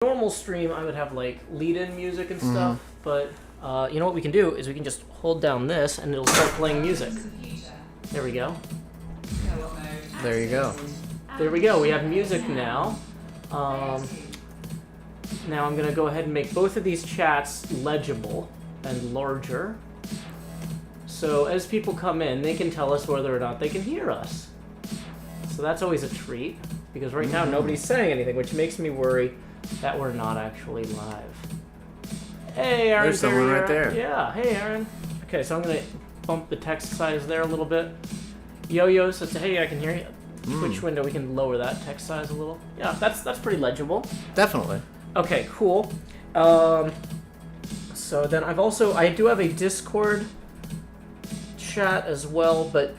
normal stream, I would have like lead-in music and stuff, but you know what we can do is we can just hold down this and it'll start playing music. There we go. There you go. There we go. We have music now. Now I'm going to go ahead and make both of these chats legible and larger. So as people come in, they can tell us whether or not they can hear us. So that's always a treat, because right now nobody's saying anything, which makes me worry that we're not actually live. Hey, Aaron. There's someone right there. Yeah, hey, Aaron. Okay, so I'm going to bump the text size there a little bit. Yo-Yo says, hey, I can hear you. Twitch window, we can lower that text size a little. Yeah, that's pretty legible. Definitely. Okay, cool. So then I do have a Discord chat as well, but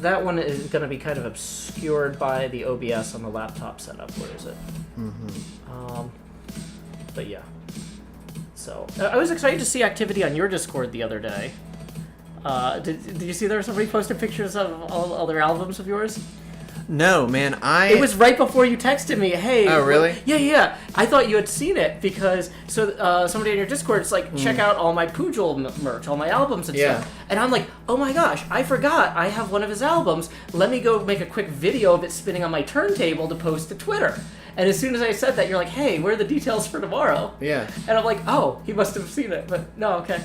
that one is going to be kind of obscured by the OBS on the laptop setup. Where is it? But yeah. So I was excited to see activity on your Discord the other day. Did you see there was somebody posted pictures of all their albums of yours? No, man, It was right before you texted me, hey. Oh, really? Yeah. I thought you had seen it because, somebody in your Discord is like, check out all my Pujol merch, all my albums and stuff. And I'm like, oh my gosh, I forgot I have one of his albums. Let me go make a quick video of it spinning on my turntable to post to Twitter. And as soon as I said that, you're like, hey, where are the details for tomorrow? Yeah. And I'm like, oh, he must have seen it, but no, okay.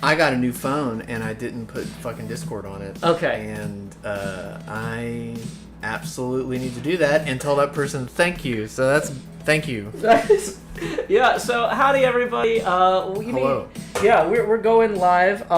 I got a new phone and I didn't put fucking Discord on it. Okay. And I absolutely need to do that and tell that person thank you. So that's thank you. Yeah, so howdy everybody. Hello. We're going live.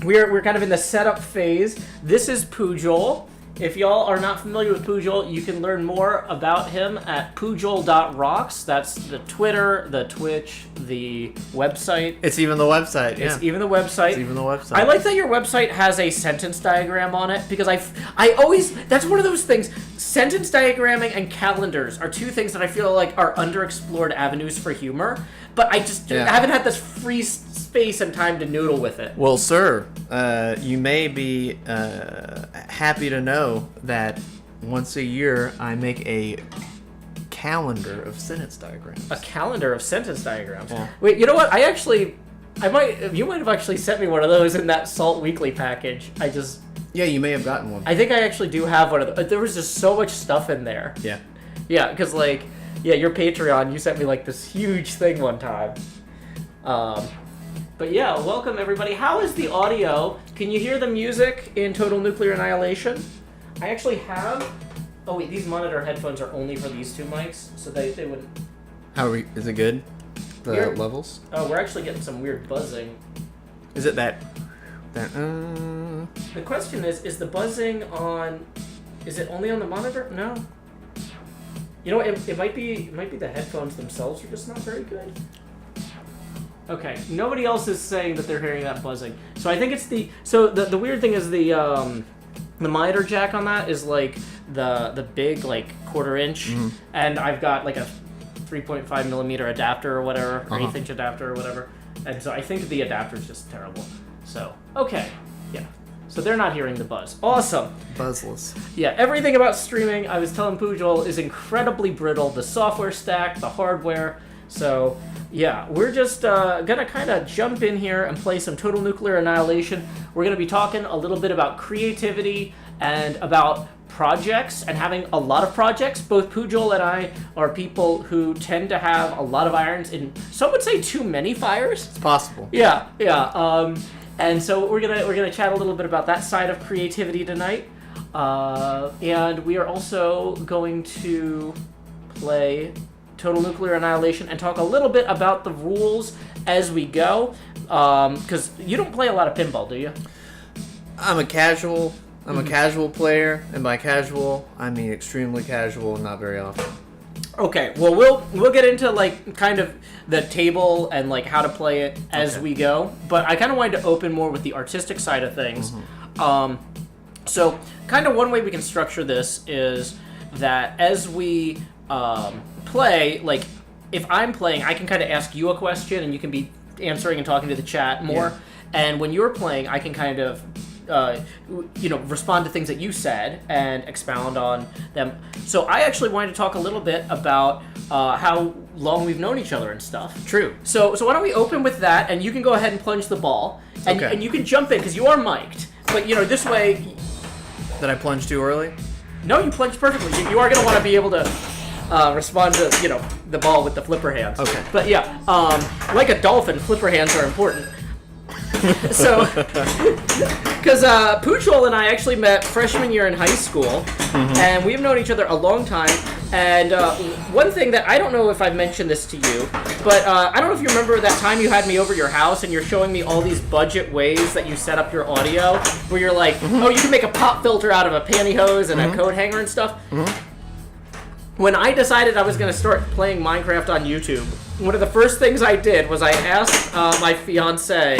We're kind of in the setup phase. This is Pujol. If y'all are not familiar with Pujol, you can learn more about him at pujol.rocks. That's the Twitter, the Twitch, the website. It's even the website, yeah. It's even the website. It's even the website. I like that your website has a sentence diagram on it, because I always, that's one of those things, sentence diagramming and calendars are two things that I feel like are underexplored avenues for humor, but I just haven't had this free space and time to noodle with it. Well, sir, you may be happy to know that once a year I make a calendar of sentence diagrams. A calendar of sentence diagrams? Yeah. Wait, you know what? You might have actually sent me one of those in that Salt Weekly package. Yeah, you may have gotten one. I think I actually do have one of those. There was just so much stuff in there. Yeah. Yeah, because your Patreon, you sent me this huge thing one time. But yeah, welcome everybody. How is the audio? Can you hear the music in Total Nuclear Annihilation? I actually have... Oh wait, these monitor headphones are only for these two mics, so they wouldn't... Is it good? The levels? Oh, we're actually getting some weird buzzing. Is it that... The question is the buzzing on... Is it only on the monitor? No. You know, it might be the headphones themselves are just not very good. Okay, nobody else is saying that they're hearing that buzzing. So I think it's the weird thing is the monitor jack on that is the big 1/4 inch, and I've got a 3.5 millimeter adapter or whatever, or 1/8 inch adapter or whatever, and so I think the adapter's just terrible. So okay, yeah. So they're not hearing the buzz. Awesome. Buzzless. Yeah, everything about streaming, I was telling Pujol, is incredibly brittle. The software stack, the hardware. So, yeah, we're just going to kind of jump in here and play some Total Nuclear Annihilation. We're going to be talking a little bit about creativity and about projects and having a lot of projects. Both Pujol and I are people who tend to have a lot of irons in, some would say too many fires. It's possible. Yeah. And so we're gonna chat a little bit about that side of creativity tonight, and we are also going to play Total Nuclear Annihilation and talk a little bit about the rules as we go, because you don't play a lot of pinball, do you? I'm a casual player, and by casual I mean extremely casual and not very often. Okay, well we'll get into kind of the table and how to play it as we go, but I kind of wanted to open more with the artistic side of things. So kind of one way we can structure this is that as we play, if I'm playing, I can kind of ask you a question and you can be answering and talking to the chat more, and when you're playing, I can kind of respond to things that you said and expound on them. So I actually wanted to talk a little bit about how long we've known each other and stuff. True. So why don't we open with that, and you can go ahead and plunge the ball, and, Okay. and you can jump in because you are mic'd. But this way. Did I plunge too early? No, you plunged perfectly. You are going to want to be able to respond to the ball with the flipper hands. Okay. But yeah, like a dolphin, flipper hands are important. So, because Pujol and I actually met freshman year in high school, and we've known each other a long time. And one thing that I don't know if I've mentioned this to you, but I don't know if you remember that time you had me over your house and you're showing me all these budget ways that you set up your audio, where you're like, oh, you can make a pop filter out of a pantyhose and a coat hanger and stuff. When I decided I was going to start playing Minecraft on YouTube, one of the first things I did was I asked my fiance.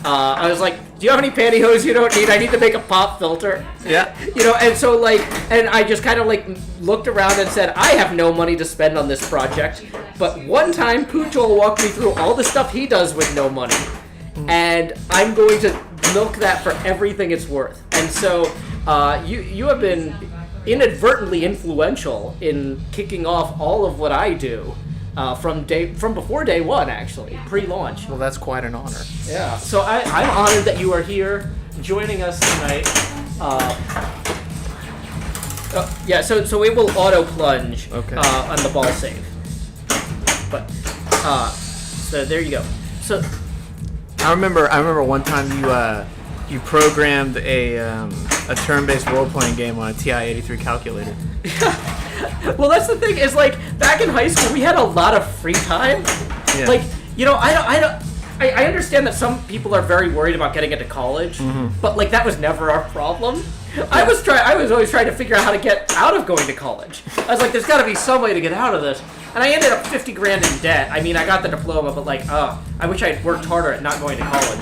I was like, do you have any pantyhose you don't need? I need to make a pop filter. Yeah. And so and I just kind of looked around and said, I have no money to spend on this project. But one time Pujol walked me through all the stuff he does with no money. And I'm going to milk that for everything it's worth. And so you have been inadvertently influential in kicking off all of what I do. From before day one, actually, pre-launch. Well, that's quite an honor. Yeah. So I'm honored that you are here joining us tonight. So it will auto plunge on the ball save. But so there you go. So I remember one time you programmed a turn-based role-playing game on a TI-83 calculator. Well, that's the thing is back in high school we had a lot of free time. Yeah. I understand that some people are very worried about getting into college, but that was never our problem. Yeah. I was always trying to figure out how to get out of going to college. I was like, there's got to be some way to get out of this, and I ended up $50 grand in debt. I mean, I got the diploma, but I wish I had worked harder at not going to college.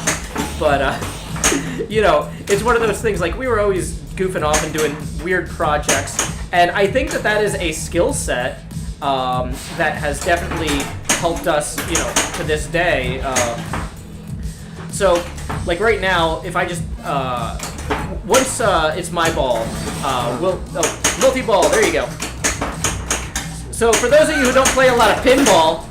But it's one of those things. We were always goofing off and doing weird projects. And I think that is a skill set that has definitely helped us, to this day. So right now, if I just once it's my ball, multi-ball. There you go. So for those of you who don't play a lot of pinball,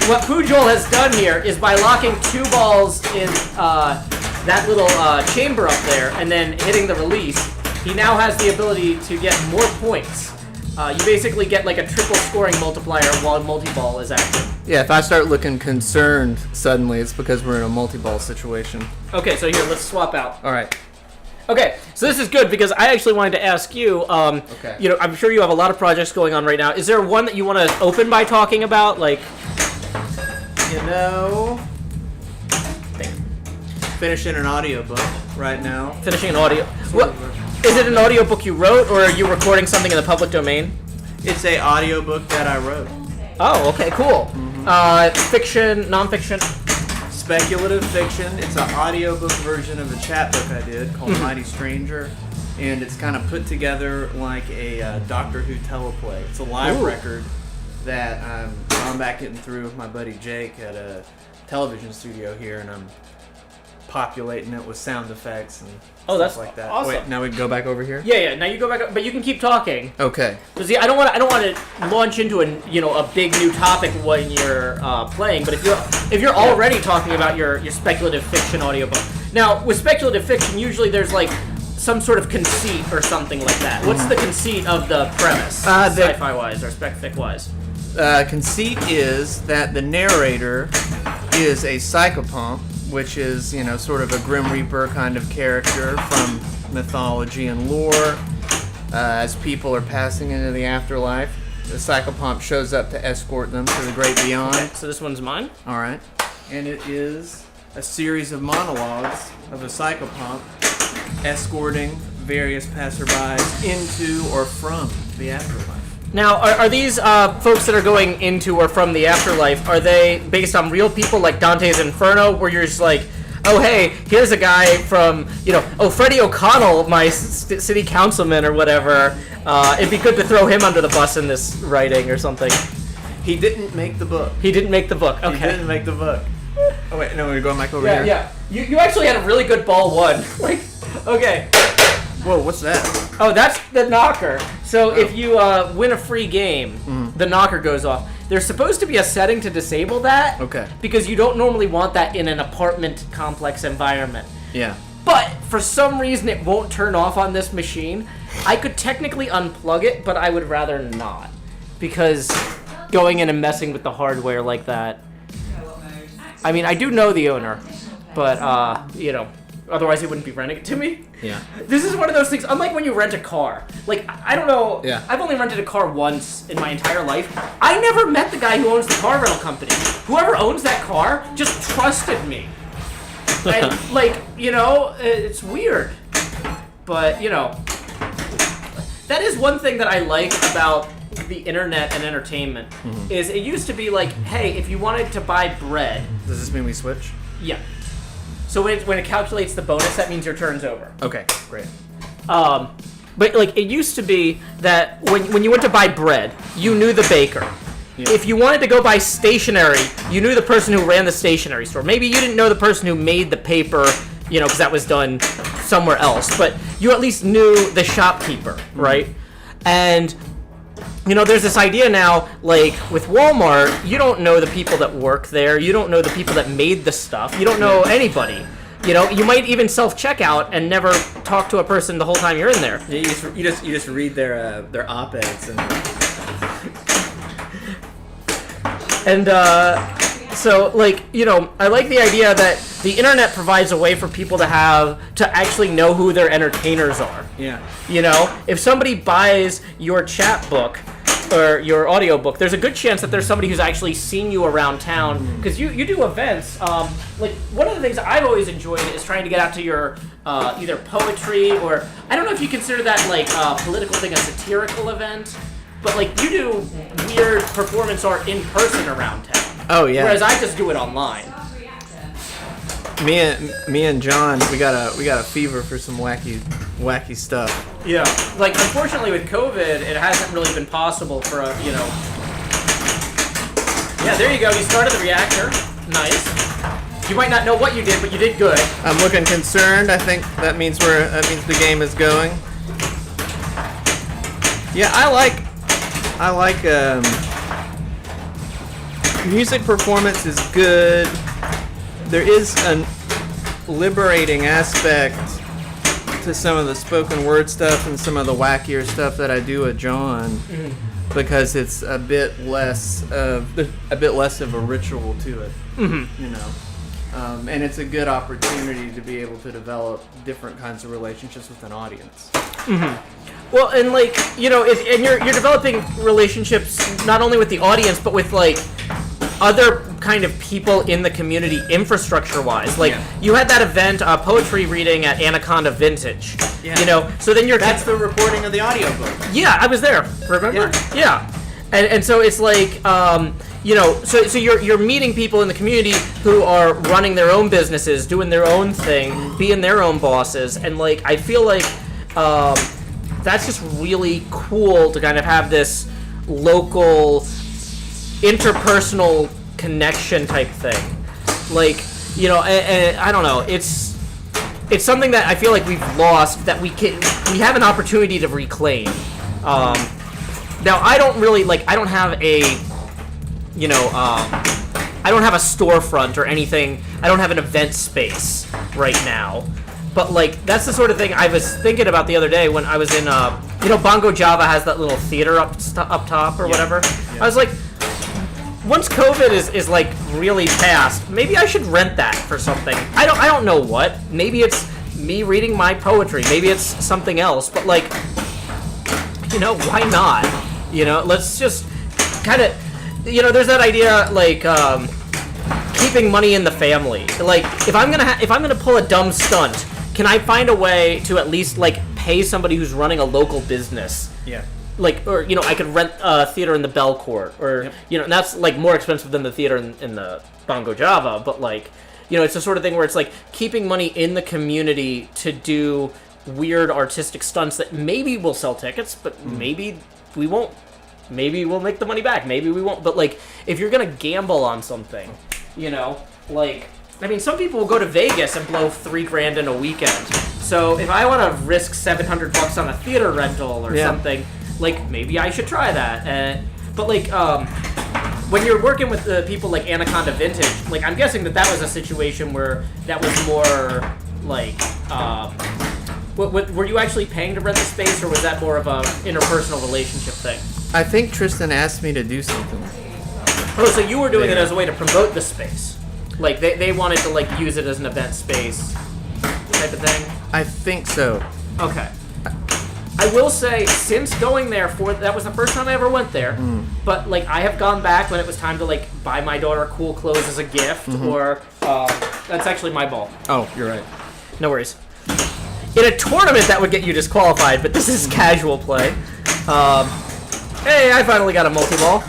what Pujol has done here is by locking two balls in that little chamber up there and then hitting the release. He now has the ability to get more points. You basically get a triple scoring multiplier while multi-ball is active. Yeah, if I start looking concerned suddenly, it's because we're in a multi-ball situation. Okay, so here, let's swap out. All right. Okay, so this is good because I actually wanted to ask you, I'm sure you have a lot of projects going on right now. Is there one that you want to open by talking about? Finishing an audiobook right now. Finishing an audio. What? Is it an audiobook you wrote, or are you recording something in the public domain? It's a audiobook that I wrote. Oh, okay, cool. Fiction, nonfiction? Speculative fiction. It's an audiobook version of a chapbook I did called Mighty Stranger, and it's kind of put together like a Doctor Who teleplay. It's a live record that I'm back getting through with my buddy Jake at a television studio here, and I'm populating it with sound effects and that's stuff like that. awesome. Wait, now we can go back over here? Yeah, now you go back up, but you can keep talking. Okay. Because I don't want to launch into a big new topic when you're playing, but if you're already talking about your speculative fiction audiobook. Now, with speculative fiction, usually there's some sort of conceit or something like that. What's the conceit of the premise, sci-fi wise or spec fic wise? Conceit is that the narrator is a psychopomp, which is, sort of a Grim Reaper kind of character from mythology and lore. As people are passing into the afterlife, the psychopomp shows up to escort them to the great beyond. Okay, so this one's mine? All right. And it is a series of monologues of a psychopomp escorting various passerbys into or from the afterlife. Now, are these folks that are going into or from the afterlife, are they based on real people like Dante's Inferno, where you're just oh, hey, here's a guy from, Freddie O'Connell, my city councilman or whatever. It'd be good to throw him under the bus in this writing or something. He didn't make the book. He didn't make the book, okay. He didn't make the book. Oh, wait, no, we're going back over here. Yeah. You actually had a really good ball one. Okay. Whoa, what's that? Oh, that's the knocker. So if you win a free game, the knocker goes off. There's supposed to be a setting to disable that. Okay. Because you don't normally want that in an apartment complex environment. Yeah. But for some reason it won't turn off on this machine. I could technically unplug it, but I would rather not. Because going in and messing with the hardware like that. I mean, I do know the owner, but, otherwise he wouldn't be renting it to me. Yeah. This is one of those things, unlike when you rent a car. Like, I don't know, Yeah. I've only rented a car once in my entire life. I never met the guy who owns the car rental company. Whoever owns that car just trusted me. And, it's weird. But, that is one thing that I like about the internet and entertainment, is it used to be like, hey, if you wanted to buy bread... Does this mean we switch? Yeah. So when it calculates the bonus, that means your turn's over. Okay, great. But like it used to be that when you went to buy bread, you knew the baker. Yeah. If you wanted to go buy stationery, you knew the person who ran the stationery store. Maybe you didn't know the person who made the paper, because that was done somewhere else. But you at least knew the shopkeeper, right? And there's this idea now, like, with Walmart, you don't know the people that work there. You don't know the people that made the stuff. You don't know anybody. You might even self-checkout and never talk to a person the whole time you're in there. Yeah, you just read their op-eds and so, like, I like the idea that the internet provides a way for people to actually know who their entertainers are. Yeah. If somebody buys your chat book or your audio book, there's a good chance that there's somebody who's actually seen you around town, because you do events. Like, one of the things I've always enjoyed is trying to get out to your either poetry or, I don't know if you consider that like a political thing, a satirical event, but like you do weird performance art in person around town. Oh yeah. Whereas I just do it online. Me and John, we got a fever for some wacky stuff. Yeah. Like, unfortunately with COVID, it hasn't really been possible for Yeah, there you go. You started the reactor. Nice. You might not know what you did, but you did good. I'm looking concerned. I think that means the game is going. Yeah, I like music performance is good. There is a liberating aspect to some of the spoken word stuff and some of the wackier stuff that I do with John, because it's a bit less of a ritual to it. And it's a good opportunity to be able to develop different kinds of relationships with an audience. Well, and like, and you're developing relationships not only with the audience, but with like other kind of people in the community infrastructure-wise. Like, you had that event, poetry reading at Anaconda Vintage. Yeah. So then That's the recording of the audiobook. Yeah, I was there, remember? Yeah. And so it's like, so you're meeting people in the community who are running their own businesses, doing their own thing, being their own bosses, and like, I feel like that's just really cool to kind of have this local interpersonal connection type thing. Like, and I don't know, it's something that I feel like we've lost, that we have an opportunity to reclaim. Now I don't really I don't have a I don't have a storefront or anything. I don't have an event space right now. But like, that's the sort of thing I was thinking about the other day when I was in Bongo Java has that little theater up top or whatever. I was like, once COVID is like really past, maybe I should rent that for something. I don't know what. Maybe it's me reading my poetry. Maybe it's something else. But like, why not? Let's just kind of, there's that idea like keeping money in the family. Like, if I'm gonna pull a dumb stunt, can I find a way to at least like pay somebody who's running a local business? Yeah. Like, or I could rent a theater in the Bell Court, or and that's like more expensive than the theater in the Bongo Java, but like, it's the sort of thing where it's like keeping money in the community to do weird artistic stunts that maybe will sell tickets, but maybe we won't. Maybe we'll make the money back, maybe we won't. But like, if you're gonna gamble on something, like, I mean, some people will go to Vegas and blow $3,000 in a weekend. So if I want to risk $700 on a theater rental or something, like maybe I should try that. But like when you're working with the people like Anaconda Vintage, like I'm guessing that was a situation where that was more like, were you actually paying to rent the space, or was that more of a interpersonal relationship thing? I think Tristan asked me to do something. Oh, so you were doing it as a way to promote the space. Like, they wanted to, like, use it as an event space type of thing? I think so. Okay. I will say, since going there that was the first time I ever went there, but, like, I have gone back when it was time to, like, buy my daughter cool clothes as a gift, or, that's actually my ball. Oh, you're right. No worries. In a tournament, that would get you disqualified, but this is casual play. Hey, I finally got a multi-ball.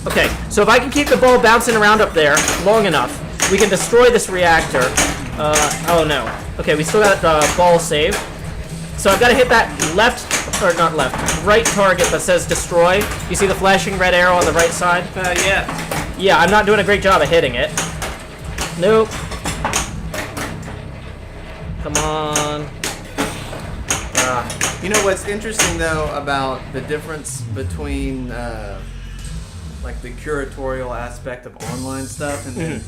Okay, so if I can keep the ball bouncing around up there long enough, we can destroy this reactor. Oh no. Okay, we still got ball saved. So I've got to hit that right target that says destroy. You see the flashing red arrow on the right side? Yeah. Yeah, I'm not doing a great job of hitting it. Nope. Come on. You know what's interesting though about the difference between like the curatorial aspect of online stuff and then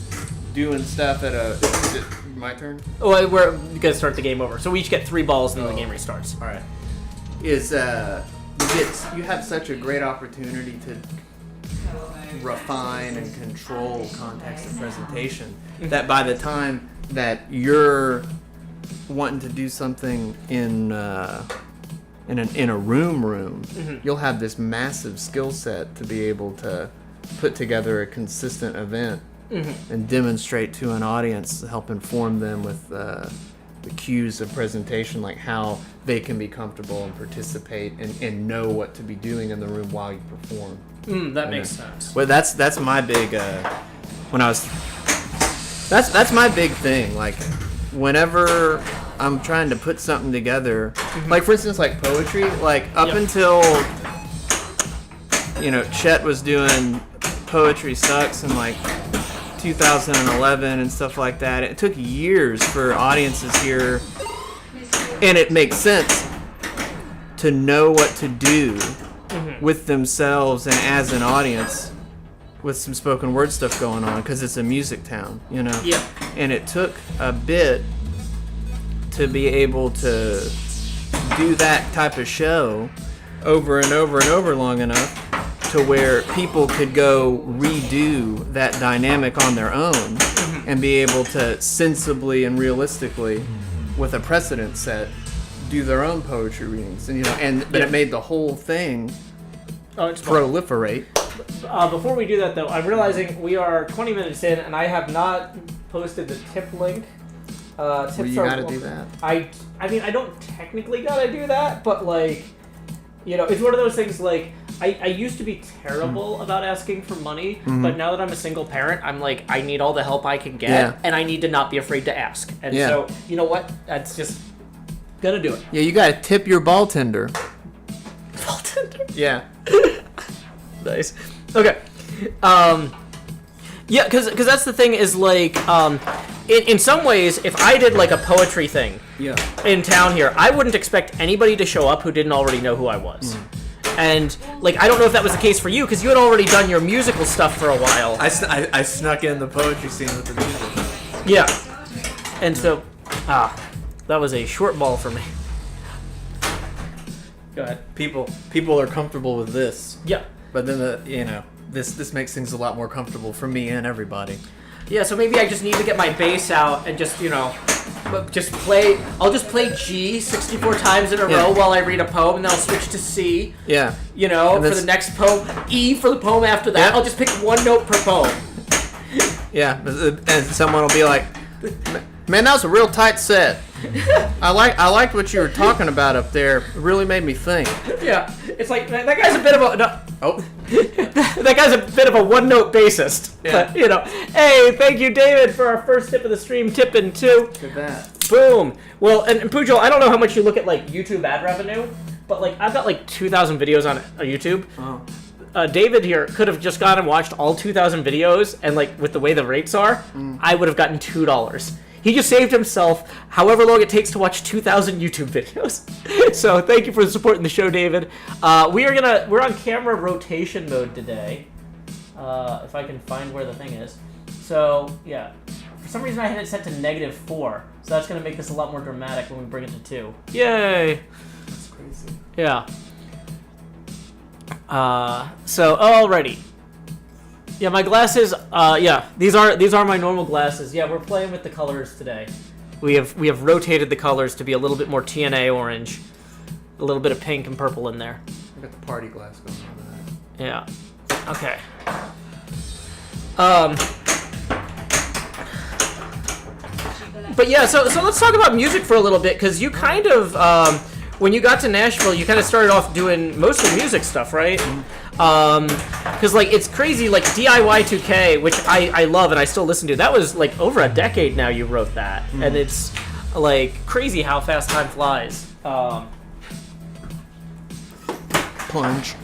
doing stuff at is it my turn? Oh, we're gonna start the game over. So we each get 3 balls and then the game restarts. All right. You have such a great opportunity to refine and control context of presentation that by the time that you're wanting to do something in a room, you'll have this massive skill set to be able to put together a consistent event and demonstrate to an audience, help inform them with the cues of presentation, like how they can be comfortable and participate and know what to be doing in the room while you perform. That makes sense. Well, that's my big that's my big thing. Like, whenever I'm trying to put something together, like for instance, like poetry, like up until, Chet was doing Poetry Sucks in like 2011 and stuff like that. It took years for audiences here, and it makes sense to know what to do with themselves and as an audience with some spoken word stuff going on, because it's a music town, Yeah. And it took a bit to be able to do that type of show over and over and over long enough to where people could go redo that dynamic on their own and be able to sensibly and realistically, with a precedent set, do their own poetry readings. And it made the whole thing proliferate. Before we do that, though, I'm realizing we are 20 minutes in, and I have not posted the tip link. Tips you gotta do that. I mean, I don't technically gotta do that, but like, it's one of those things. Like, I used to be terrible about asking for money, but now that I'm a single parent, I'm like, I need all the help I can get, and I need to not be afraid to ask. And so, you know what? That's just gonna do it. Yeah, you gotta tip your ball tender. Ball tender? Yeah. Nice. Okay. Yeah, because that's the thing is, like, in some ways, if I did, like, a poetry thing in town here, I wouldn't expect anybody to show up who didn't already know who I was. And, like, I don't know if that was the case for you, because you had already done your musical stuff for a while. I snuck in the poetry scene with the music. Yeah. And so, that was a short ball for me. Go ahead. People are comfortable with this. Yeah. But then, this makes things a lot more comfortable for me and everybody. Yeah, so maybe I just need to get my bass out and just, just play. I'll just play G 64 times in a row while I read a poem, and then I'll switch to C. Yeah. For the next poem. E for the poem after that. I'll just pick one note per poem. Yeah, and someone will be like, "Man, that was a real tight set. I liked what you were talking about up there. It really made me think." Yeah, it's like that guy's a bit of a that guy's a bit of a one-note bassist. Yeah. But, hey, thank you, David, for our first tip of the stream, tipping 2. Look at that. Boom. Well, and Pujol, I don't know how much you look at like YouTube ad revenue, but like I've got like 2,000 videos on YouTube. Oh. David here could have just gone and watched all 2,000 videos, and like with the way the rates are, I would have gotten $2. He just saved himself however long it takes to watch 2,000 YouTube videos. So thank you for supporting the show, David. We're on camera rotation mode today. If I can find where the thing is. So yeah, for some reason I had it set to -4. So that's gonna make this a lot more dramatic when we bring it to 2. Yay! That's crazy. Yeah. So alrighty. Yeah, my glasses. Yeah, these are my normal glasses. Yeah, we're playing with the colors today. We have rotated the colors to be a little bit more TNA orange, a little bit of pink and purple in there. I got the party glass going on with that. Yeah. Okay. But yeah, so let's talk about music for a little bit, because you kind of when you got to Nashville, you kind of started off doing mostly music stuff, right? Because like it's crazy, like DIY 2K, which I love and I still listen to. That was like over a decade now you wrote that, and it's like crazy how fast time flies. Plunge.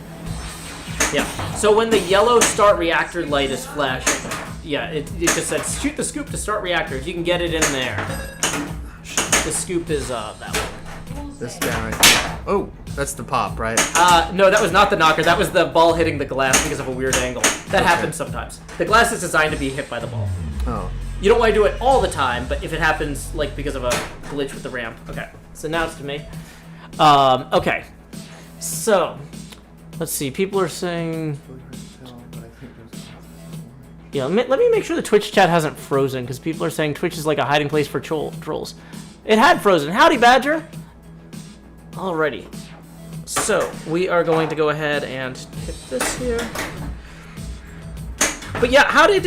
Yeah. So when the yellow start reactor light is flashing, yeah, it just said shoot the scoop to start reactors. You can get it in there. The scoop is that one. This guy right there. Oh, that's the pop, right? No, that was not the knocker. That was the ball hitting the glass because of a weird angle. That happens sometimes. The glass is designed to be hit by the ball. Oh. You don't want to do it all the time, but if it happens, like because of a glitch with the ramp. Okay, so now it's to me. Okay, so let's see. People are saying. Yeah, let me make sure the Twitch chat hasn't frozen, because people are saying Twitch is like a hiding place for trolls. It had frozen. Howdy, Badger. Alrighty. So we are going to go ahead and hit this here. But yeah, how did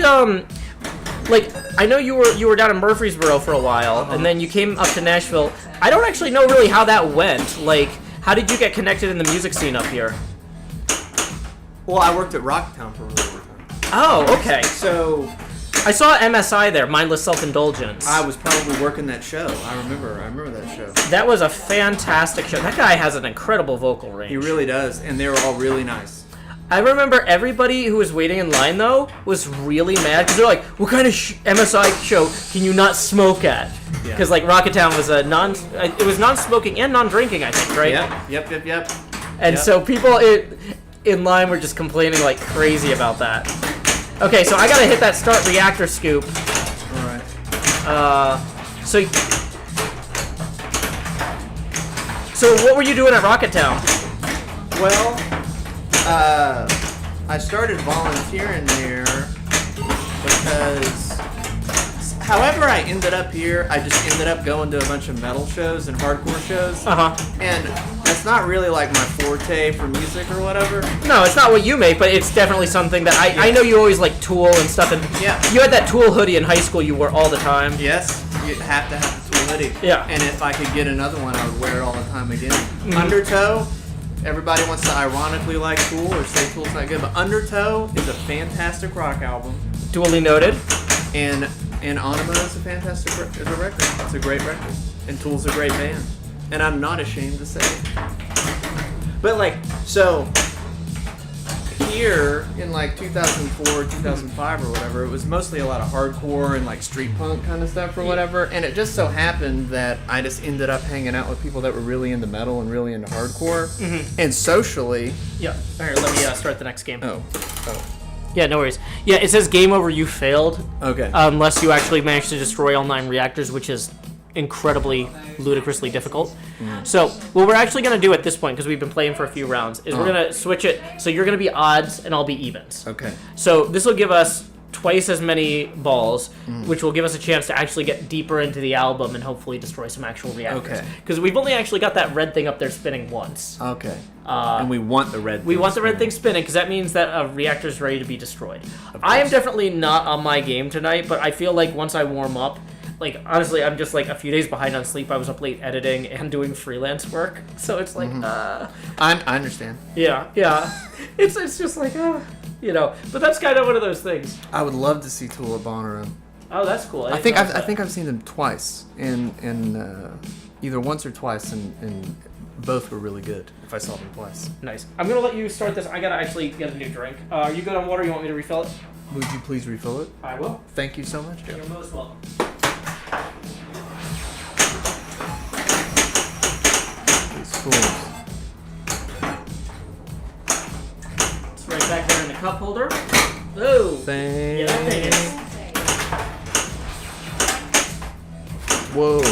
like I know you were down in Murfreesboro for a while, and then you came up to Nashville. I don't actually know really how that went. Like, how did you get connected in the music scene up here? Well, I worked at Rocktown for a really long time. Oh, okay. So I saw MSI there, Mindless Self-Indulgence. I was probably working that show. I remember that show. That was a fantastic show. That guy has an incredible vocal range. He really does, and they were all really nice. I remember everybody who was waiting in line, though, was really mad, because they're like, what kind of MSI show can you not smoke at? Because, like, Rocketown was it was non-smoking and non-drinking, I think, right? Yep. And so people in line were just complaining like crazy about that. Okay, so I gotta hit that start reactor scoop. Alright. So what were you doing at Rocketown? Well, I started volunteering there because however I ended up here, I just ended up going to a bunch of metal shows and hardcore shows. And that's not really like my forte for music or whatever. No, it's not what you make, but it's definitely something that I know you always like Tool and stuff. And you had that Tool hoodie in high school you wore all the time. Yes, you have to have the Tool hoodie. Yeah. And if I could get another one, I would wear it all the time again. Undertow, everybody wants to ironically like Tool or say Tool's not good, but Undertow is a fantastic rock album. Duly noted. And Anima is a fantastic record. It's a great record. And Tool's a great band. And I'm not ashamed to say it. But like, so here in like 2004, 2005 or whatever, it was mostly a lot of hardcore and like street punk kind of stuff or whatever. And it just so happened that I just ended up hanging out with people that were really into metal and really into hardcore. And socially... Yeah. All right, let me start the next game. Oh. Yeah, no worries. Yeah, it says game over, you failed. Okay. Unless you actually managed to destroy all 9 reactors, which is incredibly, ludicrously difficult. So, what we're actually going to do at this point, because we've been playing for a few rounds, is we're going to switch it, so you're going to be odds and I'll be evens. Okay. So, this will give us twice as many balls, which will give us a chance to actually get deeper into the album and hopefully destroy some actual reactors. Okay. Because we've only actually got that red thing up there spinning once. Okay. And we want the red thing. We want the red thing spinning because that means that a reactor's ready to be destroyed. I am definitely not on my game tonight, but I feel like once I warm up, like honestly, I'm just like a few days behind on sleep. I was up late editing and doing freelance work, so it's like, I understand. Yeah. It's just like, you know. But that's kind of one of those things. I would love to see Tool at Bonnaroo. Oh, that's cool. I think I've seen them twice, and either once or twice, and both were really good. If I saw them twice. Nice. I'm gonna let you start this. I gotta actually get a new drink. Are you good on water? You want me to refill it? Would you please refill it? I will. Thank you so much, Joe. You're most welcome. tools. It's right back there in the cup holder. Oh. Thanks. Yeah, that thing is. Whoa.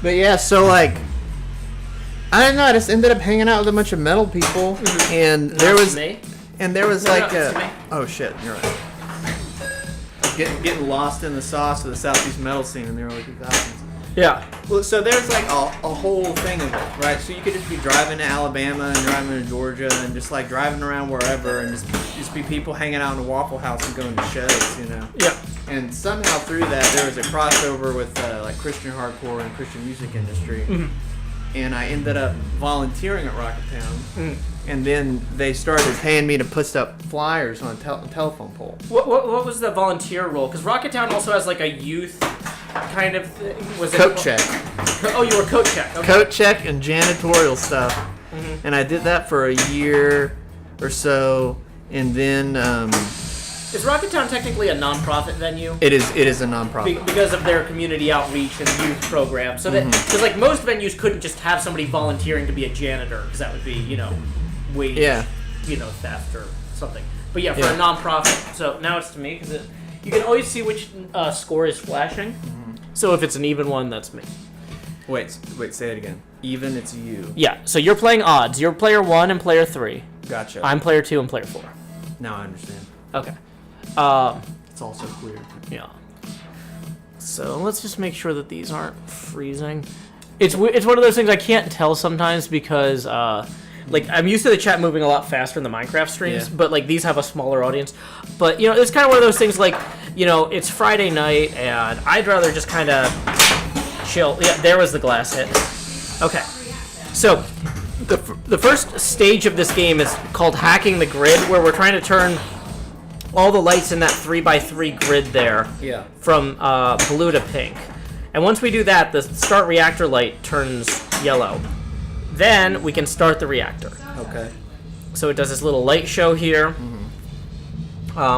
But yeah, so like, I don't know. I just ended up hanging out with a bunch of metal people, and there was Me? like no, it's me. oh shit, you're right. Getting lost in the sauce of the Southeast metal scene in the early 2000s. Yeah. Well, so there's like a whole thing of it, right? So you could just be driving to Alabama and driving to Georgia and just like driving around wherever and just be people hanging out in a Waffle House and going to shows, you know? Yeah. And somehow through that there was a crossover with like Christian hardcore and Christian music industry. Mm-hmm. And I ended up volunteering at Rocketown. And then they started paying me to put up flyers on a telephone pole. What was the volunteer role? Because Rocketown also has like a youth kind of thing. Was it Coat check. Oh, you were coat check. Okay. Coat check and janitorial stuff. Mm-hmm. And I did that for a year or so. And then Is Rocketown technically a non-profit venue? it is a nonprofit. Because of their community outreach and youth program. So that because like most venues couldn't just have somebody volunteering to be a janitor because that would be wage theft or something. But yeah, for a non-profit. So now it's to me because you can always see which score is flashing. Mm-hmm. So if it's an even one, that's me. Wait, say it again. Even, it's you. Yeah. So you're playing odds. You're player 1 and player 3. Gotcha. I'm player 2 and player 4. Now I understand. Okay. It's also clear. Yeah. So let's just make sure that these aren't freezing. It's one of those things I can't tell sometimes because like I'm used to the chat moving a lot faster in the Minecraft streams, but like these have a smaller audience. But it's kind of one of those things like it's Friday night and I'd rather just kind of chill. Yeah, there was the glass hit. Okay. So the first stage of this game is called hacking the grid, where we're trying to turn all the lights in that 3x3 grid there from blue to pink. And once we do that, the start reactor light turns yellow. Then we can start the reactor. Okay. So it does this little light show here,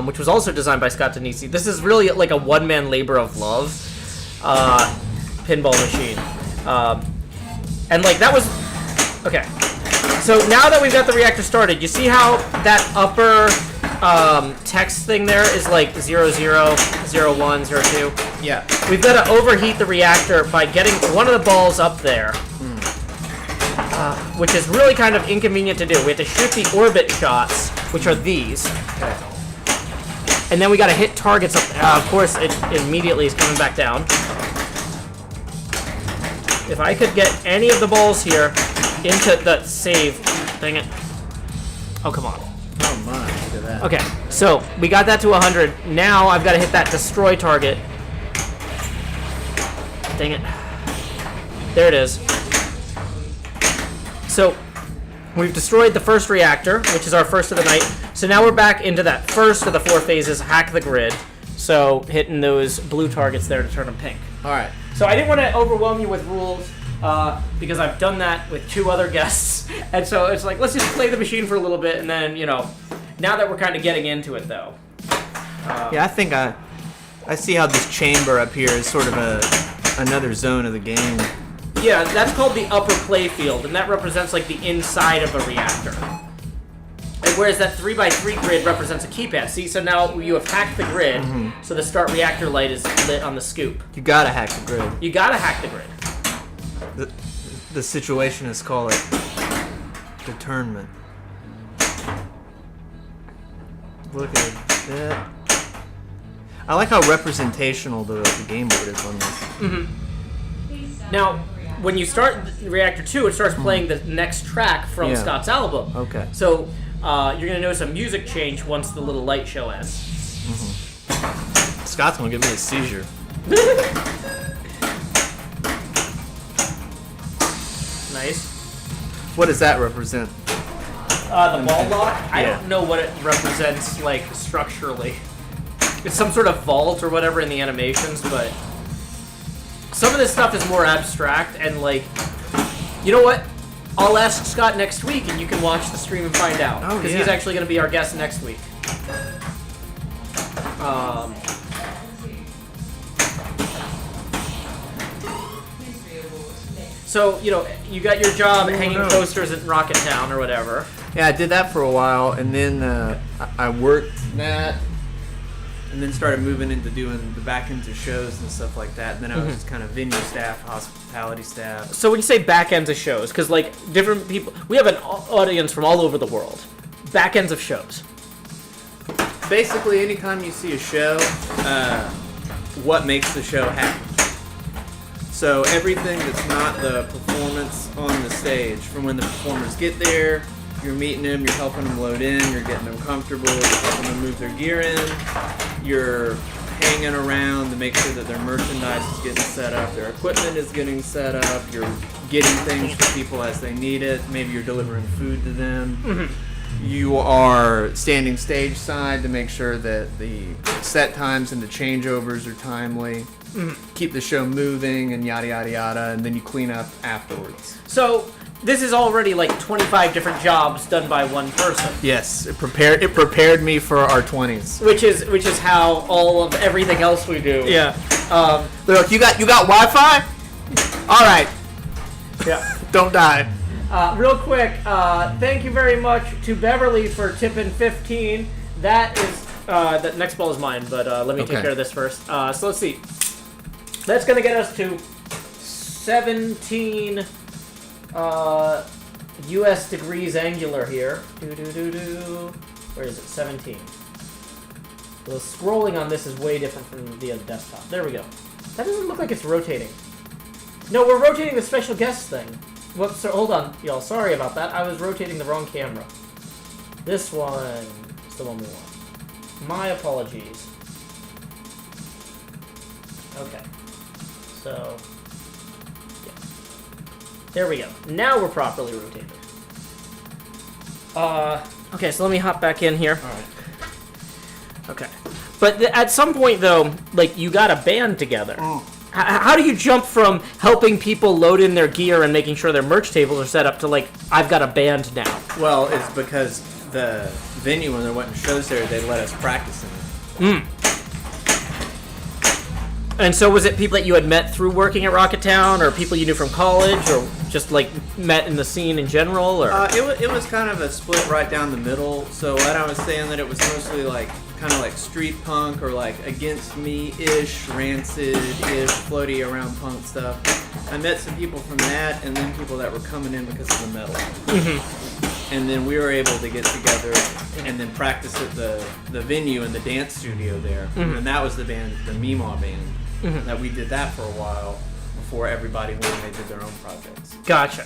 which was also designed by Scott Denisi. This is really like a one-man labor of love pinball machine. And like that was... Okay. So now that we've got the reactor started, you see how that upper text thing there is like 00, 01, 02? Yeah. We've got to overheat the reactor by getting one of the balls up there, which is really kind of inconvenient to do. We have to shoot the orbit shots, which are these. Okay. And then we got to hit targets up there. Of course, it immediately is coming back down. If I could get any of the balls here into the save. Dang it. Oh, come on. Oh my, look at that. Okay, so we got that to 100. Now I've got to hit that destroy target. Dang it. There it is. So we've destroyed the first reactor, which is our first of the night. So now we're back into that first of the 4 phases, hack the grid. So hitting those blue targets there to turn them pink. All right. So I didn't want to overwhelm you with rules because I've done that with 2 other guests. And so it's like, let's just play the machine for a little bit and then, now that we're kind of getting into it though. Yeah, I think I see how this chamber up here is sort of another zone of the game. Yeah, that's called the upper play field, and that represents like the inside of a reactor. And whereas that 3x3 grid represents a keypad. See, so now you have hacked the grid, so the start reactor light is lit on the scoop. You gotta hack the grid. You gotta hack the grid. The situationists call it determinant. Look at that. I like how representational the game board is on this. Now, when you start Reactor 2, it starts playing the next track from Scott's album. Okay. So you're going to notice a music change once the little light show ends. Scott's gonna give me a seizure. Nice. What does that represent? The ball lock? I don't know what it represents, like, structurally. It's some sort of vault or whatever in the animations, but some of this stuff is more abstract and, like, you know what? I'll ask Scott next week and you can watch the stream and find out. Oh, because he's actually going to be our guest next week. So, you got your job hanging no. posters at Rocket Town or whatever. Yeah, I did that for a while, and then I worked that, and then started moving into doing the back ends of shows and stuff like that. And then I was just kind of venue staff, hospitality staff. So when you say back ends of shows, because like different people, we have an audience from all over the world. Back ends of shows. Basically, anytime you see a show, what makes the show happen. So everything that's not the performance on the stage, from when the performers get there, you're meeting them, you're helping them load in, you're getting them comfortable, you're helping them move their gear in, you're hanging around to make sure that their merchandise is getting set up, their equipment is getting set up, you're getting things for people as they need it, maybe you're delivering food to them. You are standing stage side to make sure that the set times and the changeovers are timely, keep the show moving, and yada yada yada, and then you clean up afterwards. So this is already like 25 different jobs done by one person. Yes, it prepared me for our 20s. Which is how all of everything else we do. Yeah. They're like, you got Wi-Fi? All right. Yeah. Don't die. Real quick, thank you very much to Beverly for tipping 15. That is the next ball is mine, but let me take care of this first. So let's see. That's gonna get us to 17 U.S. degrees angular here. Where is it? 17. The scrolling on this is way different from the desktop. There we go. That doesn't look like it's rotating. No, we're rotating the special guest thing. Whoops, so hold on, y'all. Sorry about that. I was rotating the wrong camera. This one is the one we want. My apologies. Okay. So, yeah. There we go. Now we're properly rotated. Okay, so let me hop back in here. Alright. Okay. But at some point, though, like, you got a band together. How do you jump from helping people load in their gear and making sure their merch tables are set up to, like, I've got a band now? Well, it's because the venue, when there wasn't shows there, they let us practice in it. And so was it people that you had met through working at Rocket Town, or people you knew from college, or just, like, met in the scene in general? Or It was kind of a split right down the middle. So what I was saying that it was mostly, like, kind of like street punk or like against me-ish, rancid-ish, floaty around punk stuff. I met some people from that, and then people that were coming in because of the metal. And then we were able to get together and then practice at the venue in the dance studio there. And that was the band, the Meemaw band, that we did that for a while before everybody went and they did their own projects. Gotcha.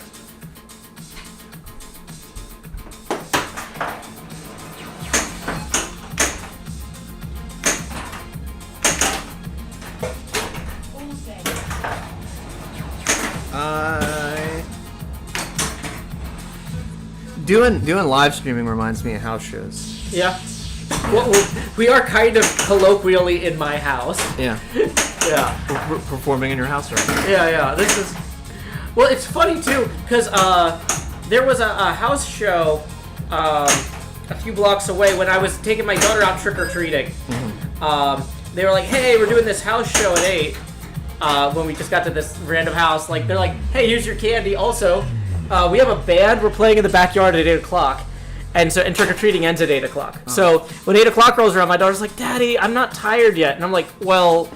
Doing live streaming reminds me of house shows. Yeah. Well, we are kind of colloquially in my house. Yeah. Yeah. We're performing in your house right now. Yeah. This is. Well, it's funny too, because there was a house show a few blocks away when I was taking my daughter out trick or treating. They were like, "Hey, we're doing this house show at 8." When we just got to this random house, like they're like, "Hey, here's your candy." Also, we have a band. We're playing in the backyard at 8 o'clock, and trick or treating ends at 8 o'clock. So when 8 o'clock rolls around, my daughter's like, "Daddy, I'm not tired yet," and I'm like, "Well,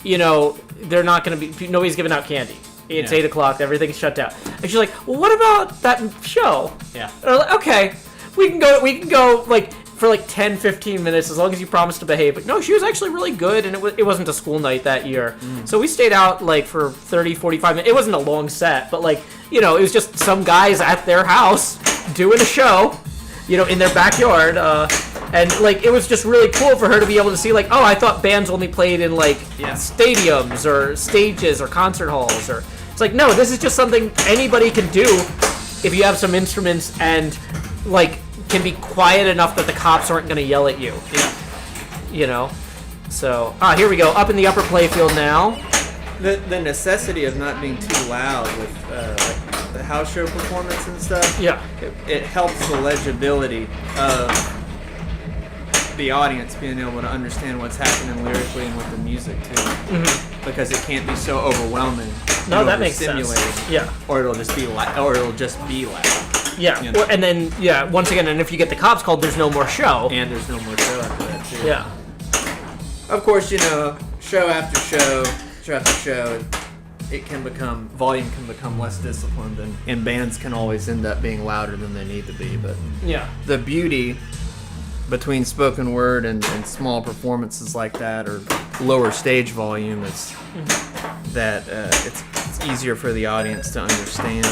they're not gonna be. Nobody's giving out candy. It's 8 o'clock. Everything's shut down." And she's like, "Well, what about that show?" Yeah. And I'm like, "Okay, we can go like." For like 10, 15 minutes, as long as you promise to behave. But no, she was actually really good, and it wasn't a school night that year. So we stayed out like for 30, 45 minutes. It wasn't a long set, but like, it was just some guys at their house doing a show, in their backyard. And like, it was just really cool for her to be able to see like, oh, I thought bands only played in like stadiums or stages or concert halls. Or it's like, no, this is just something anybody can do if you have some instruments and like, can be quiet enough that the cops aren't going to yell at you. Yeah. So, here we go. Up in the upper playfield now. The necessity of not being too loud with like the house show performance and stuff. Yeah. It helps the legibility of the audience being able to understand what's happening lyrically and with the music too, because it can't be so overwhelming. No, that makes sense. Yeah. Or it'll just be loud. Yeah. You know? And then once again, and if you get the cops called, there's no more show. And there's no more show after that too. Yeah. Of course, show after show, volume can become less disciplined, and bands can always end up being louder than they need to be. But the beauty between spoken word and small performances like that, or lower stage volume, is that it's easier for the audience to understand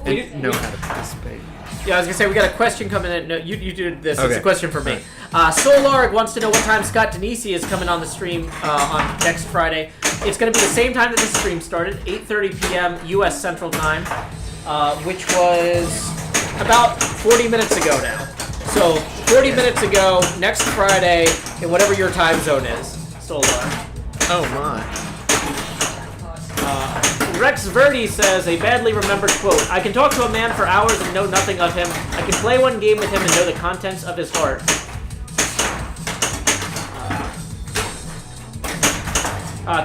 and know how to participate. Yeah, I was gonna say we got a question coming in. No, you did this. Okay. It's a question for me. Solarg wants to know what time Scott Denisi is coming on the stream on next Friday. It's gonna be the same time that the stream started, 8:30 p.m. U.S. Central Time, which was about 40 minutes ago now. So 40 minutes ago, next Friday, in whatever your time zone is. Solarg. Oh my. Rex Verdi says, a badly remembered quote, I can talk to a man for hours and know nothing of him. I can play one game with him and know the contents of his heart.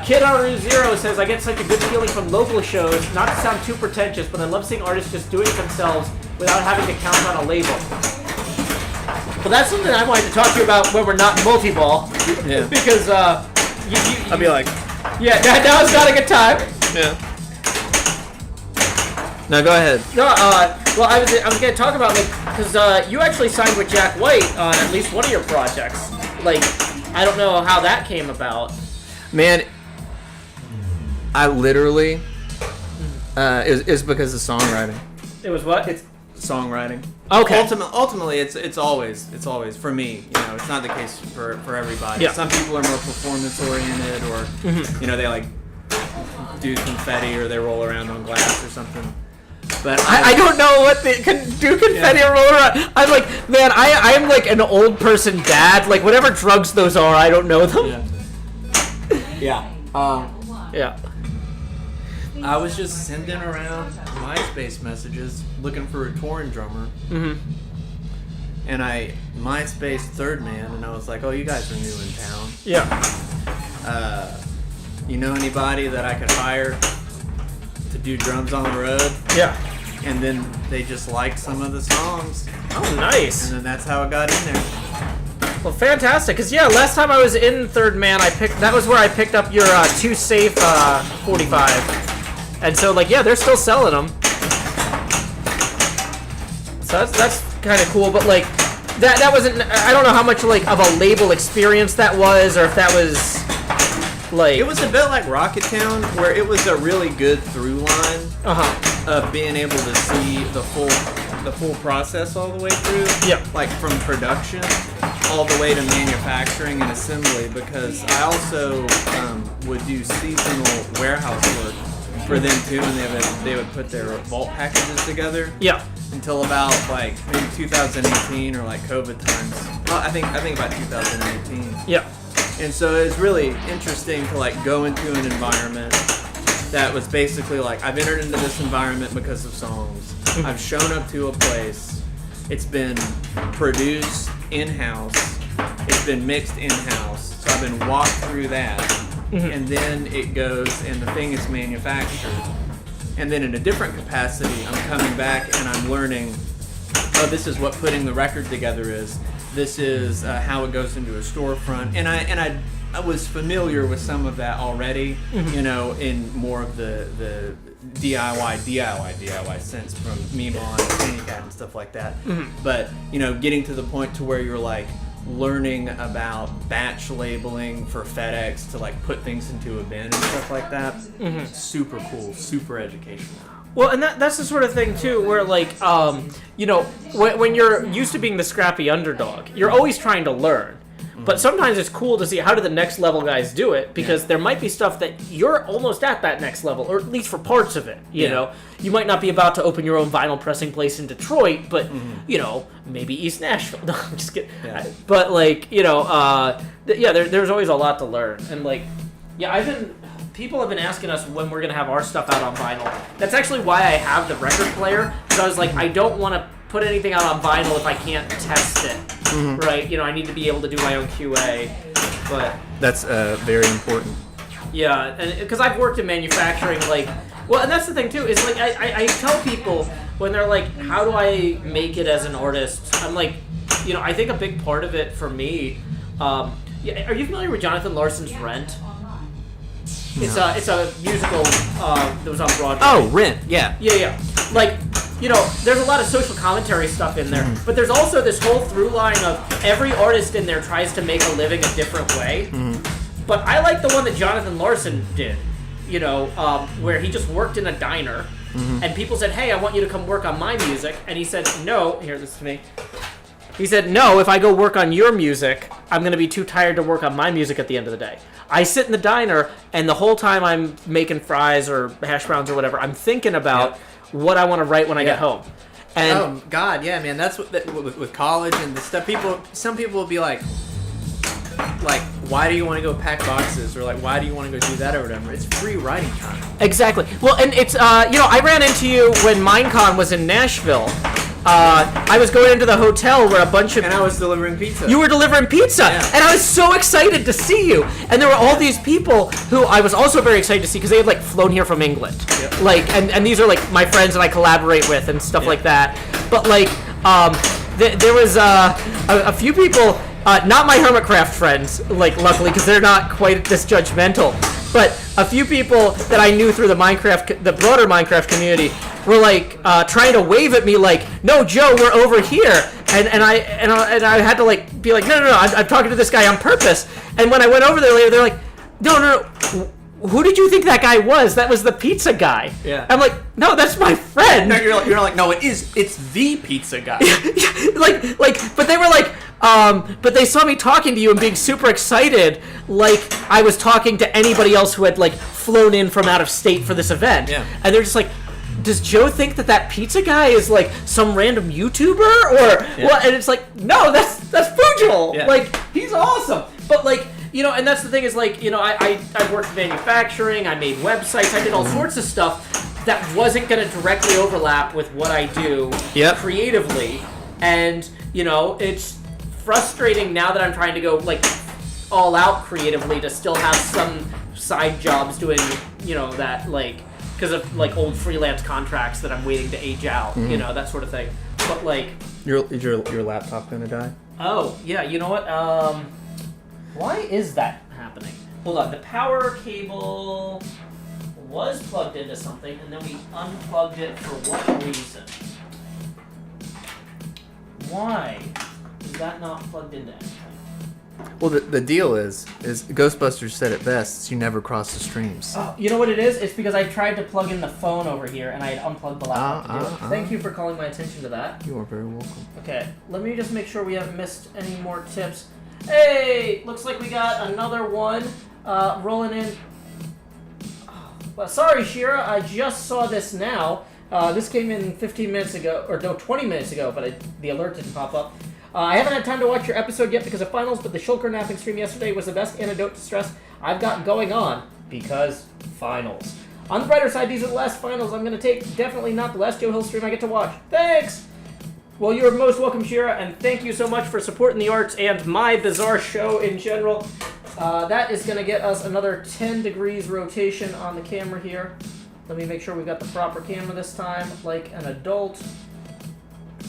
Kidaru0 says, I get such a good feeling from local shows, not to sound too pretentious, but I love seeing artists just doing it themselves without having to count on a label. Well, that's something I wanted to talk to you about when we're not in multi-ball. Yeah. Because, I'll be like... Yeah, now it's not a good time. Yeah. No, go ahead. No, well, I was going to talk about, because you actually signed with Jack White on at least one of your projects. I don't know how that came about. Man, I literally, is because of songwriting. It was what? It's songwriting. Okay. Ultimately, it's always for me. It's not the case for everybody. Yeah. Some people are more performance oriented, or they do confetti, or they roll around on glass or something. But I don't know what they can do confetti or roll around. I'm like, man, I'm like an old person dad. Like, whatever drugs those are, I don't know them. Yeah. Yeah. I was just sending around MySpace messages looking for a touring drummer. Mm-hmm. And I MySpace Third Man, and I was like, oh, you guys are new in town. Yeah. You know anybody that I could hire to do drums on the road? Yeah. And then they just liked some of the songs. Oh, nice. And then that's how it got in there. Well, fantastic. Because, last time I was in Third Man, that was where I picked up your Too Safe 45. And so, they're still selling them. So that's kind of cool. But, that wasn't, I don't know how much, of a label experience that was, or if that was, It was a bit like Rocketown, where it was a really good through line of being able to see the full process all the way through. Yeah. From production all the way to manufacturing and assembly, because I also would do seasonal warehouse work for them too, and they would put their vault packages together. Yeah. Until about maybe 2018 or COVID times. Well, I think about 2018. Yeah. And so it was really interesting to go into an environment that was basically I've entered into this environment because of songs. I've shown up to a place. It's been produced in-house. It's been mixed in-house. So I've been walked through that. And then it goes and the thing is manufactured. And then in a different capacity, I'm coming back and I'm learning, oh, this is what putting the record together is. This is how it goes into a storefront. And I was familiar with some of that already, in more of the DIY sense from Memon and Candycat and stuff like that. But, getting to the point to where you're learning about batch labeling for FedEx to put things into a bin and stuff like that. Super cool, super educational. Well, and that's the sort of thing too, where when you're used to being the scrappy underdog, you're always trying to learn. But sometimes it's cool to see how do the next level guys do it, because there might be stuff that you're almost at that next level, or at least for parts of it. You know, you might not be about to open your own vinyl pressing place in Detroit, but maybe East Nashville. No, I'm just kidding. Yeah. But there's always a lot to learn, and people have been asking us when we're gonna have our stuff out on vinyl. That's actually why I have the record player, because I was I don't want to put anything out on vinyl if I can't test it. Right? You know, I need to be able to do my own QA. But that's very important. Yeah, and because I've worked in manufacturing, like, well, and that's the thing too, is like I tell people when they're like, how do I make it as an artist? I'm like, you know, I think a big part of it for me, yeah, are you familiar with Jonathan Larson's Rent? It's a musical that was on Broadway. Oh, Rent, yeah. Yeah. Like, you know, there's a lot of social commentary stuff in there, but there's also this whole through line of every artist in there tries to make a living a different way. But I like the one that Jonathan Larson did, you know, where he just worked in a diner, and people said, hey, I want you to come work on my music, and he said, no, here, this is me. He said, no, if I go work on your music, I'm going to be too tired to work on my music at the end of the day. I sit in the diner, and the whole time I'm making fries or hash browns or whatever, I'm thinking about what I want to write when I get home. And oh, God, yeah, man, that's what with college and the stuff, some people will be like, why do you want to go pack boxes? Or, like, why do you want to go do that or whatever? It's free writing time. Exactly. Well, and it's, you know, I ran into you when Minecon was in Nashville. I was going into the hotel where a bunch of... And I was delivering pizza. You were delivering pizza! Yeah. And I was so excited to see you! And there were all these people who I was also very excited to see because they had, like, flown here from England. Yep. Like, and these are, like, my friends that I collaborate with and stuff like that. But, like, there was a few people... not my Hermitcraft friends, like, luckily, because they're not quite this judgmental. But a few people that I knew through the broader Minecraft community were like trying to wave at me, like, "No, Joe, we're over here." And I had to like be like, "No, I'm talking to this guy on purpose." And when I went over there later, they're like, "No. Who did you think that guy was? That was the pizza guy." Yeah. I'm like, "No, that's my friend." No, you're like, no, it's the pizza guy. But they were like, but they saw me talking to you and being super excited, like I was talking to anybody else who had like flown in from out of state for this event. Yeah. And they're just like, does Joe think that pizza guy is like some random YouTuber or what? And it's like, no, that's Pujol. Yeah. Like, he's awesome. But like, you know, and that's the thing is like, you know, I worked in manufacturing, I made websites, I did all sorts of stuff that wasn't going to directly overlap with what I do creatively. And, you know, it's frustrating now that I'm trying to go like all out creatively to still have some side jobs doing, you know, that like because of like old freelance contracts that I'm waiting to age out, you know, that sort of thing. But like, is your laptop gonna die? Oh yeah, you know what? Why is that happening? Hold on, the power cable was plugged into something and then we unplugged it for what reason? Why is that not plugged into anything? Well, the deal is Ghostbusters said it best: you never cross the streams. Oh, you know what it is? It's because I tried to plug in the phone over here and I had unplugged the laptop to do it. Thank you for calling my attention to that. You are very welcome. Okay, let me just make sure we haven't missed any more tips. Hey, looks like we got another one rolling in. Oh, well, sorry, Shira, I just saw this now. This came in 15 minutes ago, or no, 20 minutes ago, but the alert didn't pop up. I haven't had time to watch your episode yet because of finals, but the shulker napping stream yesterday was the best antidote to stress I've got going on because finals. On the brighter side, these are the last finals I'm going to take. Definitely not the last Joe Hill stream I get to watch. Thanks! Well, you're most welcome, Shira, and thank you so much for supporting the arts and my bizarre show in general. That is going to get us another 10 degrees rotation on the camera here. Let me make sure we've got the proper camera this time, like an adult.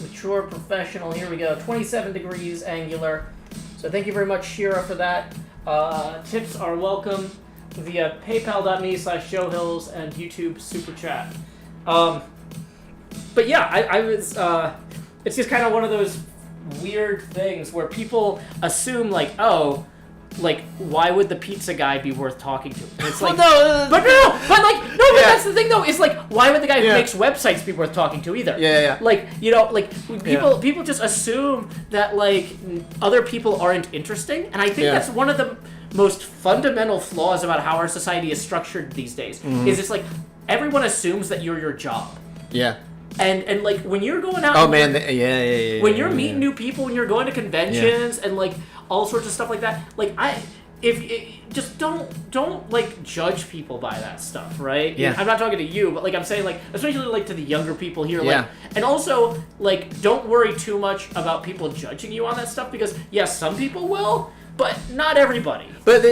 Mature professional. Here we go. 27 degrees angular. So thank you very much, Shira, for that. Tips are welcome via paypal.me/showhills and YouTube Super Chat. But yeah, I was... it's just kind of one of those weird things where people assume, like, oh... like, why would the pizza guy be worth talking to? And it's like, but that's the thing though. Is like, why would the guy who makes websites be worth talking to either? Yeah. Like, you know, like people just assume that like other people aren't interesting, and I think that's one of the most fundamental flaws about how our society is structured these days. Mm-hmm. Is it's like everyone assumes that you're your job. Yeah. And like when you're going out. Oh man, when you're meeting new people, when you're going to conventions and like all sorts of stuff like that, like just don't like judge people by that stuff, right? Yeah. I'm not talking to you, but like I'm saying, like especially like to the younger people here, like, Yeah. and also like don't worry too much about people judging you on that stuff because yes, some people will, but not everybody. But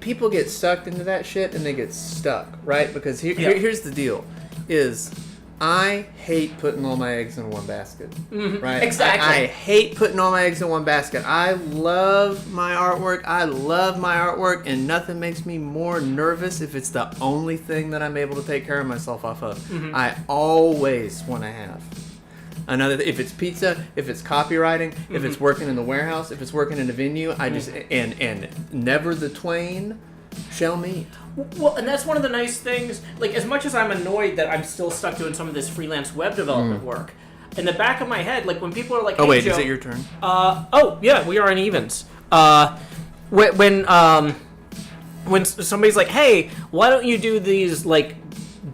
people get sucked into that shit and they get stuck, right? Because here's the deal: is I hate putting all my eggs in one basket. Mm-hmm. Right? Exactly. I hate putting all my eggs in one basket. I love my artwork, and nothing makes me more nervous if it's the only thing that I'm able to take care of myself off of. Mm-hmm. I always want to have another. If it's pizza, if it's copywriting, if it's working in the warehouse, if it's working in a venue, I just and never the twain shall meet. Well, and that's one of the nice things. Like, as much as I'm annoyed that I'm still stuck doing some of this freelance web development work, in the back of my head, like when people are like, "Hey, "Oh wait, Joe, is it your turn?" Oh yeah, we are in evens. When somebody's like, "Hey, why don't you do these like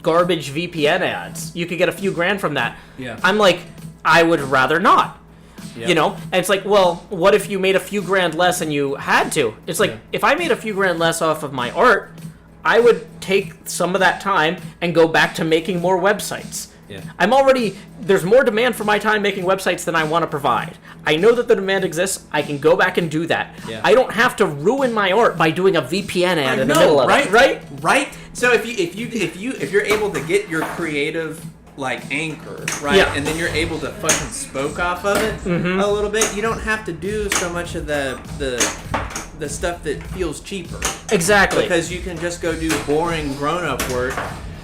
garbage VPN ads? You could get a few grand from that." Yeah. I'm like, I would rather not. Yep. You know, and it's like, well, what if you made a few grand less and you had to? It's like, if I made a few grand less off of my art, I would take some of that time and go back to making more websites. Yeah. There's more demand for my time making websites than I want to provide. I know that the demand exists. I can go back and do that. Yeah. I don't have to ruin my art by doing a VPN ad in the middle of it. Right. So if you're able to get your creative like anchor, right? Yeah. And then you're able to fucking spoke off of it a little bit. You don't have to do so much of the stuff that feels cheaper. Exactly. Because you can just go do boring grown-up work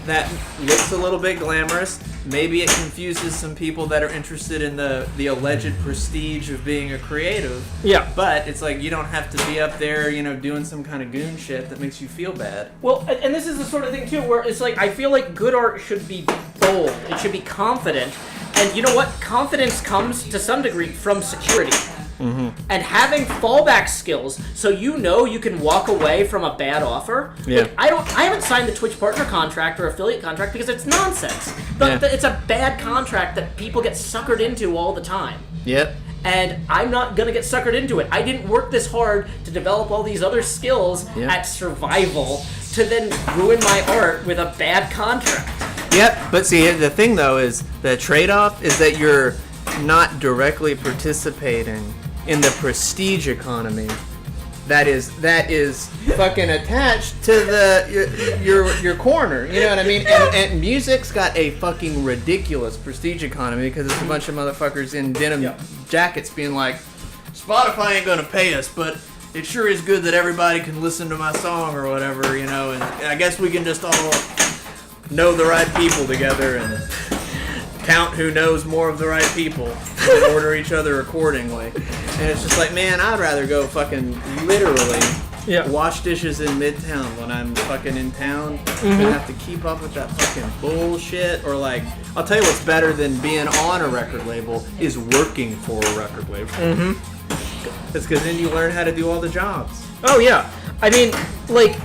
that looks a little bit glamorous. Maybe it confuses some people that are interested in the alleged prestige of being a creative. Yeah. But it's like you don't have to be up there, doing some kind of goon shit that makes you feel bad. Well, and this is the sort of thing too where it's like I feel like good art should be bold. It should be confident. And you know what? Confidence comes to some degree from security. Mm-hmm. And having fallback skills, so you can walk away from a bad offer. Yeah. Like, I haven't signed the Twitch partner contract or affiliate contract because it's nonsense. It's a bad contract that people get suckered into all the time. Yep. And I'm not gonna get suckered into it. I didn't work this hard to develop all these other skills at survival to then ruin my art with a bad contract. Yep. But see, the thing though is the trade-off is that you're not directly participating in the prestige economy that is fucking attached to your corner. You know what I mean? And music's got a fucking ridiculous prestige economy because it's a bunch of motherfuckers in denim jackets being like, Spotify ain't gonna pay us, but it sure is good that everybody can listen to my song or whatever, and I guess we can just all know the right people together and count who knows more of the right people and order each other accordingly. And it's just like, man, I'd rather go fucking literally wash dishes in Midtown when I'm fucking in town and have to keep up with that fucking bullshit. Or like, I'll tell you what's better than being on a record label is working for a record label. It's because then you learn how to do all the jobs. Oh yeah, I mean, like,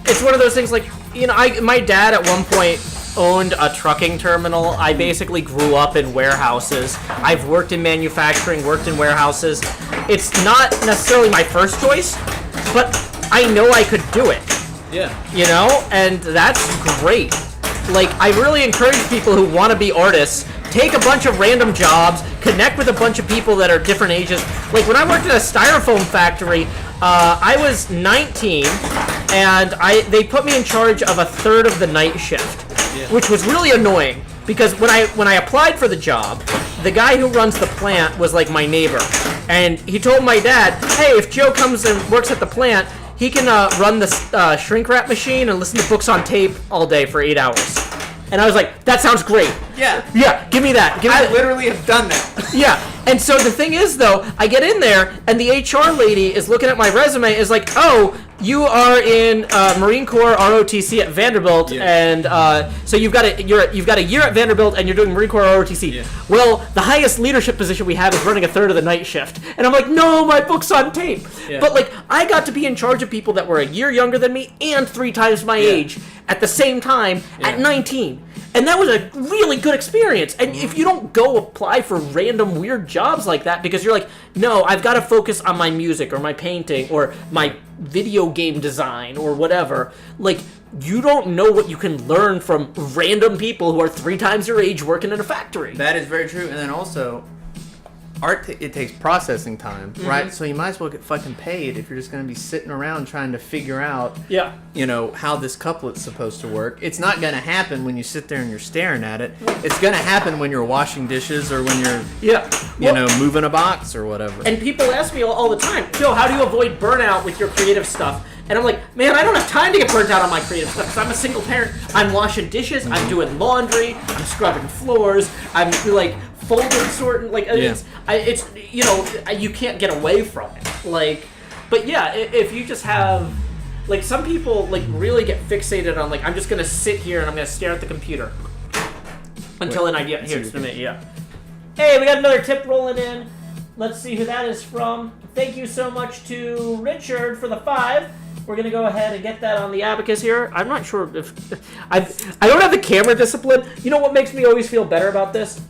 it's one of those things like, my dad at one point owned a trucking terminal. I basically grew up in warehouses. I've worked in manufacturing, worked in warehouses. It's not necessarily my first choice, but I know I could do it. Yeah. And that's great. Like, I really encourage people who want to be artists, take a bunch of random jobs, connect with a bunch of people that are different ages. Like, when I worked at a styrofoam factory, I was 19, and they put me in charge of a third of the night shift. Which was really annoying because when I applied for the job, the guy who runs the plant was like my neighbor, and he told my dad, "Hey, if Joe comes and works at the plant, he can run the shrink wrap machine and listen to books on tape all day for 8 hours." And I was like, "That sounds great. Yeah, give me that. I literally have done that." Yeah. And so the thing is, though, I get in there, and the HR lady is looking at my resume, is like, "Oh, you are in Marine Corps ROTC at Vanderbilt, and so you've got a year at Vanderbilt, and you're doing Marine Corps ROTC. Yeah. Well, the highest leadership position we have is running a third of the night shift." And I'm like, "No, my book's on tape." Yeah. But like, I got to be in charge of people that were a year younger than me and 3 times my age at the same time at 19. And that was a really good experience. And if you don't go apply for random weird jobs like that because you're like, no, I've got to focus on my music or my painting or my video game design or whatever, like, you don't know what you can learn from random people who are 3 times your age working in a factory. That is very true. And then also, art, it takes processing time, right? So you might as well get fucking paid if you're just going to be sitting around trying to figure out, how this couplet's supposed to work. It's not going to happen when you sit there and you're staring at it. It's going to happen when you're washing dishes or when you're, moving a box or whatever. And people ask me all the time, Phil, how do you avoid burnout with your creative stuff? And I'm like, man, I don't have time to get burnt out on my creative stuff because I'm a single parent. I'm washing dishes, I'm doing laundry, I'm scrubbing floors, I'm like folding, sorting, like it's you can't get away from it. Like, but yeah, if you just have, like, some people like really get fixated on like, I'm just gonna sit here and I'm gonna stare at the computer until an idea here's to me. Yeah. Hey, we got another tip rolling in. Let's see who that is from. Thank you so much to Richard for the 5. We're going to go ahead and get that on the abacus here. I'm not sure if... I don't have the camera discipline. You know what makes me always feel better about this?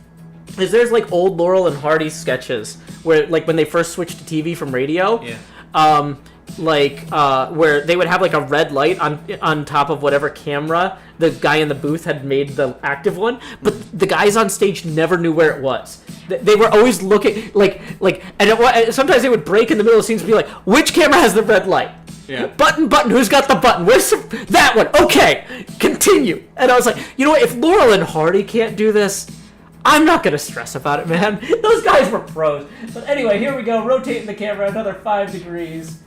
Is there's like old Laurel and Hardy sketches where, like, when they first switched to TV from radio, where they would have like a red light on top of whatever camera the guy in the booth had made the active one, but the guys on stage never knew where it was. They were always looking and sometimes they would break in the middle of scenes and be like, which camera has the red light? Yeah. Button, who's got the button? Where's that one? Okay, continue. And I was like, you know what? If Laurel and Hardy can't do this, I'm not gonna stress about it, man. Those guys were pros. But anyway, here we go, rotating the camera another 5 degrees.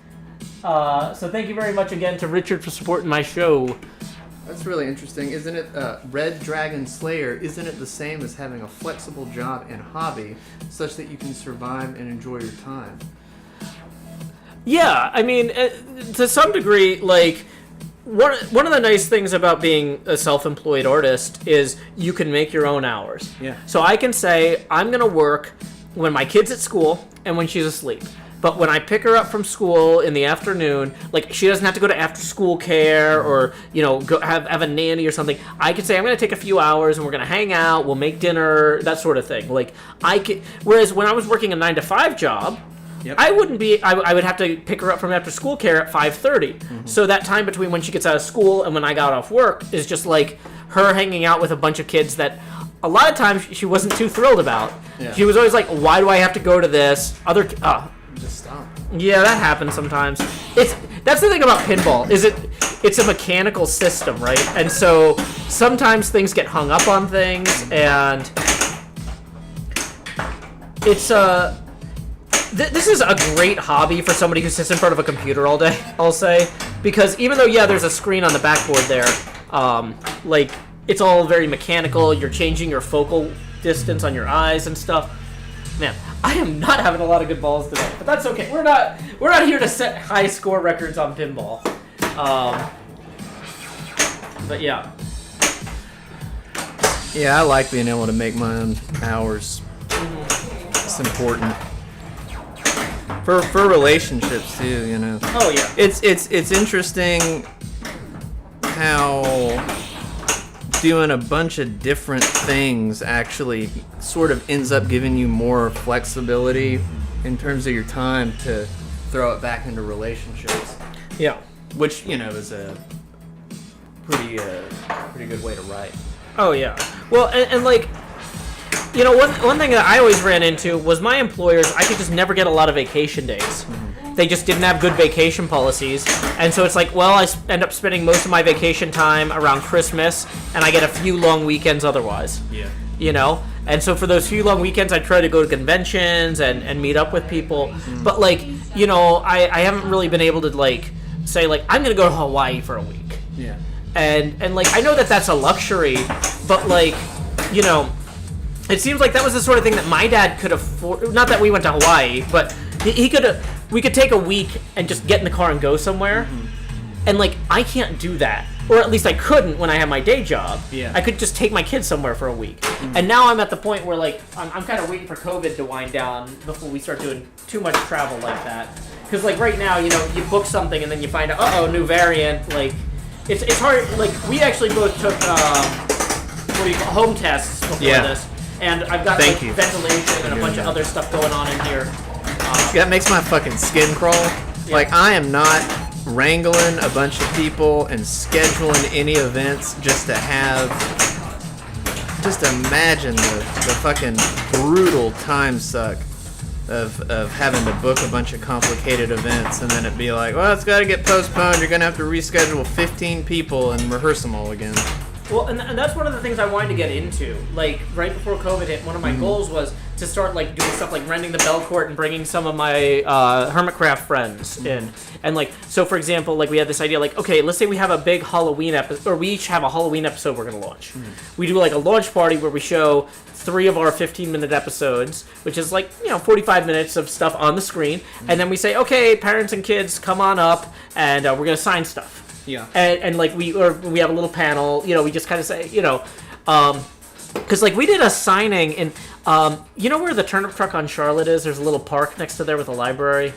So thank you very much again to Richard for supporting my show. That's really interesting. Isn't it, Red Dragon Slayer, isn't it the same as having a flexible job and hobby such that you can survive and enjoy your time? Yeah, I mean, to some degree, like, one of the nice things about being a self-employed artist is you can make your own hours. Yeah. So I can say, I'm going to work when my kid's at school and when she's asleep. But when I pick her up from school in the afternoon, like, she doesn't have to go to after-school care or, go have a nanny or something. I can say, I'm going to take a few hours and we're going to hang out, we'll make dinner, that sort of thing. Like, whereas when I was working a 9-to-5 job, yep. I would have to pick her up from after school care at 5:30. Mm-hmm. So that time between when she gets out of school and when I got off work is just like her hanging out with a bunch of kids that a lot of times she wasn't too thrilled about. Yeah. She was always like, why do I have to go to this? Just stop. Yeah, that happens sometimes. That's the thing about pinball, is it's a mechanical system, right? And so sometimes things get hung up on things, and it's this is a great hobby for somebody who sits in front of a computer all day, I'll say. Because even though, there's a screen on the backboard there, it's all very mechanical, you're changing your focal distance on your eyes and stuff. Man, I am not having a lot of good balls today, but that's okay. We're not here to set high score records on pinball. But yeah. Yeah, I like being able to make my own hours. Mm-hmm. It's important. For relationships too, Oh yeah. It's interesting how doing a bunch of different things actually sort of ends up giving you more flexibility in terms of your time to throw it back into relationships. Yeah. Which, is a pretty good way to write. Oh yeah. Well, and like, one thing that I always ran into was my employers, I could just never get a lot of vacation days. Mm-hmm. They just didn't have good vacation policies. And so it's like, well, I end up spending most of my vacation time around Christmas, and I get a few long weekends otherwise. Yeah. And so for those few long weekends, I try to go to conventions and meet up with people. Mm-hmm. But, like, I haven't really been able to, like, say, like, I'm going to go to Hawaii for a week. Yeah. And like, I know that that's a luxury, but, like, it seems like that was the sort of thing that my dad could afford. Not that we went to Hawaii, but we could take a week and just get in the car and go somewhere. Mm-hmm. And, like, I can't do that. Or at least I couldn't when I had my day job. Yeah. I could just take my kids somewhere for a week. Mm-hmm. And now I'm at the point where, like, I'm kind of waiting for COVID to wind down before we start doing too much travel like that. Because, like, right now, you book something and then you find out, new variant. Like, it's hard. Like, we actually both took what do you call home tests before this, and I've got ventilation and a bunch of other stuff going on in here. That makes my fucking skin crawl. Yeah. Like, I am not wrangling a bunch of people and scheduling any events just to have. Just imagine the fucking brutal time suck of having to book a bunch of complicated events and then it'd be like, well, it's got to get postponed. You're going to have to reschedule 15 people and rehearse them all again. Well, and that's one of the things I wanted to get into. Like, right before COVID hit, one of my goals was to start, like, doing stuff like renting the Bell Court and bringing some of my Hermitcraft friends in. And, like, so, for example, like, we had this idea, like, okay, let's say we have a big Halloween episode, or we each have a Halloween episode we're going to launch. We do, like, a launch party where we show 3 of our 15-minute episodes, which is, like, 45 minutes of stuff on the screen. And then we say, okay, parents and kids, come on up, and we're going to sign stuff. Yeah. And like, we have a little panel, we just kind of say, because, like, we did a signing in, where the turnip truck on Charlotte is? There's a little park next to there with a library.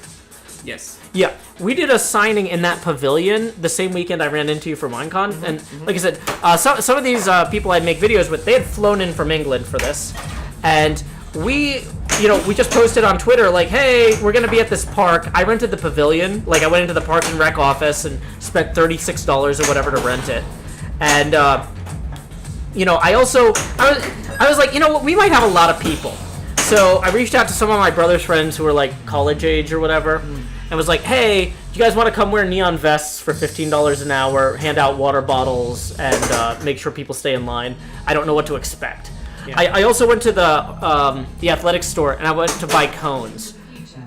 Yes. Yeah. We did a signing in that pavilion the same weekend I ran into you for Minecon. And like I said, some of these people I make videos with, they had flown in from England for this. And we just posted on Twitter, like, hey, we're going to be at this park. I rented the pavilion. Like, I went into the Park and Rec office and spent $36 or whatever to rent it. And, I was like, we might have a lot of people. So I reached out to some of my brother's friends who were, like, college age or whatever, and was like, hey, do you guys want to come wear neon vests for $15 an hour, hand out water bottles, and make sure people stay in line? I don't know what to expect. Yeah. I also went to the athletics store, and I went to buy cones.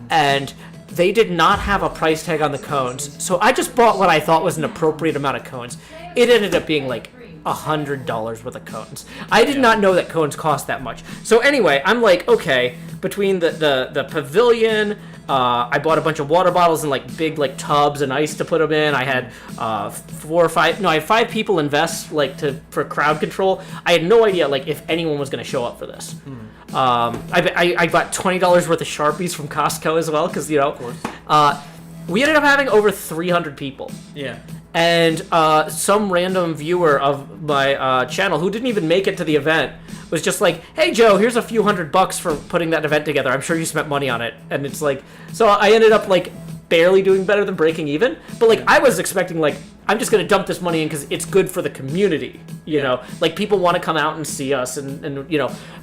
And they did not have a price tag on the cones. So I just bought what I thought was an appropriate amount of cones. It ended up being like $100 worth of cones. I did not know that cones cost that much. So anyway, I'm like, okay, between the pavilion, I bought a bunch of water bottles and like big like tubs and ice to put them in. I had I had 5 people invest like for crowd control. I had no idea like if anyone was going to show up for this. I got $20 worth of Sharpies from Costco as well because of course. We ended up having over 300 people. Yeah. And some random viewer of my channel who didn't even make it to the event was just like, hey, Joe, here's a few $100 for putting that event together. I'm sure you spent money on it. And it's like, so I ended up like barely doing better than breaking even. But like, I was expecting like, I'm just going to dump this money in because it's good for the community, you know? Like, people want to come out and see us and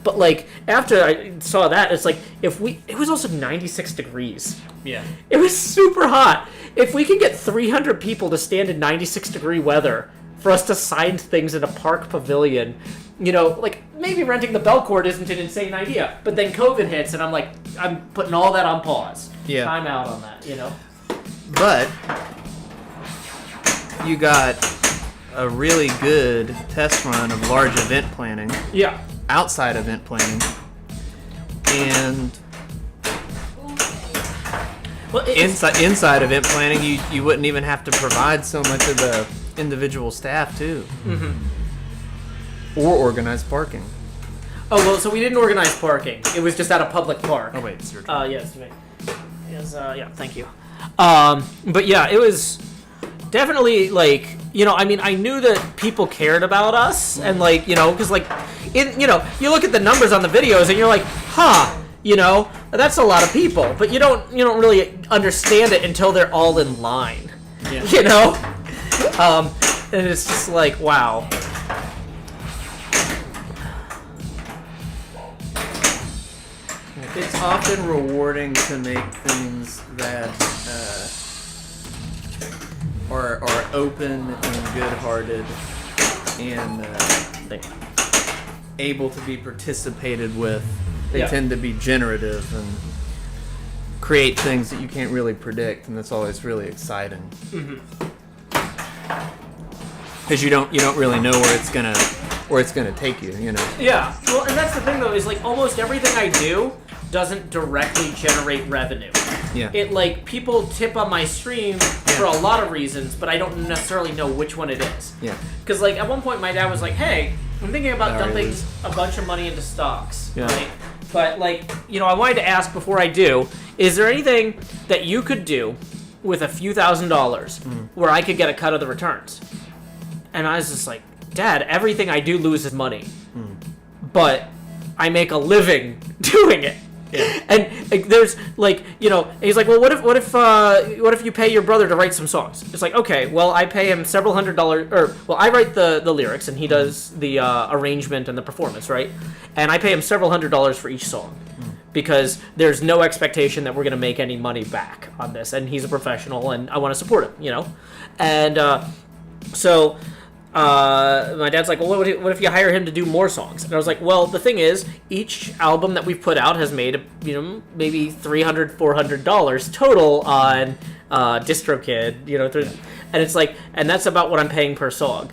But like, after I saw that, it's like, it was also 96 degrees. Yeah. It was super hot. If we could get 300 people to stand in 96-degree weather for us to sign things in a park pavilion, like, maybe renting the Bell Court isn't an insane idea. But then COVID hits, and I'm like, I'm putting all that on pause. Yeah. Time out on that, But you got a really good test run of large event planning. Yeah. Outside event planning. And well, inside event planning, you wouldn't even have to provide so much of the individual staff, too. Mm-hmm. Or organize parking. Oh, well, so we didn't organize parking. It was just at a public park. Oh, wait, it's your turn. Yes, me. Yes, thank you. But yeah, it was definitely, like, I knew that people cared about us, and, like, because, like, you look at the numbers on the videos, and you're like, that's a lot of people, but you don't really understand it until they're all in line, and it's just like, wow. It's often rewarding to make things that are open and good-hearted and able to be participated with. They tend to be generative and create things that you can't really predict, and that's always really exciting. Because you don't really know where it's gonna take you. Yeah. Well, and that's the thing though, is like almost everything I do doesn't directly generate revenue. Yeah. It like people tip on my stream for a lot of reasons, but I don't necessarily know which one it is. Yeah. Because like at one point my dad was like, "Hey, I'm thinking about dumping a bunch of money into stocks." Yeah. Right. But like, I wanted to ask before I do, is there anything that you could do with a few $1,000s where I could get a cut of the returns? And I was just like, Dad, everything I do loses money, but I make a living doing it. Yeah. And there's like, you know, he's like, well, what if you pay your brother to write some songs? It's like, okay, well, I pay him several $100s, or well, I write the lyrics and he does the arrangement and the performance, right? And I pay him several $100s for each song because there's no expectation that we're gonna make any money back on this, and he's a professional and I want to support him, you know, and so. My dad's like, well, what if you hire him to do more songs? And I was like, well, the thing is, each album that we've put out has made, you know, maybe $300, $400 total on DistroKid, you know, and it's like, and that's about what I'm paying per song.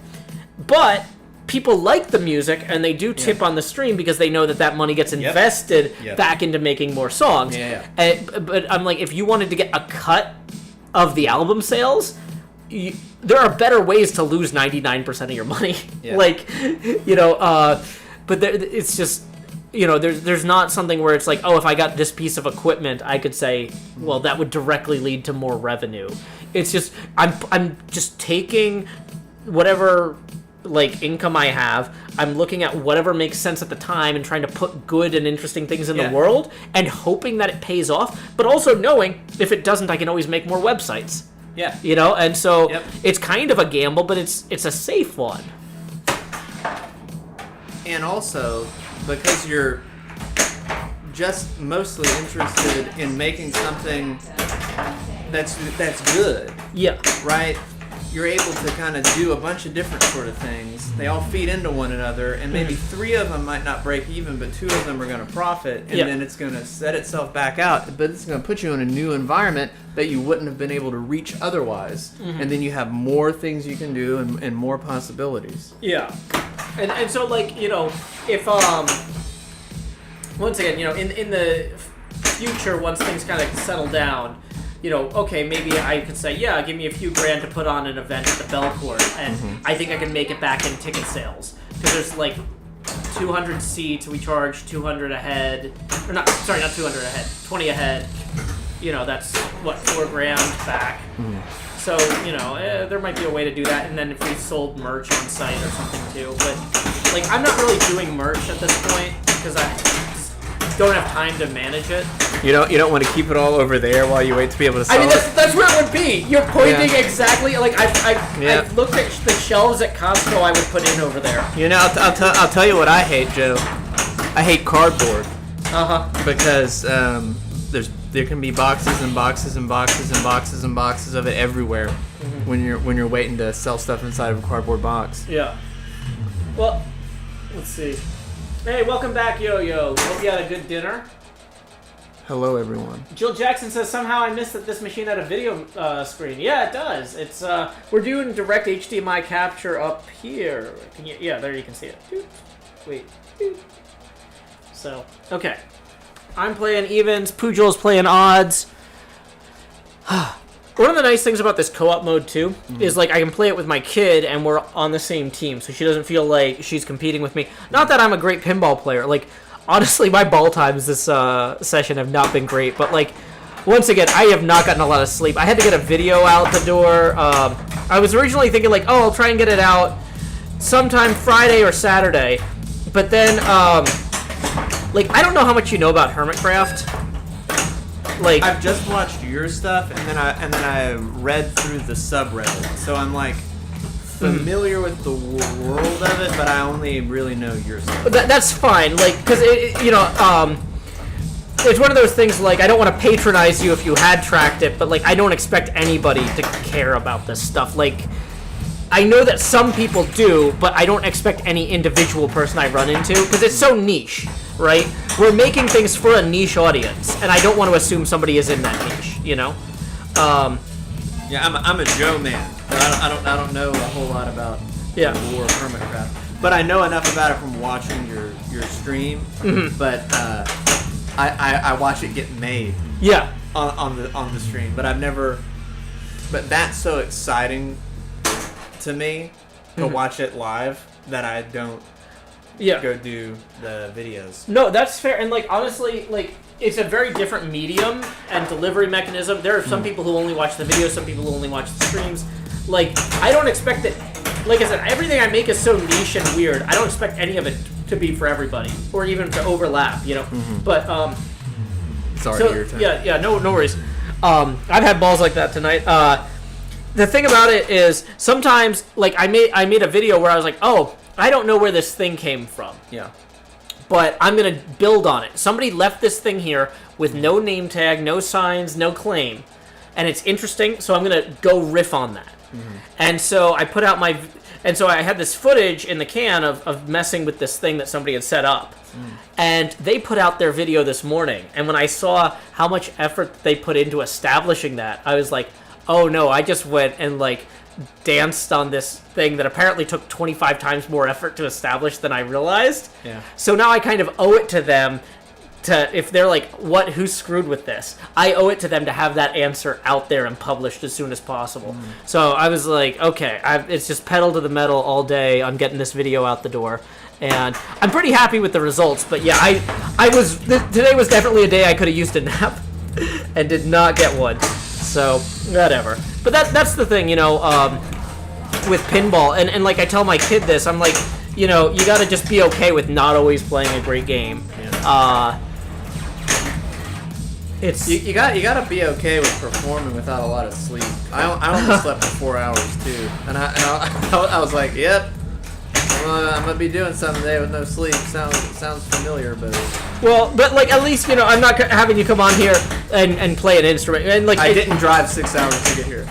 But people like the music, and they do tip on the stream because they know that money gets invested back into making more songs. But I'm like, if you wanted to get a cut of the album sales, there are better ways to lose 99% of your money. Like, you know, but it's just, you know, there's not something where it's like, oh, if I got this piece of equipment, I could say, well, that would directly lead to more revenue. It's just, I'm just taking whatever like income I have, I'm looking at whatever makes sense at the time and trying to put good and interesting things in the world and hoping that it pays off, but also knowing if it doesn't, I can always make more websites. Yeah. You know, and so it's kind of a gamble, but it's a safe one. And also, because you're just mostly interested in making something that's good. Yeah. Right? You're able to kind of do a bunch of different sort of things. They all feed into one another, and maybe 3 of them might not break even, but 2 of them are going to profit, and then it's going to set itself back out, but it's going to put you in a new environment that you wouldn't have been able to reach otherwise. And then you have more things you can do and more possibilities. Yeah. And so, like, you know, if, once again, you know, in the future, once things kind of settle down, you know, okay, maybe I could say, yeah, give me a few grand to put on an event at the Belcourt, and I think I can make it back in ticket sales. Because there's like 200 seats, we charge 200 a head, or not 200 a head, 20 a head. You know, that's, what, 4 grand back. So, you know, there might be a way to do that, and then if we sold merch on site or something too. But, like, I'm not really doing merch at this point, because I don't have time to manage it. You don't want to keep it all over there while you wait to be able to sell I mean, that's where it would be. You're pointing exactly, like, I've looked at the shelves at Costco I would put in over there. You know, I'll tell you what I hate, Joe. I hate cardboard. Because there can be boxes and boxes and boxes and boxes and boxes of it everywhere when you're waiting to sell stuff inside of a cardboard box. Yeah. Well, let's see. Hey, welcome back, Yo-Yo. Hope you had a good dinner. Hello, everyone. Jill Jackson says, somehow I missed that this machine had a video screen. Yeah, it does. It's we're doing direct HDMI capture up here. Can you? Yeah, there you can see it. Wait. So, okay. I'm playing evens. Pujol's playing odds. One of the nice things about this co-op mode, too, is, like, I can play it with my kid, and we're on the same team, so she doesn't feel like she's competing with me. Not that I'm a great pinball player. Like, honestly, my ball times this session have not been great, but, like, once again, I have not gotten a lot of sleep. I had to get a video out the door. I was originally thinking, like, oh, I'll try and get it out sometime Friday or Saturday, but then, like, I don't know how much you know about Hermitcraft. Like, I've just watched your stuff, and then I read through the subreddit, so I'm like familiar with the world of it, but I only really know your stuff. That's fine, like, because you know, it's one of those things. Like, I don't want to patronize you if you had tracked it, but like, I don't expect anybody to care about this stuff. Like, I know that some people do, but I don't expect any individual person I run into because it's so niche, right? We're making things for a niche audience, and I don't want to assume somebody is in that niche, you know? Yeah, I'm a Joe man, but I don't know a whole lot about the lore of Hermitcraft. But I know enough about it from watching your stream. But I watch it get made. Yeah. On the stream, but I've never. But that's so exciting to me to watch it live that I don't go do the videos. No, that's fair. And like, honestly, like, it's a very different medium and delivery mechanism. There are some people who only watch the videos, some people who only watch the streams. Like, I don't expect that like I said, everything I make is so niche and weird. I don't expect any of it to be for everybody, or even to overlap, you know. Mm-hmm. But Sorry, so, your turn. yeah, no worries. I've had balls like that tonight. The thing about it is sometimes, like I made a video where I was like, oh, I don't know where this thing came from. Yeah. But I'm gonna build on it. Somebody left this thing here with no name tag, no signs, no claim, and it's interesting. So I'm gonna go riff on that. Mm-hmm. And so I put out and so I had this footage in the can of messing with this thing that somebody had set up. And they put out their video this morning. And when I saw how much effort they put into establishing that, I was like, oh no, I just went and like danced on this thing that apparently took 25 times more effort to establish than I realized. Yeah. So now I kind of owe it to them if they're like, who screwed with this? I owe it to them to have that answer out there and published as soon as possible. So I was like, okay, it's just pedal to the metal all day on getting this video out the door. And I'm pretty happy with the results, but yeah, today was definitely a day I could have used a nap and did not get one. So, whatever. But that's the thing, you know, with pinball, and like I tell my kid this, I'm like, you know, you gotta just be okay with not always playing a great game. Yeah. You gotta be okay with performing without a lot of sleep. I only slept for 4 hours too, and I was like, yep, I'm gonna be doing something today with no sleep. Sounds familiar, but like at least, you know, I'm not having you come on here and play an instrument, and like I didn't drive 6 hours to get here.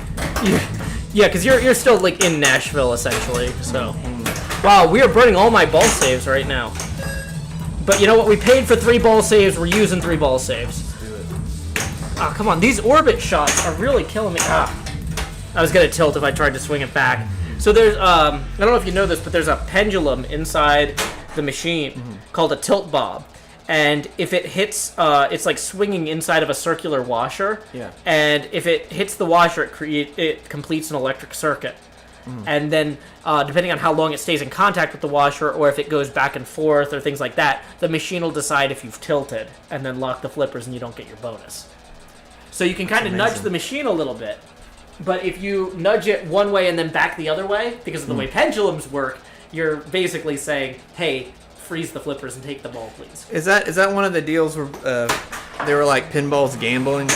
Yeah, because you're still like in Nashville essentially. So, wow, we are burning all my ball saves right now. But you know what? We paid for 3 ball saves. We're using 3 ball saves. Oh, come on. These orbit shots are really killing me. I was going to tilt if I tried to swing it back. So there's, I don't know if you know this, but there's a pendulum inside the machine called a tilt bob. And if it hits, it's like swinging inside of a circular washer. Yeah. And if it hits the washer, it completes an electric circuit. And then, depending on how long it stays in contact with the washer, or if it goes back and forth, or things like that, the machine will decide if you've tilted, and then lock the flippers, and you don't get your bonus. So you can kind of nudge the machine a little bit, but if you nudge it one way and then back the other way, because of the way pendulums work, you're basically saying, hey, freeze the flippers and take the ball, please. Is that one of the deals where they were like pinball's gambling?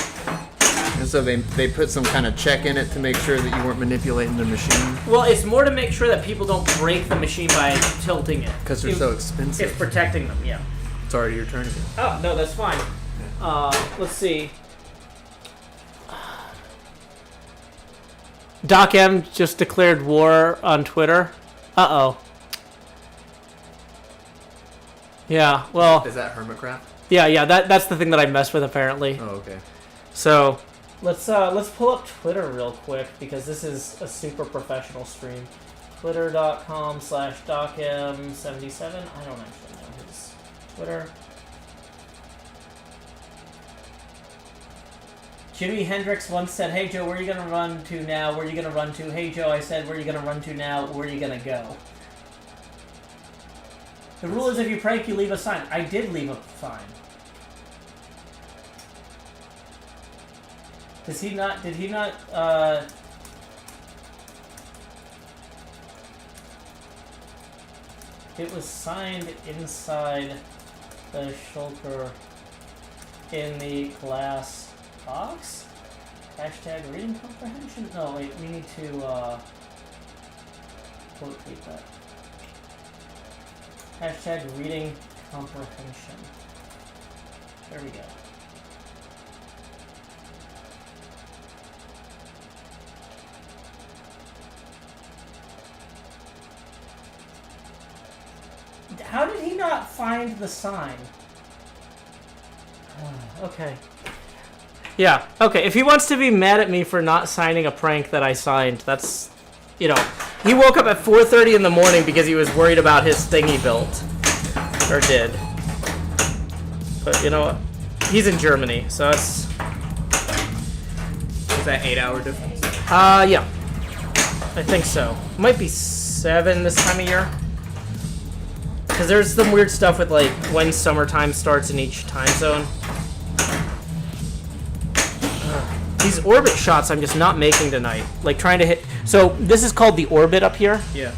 And so they put some kind of check in it to make sure that you weren't manipulating the machine? Well, it's more to make sure that people don't break the machine by tilting it. Because they're so expensive. It's protecting them, yeah. Sorry, your turn again. Oh, no, that's fine. Let's see. Doc M just declared war on Twitter. Uh-oh. Yeah, well... Is that Hermitcraft? Yeah, that's the thing that I messed with, apparently. Oh, okay. So, let's pull up Twitter real quick, because this is a super professional stream. Twitter.com/DocM77. I don't actually know his Twitter. Jimi Hendrix once said, hey Joe, where are you going to run to now? Where are you going to run to? Hey Joe, I said, where are you going to run to now? Where are you going to go? The rule is if you prank, you leave a sign. I did leave a sign. Did he not, it was signed inside the shulker in the glass box? Hashtag reading comprehension? No, wait, we need to, quote tweet that. Hashtag reading comprehension. There we go. How did he not find the sign? Okay. Yeah, okay. If he wants to be mad at me for not signing a prank that I signed, that's, you know, he woke up at 4:30 in the morning because he was worried about his thing he built. Or did. But you know what? He's in Germany, so it's... Is that 8-hour difference? Yeah. I think so. Might be 7 this time of year. Because there's some weird stuff with, like, when summertime starts in each time zone. These orbit shots I'm just not making tonight. Like trying to hit. So this is called the orbit up here. Yeah.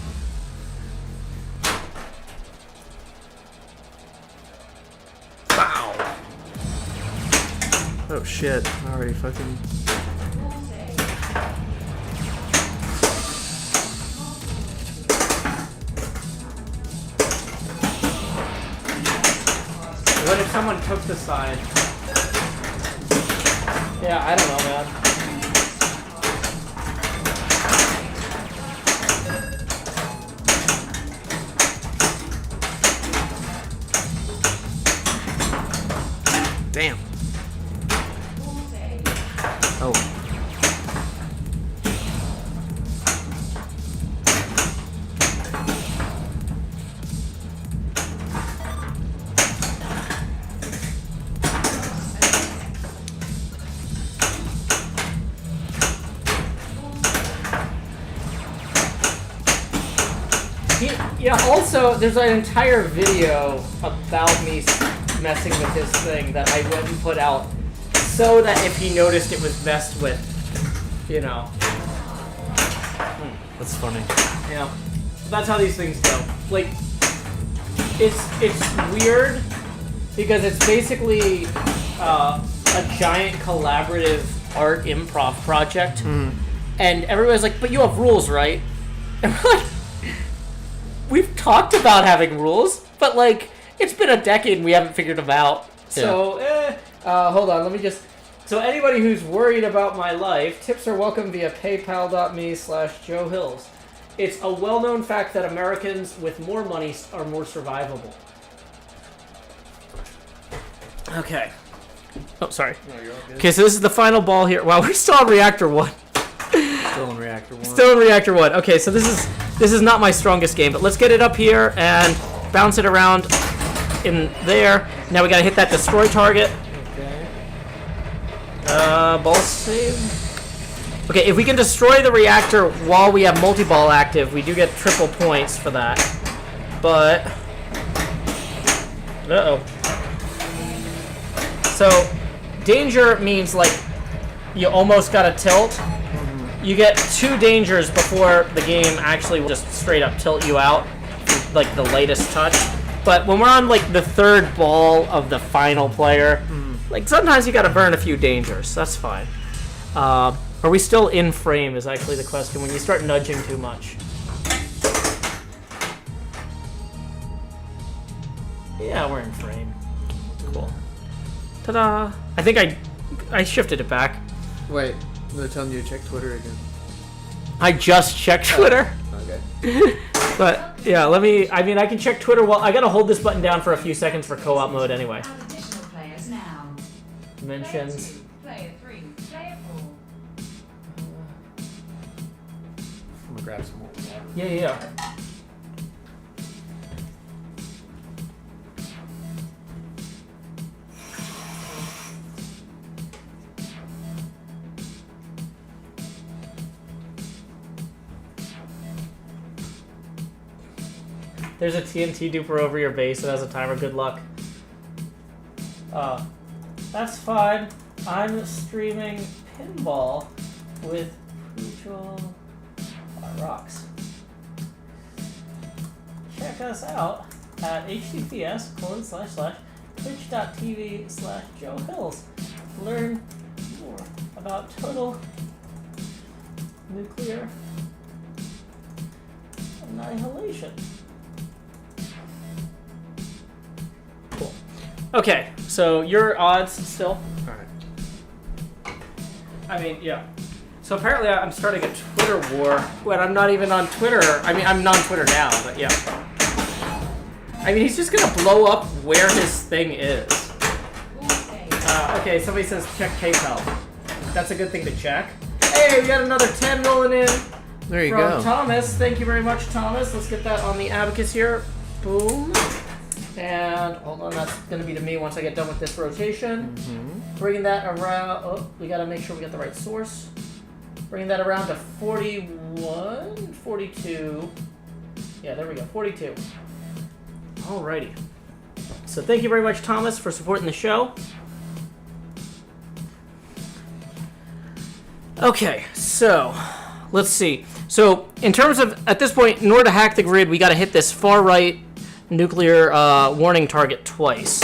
Wow. Oh shit! I already fucking. What if someone took the side? Yeah, I don't know, man. Damn. Oh. Yeah, also, there's an entire video about me messing with this thing that I went and put out so that if he noticed it was messed with, you know. That's funny. Yeah. That's how these things go. Like, it's weird because it's basically a giant collaborative art improv project. And everybody's like, but you have rules, right? And we're like, we've talked about having rules, but like, it's been a decade and we haven't figured them out. So, hold on, let me just... So anybody who's worried about my life, tips are welcome via paypal.me/Joe Hills. It's a well-known fact that Americans with more money are more survivable. Okay. Oh, sorry. No, you're all good. Okay, so this is the final ball here. Wow, we're still on Reactor 1. Still in reactor 1. Still in Reactor 1. Okay, so this is not my strongest game, but let's get it up here and bounce it around in there. Now we gotta hit that destroy target. Okay. Ball save. Okay, if we can destroy the reactor while we have multi-ball active, we do get triple points for that. But... Uh-oh. So, danger means, like, you almost got a tilt. You get 2 dangers before the game actually will just straight up tilt you out, like the latest touch. But when we're on like the 3rd ball of the final player, like sometimes you gotta burn a few dangers. That's fine. Are we still in frame is actually the question when you start nudging too much. Yeah, we're in frame. Cool. Ta-da! I think I shifted it back. Wait, they're telling you to check Twitter again. I just checked Twitter. Okay. But yeah, I can check Twitter while I gotta hold this button down for a few seconds for co-op mode anyway. Additional players now. Mentions. Player 3, player 4. I'm gonna grab some more water. Yeah. There's a TNT duper over your base that has a timer. Good luck. That's fine. I'm streaming pinball with Pujol. Rocks. Check us out at https://twitch.tv/Joe Hills. Learn more about total nuclear annihilation. Cool. Okay, so your odds still. All right. I mean, yeah. So apparently I'm starting a Twitter war when I'm not even on Twitter. I mean, I'm on Twitter now, but yeah. I mean, he's just gonna blow up where his thing is. Okay, somebody says check PayPal. That's a good thing to check. Hey, we got another 10 rolling in. There you from go. Thomas. Thank you very much, Thomas. Let's get that on the abacus here. Boom. And hold on, that's gonna be to me once I get done with this rotation. Bringing that around. Oh, we gotta make sure we get the right source. Bringing that around to 41, 42. Yeah, there we go, 42. Alrighty. So thank you very much, Thomas, for supporting the show. Okay, so let's see. So in terms of, at this point, in order to hack the grid, we got to hit this far right nuclear warning target twice.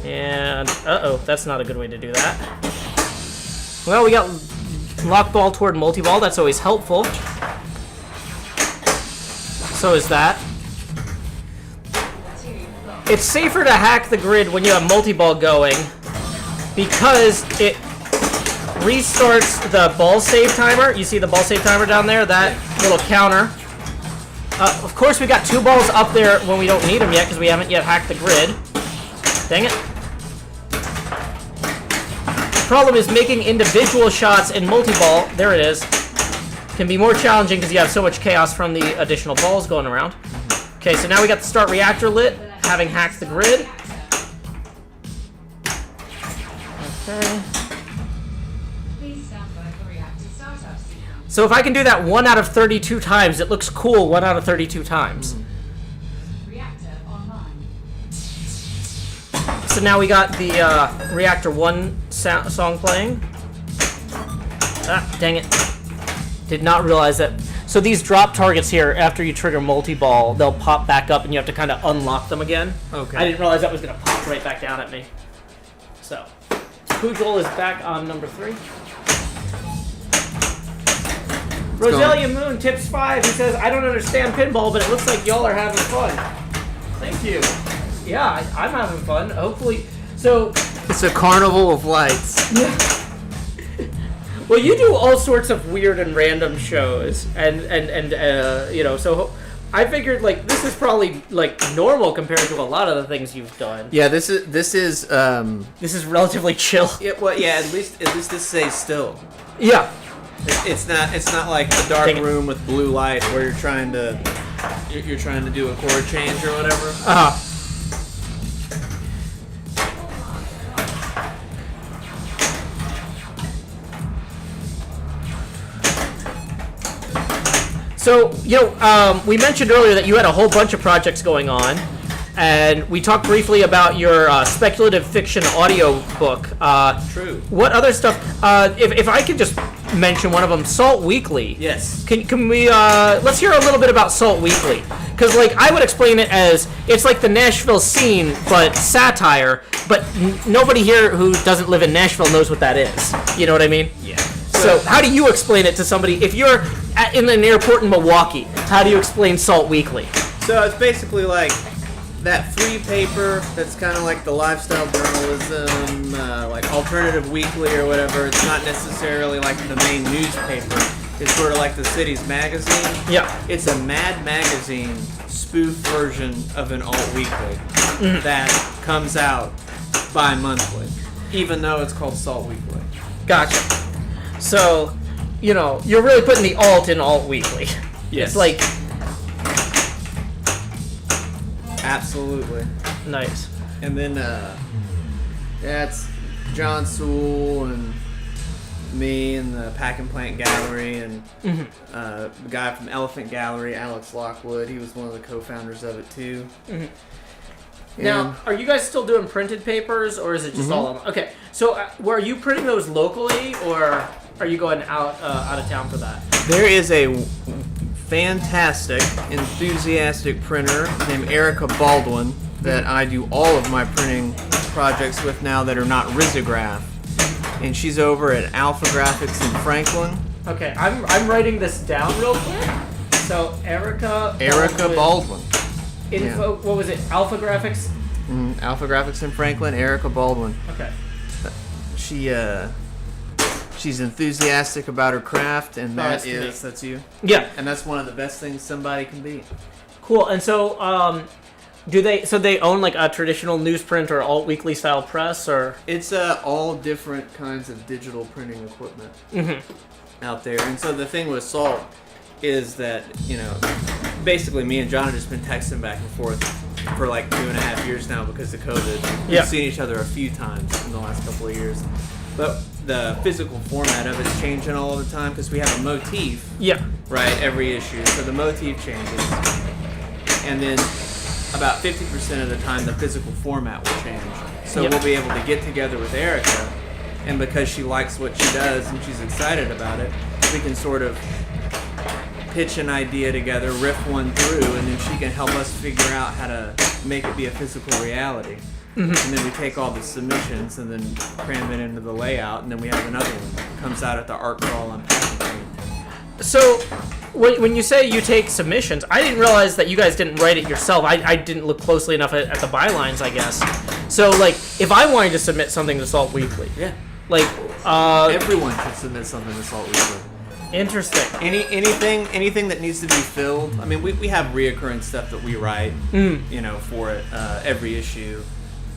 And, uh-oh, that's not a good way to do that. Well, we got lock ball toward multi-ball. That's always helpful. So is that. It's safer to hack the grid when you have multi-ball going because it restarts the ball save timer. You see the ball save timer down there? That little counter. Of course, we got 2 balls up there when we don't need them yet because we haven't yet hacked the grid. Dang it. Problem is making individual shots in multi-ball, there it is, can be more challenging because you have so much chaos from the additional balls going around. Okay, so now we got the start reactor lit, having hacked the grid. Okay. Please stand by for reactor startup sequence. So if I can do that 1 out of 32 times, it looks cool 1 out of 32 times. Reactor online. So now we got the Reactor 1 song playing. Ah, dang it. Did not realize that. So these drop targets here, after you trigger multi-ball, they'll pop back up and you have to kind of unlock them again. Okay. I didn't realize that was going to pop right back down at me. So, Pujol is back on number 3. Roselia Moon tips 5. He says, I don't understand pinball, but it looks like y'all are having fun. Thank you. Yeah, I'm having fun. Hopefully. So, It's a carnival of lights. well, you do all sorts of weird and random shows, and you know, so I figured like this is probably like normal compared to a lot of the things you've done. Yeah, this is This is relatively chill. at least this stays still. Yeah. It's not like a dark Dang it. room with blue light where you're trying to do a chord change or whatever. So, you know, we mentioned earlier that you had a whole bunch of projects going on, and we talked briefly about your speculative fiction audio book. True. What other stuff? If I could just mention one of them, Salt Weekly. Yes. Can we let's hear a little bit about Salt Weekly, because like I would explain it as it's like the Nashville scene but satire, but nobody here who doesn't live in Nashville knows what that is. You know what I mean? Yeah. So how do you explain it to somebody if you're in an airport in Milwaukee? How do you explain Salt Weekly? So it's basically like that free paper that's kind of like the lifestyle journalism, like Alternative Weekly or whatever. It's not necessarily like the main newspaper. It's sort of like the city's magazine. Yeah. It's a Mad Magazine spoof version of an alt weekly that comes out bi-monthly, even though it's called Salt Weekly. Gotcha. So, you know, you're really putting the alt in Alt Weekly. Yes. It's like Absolutely. nice. And then, it's John Sewell and me and the Pack and Plant Gallery and the guy from Elephant Gallery, Alex Lockwood. He was one of the co-founders of it too. Now, are you guys still doing printed papers, or is it just all on? Okay, so were you printing those locally, or are you going out of town for that? There is a fantastic, enthusiastic printer named Erica Baldwin that I do all of my printing projects with now that are not risograph. And she's over at Alpha Graphics in Franklin. Okay, I'm writing this down real quick. So Erica Baldwin. Info. What was it? Alpha Graphics. Alpha Graphics in Franklin. Erica Baldwin. Okay. She's enthusiastic about her craft, and that's you. Yeah. And that's one of the best things somebody can be. Cool. And so, they own like a traditional newsprint or alt weekly style press, or It's all different kinds of digital printing equipment out there. And so the thing with Salt is that, you know, basically me and John have just been texting back and forth for like 2.5 years now because of COVID. Yeah. We've seen each other a few times in the last couple of years. But the physical format of it's changing all the time because we have a motif, yeah. right, every issue. So the motif changes. And then about 50% of the time the physical format will change. So Yep. we'll be able to get together with Erica and because she likes what she does and she's excited about it, we can sort of pitch an idea together, riff one through, and then she can help us figure out how to make it be a physical reality. And then we take all the submissions and then cram it into the layout, and then we have another one that comes out at the art crawl on packaging. So, when you say you take submissions, I didn't realize that you guys didn't write it yourself. I didn't look closely enough at the bylines, I guess. So, like, if I wanted to submit something to Salt Weekly, Yeah. like, Everyone should submit something to Salt Weekly. interesting. Anything that needs to be filled. I mean, we have reoccurring stuff that we write, you know, for it every issue.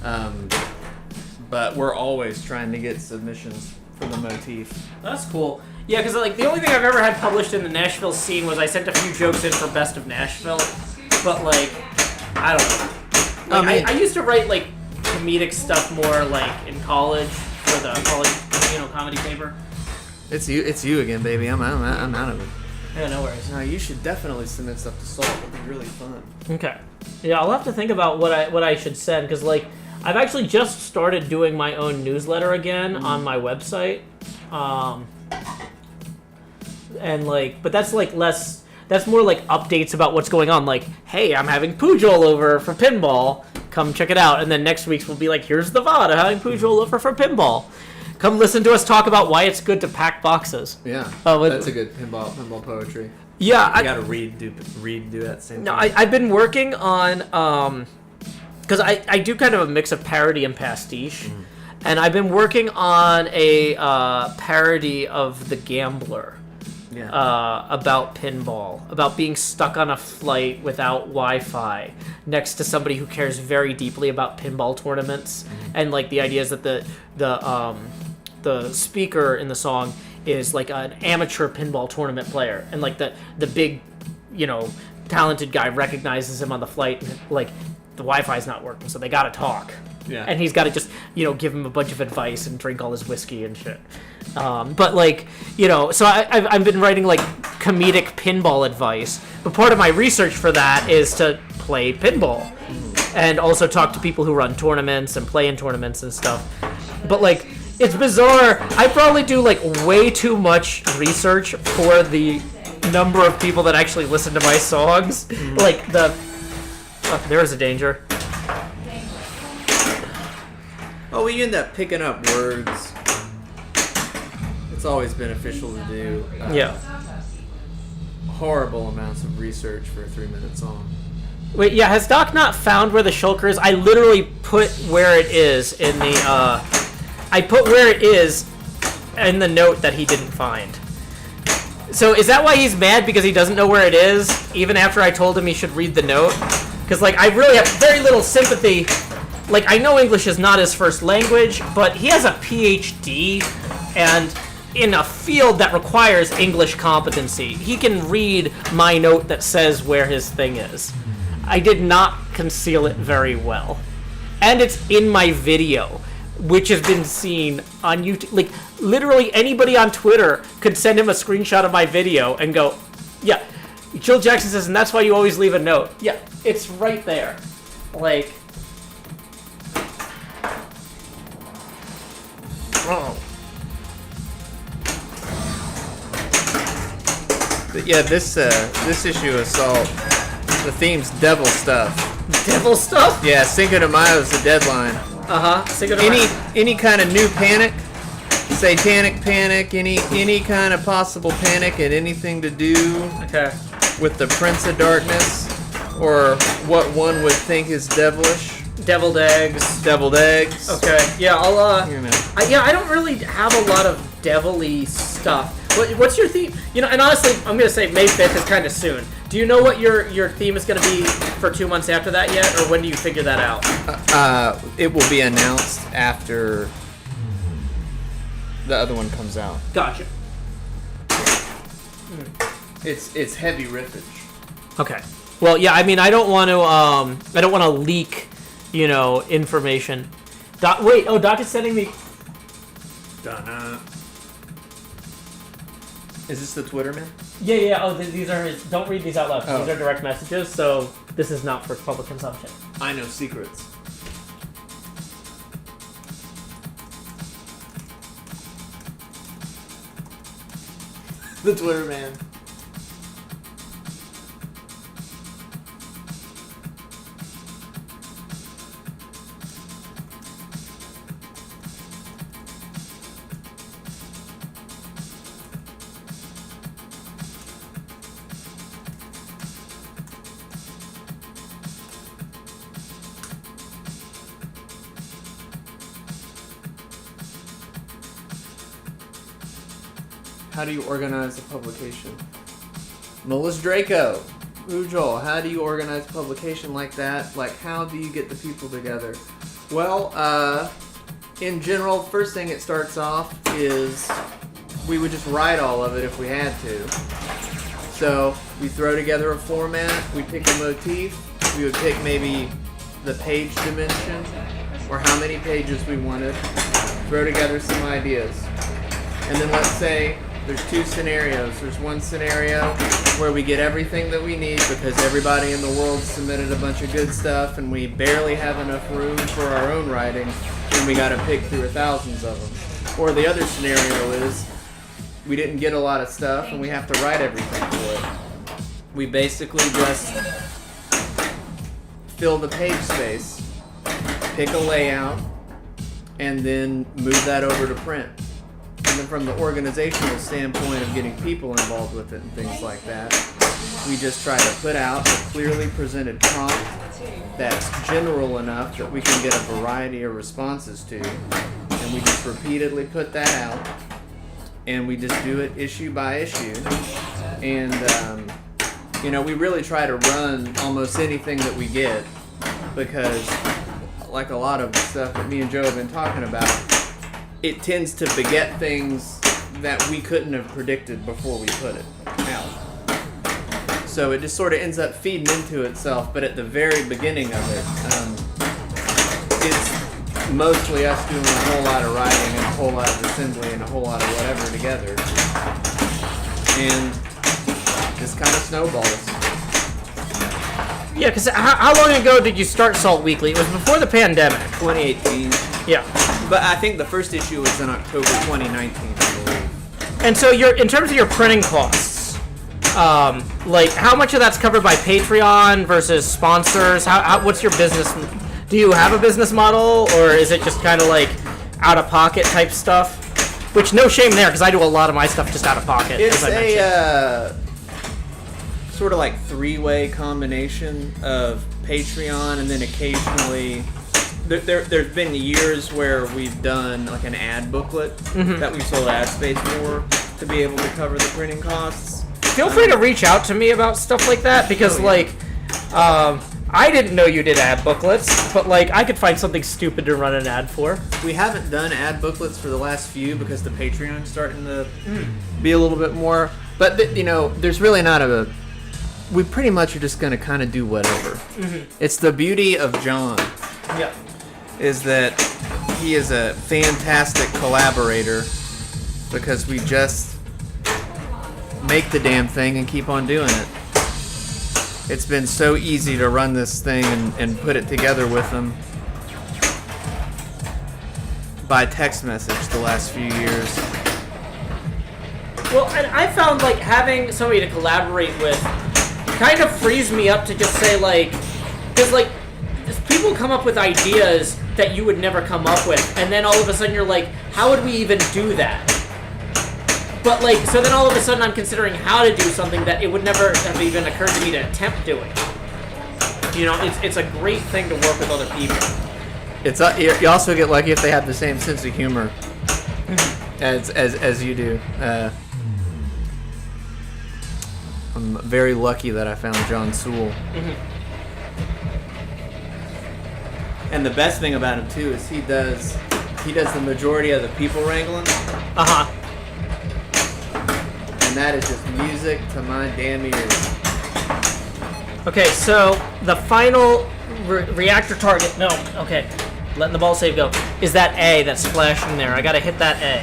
But we're always trying to get submissions for the motif. That's cool. Yeah, because like the only thing I've ever had published in the Nashville scene was I sent a few jokes in for Best of Nashville, but like I don't know. Like, I used to write like comedic stuff more like in college for the college comedy paper. It's you again, baby. I'm out of it. Yeah, no worries. No, you should definitely submit stuff to Salt. It'd be really fun. Okay. Yeah, I'll have to think about what I should send because like I've actually just started doing my own newsletter again on my website. And like, but that's like less. That's more like updates about what's going on. Like, hey, I'm having Pujol over for pinball. Come check it out. And then next week's will be like, here's the VOD. I'm having Pujol over for pinball. Come listen to us talk about why it's good to pack boxes. Yeah, that's a good pinball poetry. Yeah, you gotta do that same. No, thing. I've been working on because I do kind of a mix of parody and pastiche, and I've been working on a parody of The Gambler. Yeah. About pinball, about being stuck on a flight without Wi-Fi next to somebody who cares very deeply about pinball tournaments, and like the idea is that the speaker in the song is like an amateur pinball tournament player, and like the big, talented guy recognizes him on the flight, and like the Wi-Fi's not working, so they gotta talk. Yeah. And he's got to just, give him a bunch of advice and drink all his whiskey and shit. But like, so I've been writing like comedic pinball advice. But part of my research for that is to play pinball and also talk to people who run tournaments and play in tournaments and stuff. But like, it's bizarre. I probably do like way too much research for the number of people that actually listen to my songs. Like there's a danger. Oh, we end up picking up words. It's always beneficial to do. Horrible amounts of research for a 3-minute song. Wait, yeah, has Doc not found where the shulker is? I literally put where it is in the, I put where it is in the note that he didn't find. So is that why he's mad because he doesn't know where it is, even after I told him he should read the note? Because, like, I really have very little sympathy. Like, I know English is not his first language, but he has a PhD, and in a field that requires English competency, he can read my note that says where his thing is. I did not conceal it very well. And it's in my video, which has been seen on YouTube. Like, literally anybody on Twitter could send him a screenshot of my video and go, yeah, Jill Jackson says, and that's why you always leave a note. Yeah, it's right there. Like... Oh. But yeah, this issue of Salt, the theme's devil stuff. Devil stuff? Yeah, Cinco de Mayo is the deadline. Cinco de Mayo. Any kind of new panic, satanic panic, any kind of possible panic and anything to do with the Prince of Darkness or what one would think is devilish. Deviled eggs. Okay. Yeah, I'll I don't really have a lot of devilly stuff. What's your theme? And honestly, I'm gonna say May 5th is kind of soon. Do you know what your theme is gonna be for 2 months after that yet, or when do you figure that out? It will be announced after the other one comes out. Gotcha. It's heavy riffage. Okay. Well, yeah. I mean, I don't want to leak. Information. Doc is sending me... Is this the Twitter man? Yeah. Oh, these are his... Don't read these out loud. These are direct messages, so this is not for public consumption. I know secrets. The Twitter man. How do you organize a publication? Melissa Draco, Pujol, how do you organize a publication like that? Like, how do you get the people together? Well, in general, first thing it starts off is we would just write all of it if we had to. So we throw together a format, we pick a motif, we would pick maybe the page dimension or how many pages we wanted, throw together some ideas. And then let's say there's two scenarios. There's one scenario where we get everything that we need because everybody in the world submitted a bunch of good stuff and we barely have enough room for our own writing and we got to pick through thousands of them. Or the other scenario is we didn't get a lot of stuff and we have to write everything for it. We basically just fill the page space, pick a layout, and then move that over to print. And then from the organizational standpoint of getting people involved with it and things like that, we just try to put out a clearly presented prompt that's general enough that we can get a variety of responses to. And we just repeatedly put that out. And we just do it issue by issue. And, we really try to run almost anything that we get because, like a lot of stuff that me and Joe have been talking about, it tends to beget things that we couldn't have predicted before we put it out. So it just sort of ends up feeding into itself, but at the very beginning of it, it's mostly us doing a whole lot of writing and a whole lot of assembly and a whole lot of whatever together. And just kind of snowballs. Yeah, because how long ago did you start Salt Weekly? It was before the pandemic. 2018. Yeah. But I think the first issue was in October 2019, I believe. And so in terms of your printing costs, like how much of that's covered by Patreon versus sponsors? What's your business? Do you have a business model, or is it just kind of like out of pocket type stuff? Which no shame there, because I do a lot of my stuff just out of pocket. It's a sort of like three-way combination of Patreon and then occasionally. There's been years where we've done like an ad booklet that we've sold ad space for to be able to cover the printing costs. Feel free to reach out to me about stuff like that because I didn't know you did ad booklets, but like I could find something stupid to run an ad for. We haven't done ad booklets for the last few because the Patreon's starting to be a little bit more. But there's really not we pretty much are just going to kind of do whatever. It's the beauty of John. Yeah. Is that he is a fantastic collaborator because we just make the damn thing and keep on doing it. It's been so easy to run this thing and put it together with him by text message the last few years. Well, and I found like having somebody to collaborate with kind of frees me up to just say like, because like people come up with ideas that you would never come up with, and then all of a sudden you're like, how would we even do that? But like, so then all of a sudden I'm considering how to do something that it would never have even occurred to me to attempt doing. It's a great thing to work with other people. It's you also get lucky if they have the same sense of humor as you do. I'm very lucky that I found John Sewell. And the best thing about him too is he does the majority of the people wrangling. And that is just music to my damn ears. Okay, so the final reactor target. No, okay, letting the ball save go. Is that A that's flashing there? I gotta hit that A.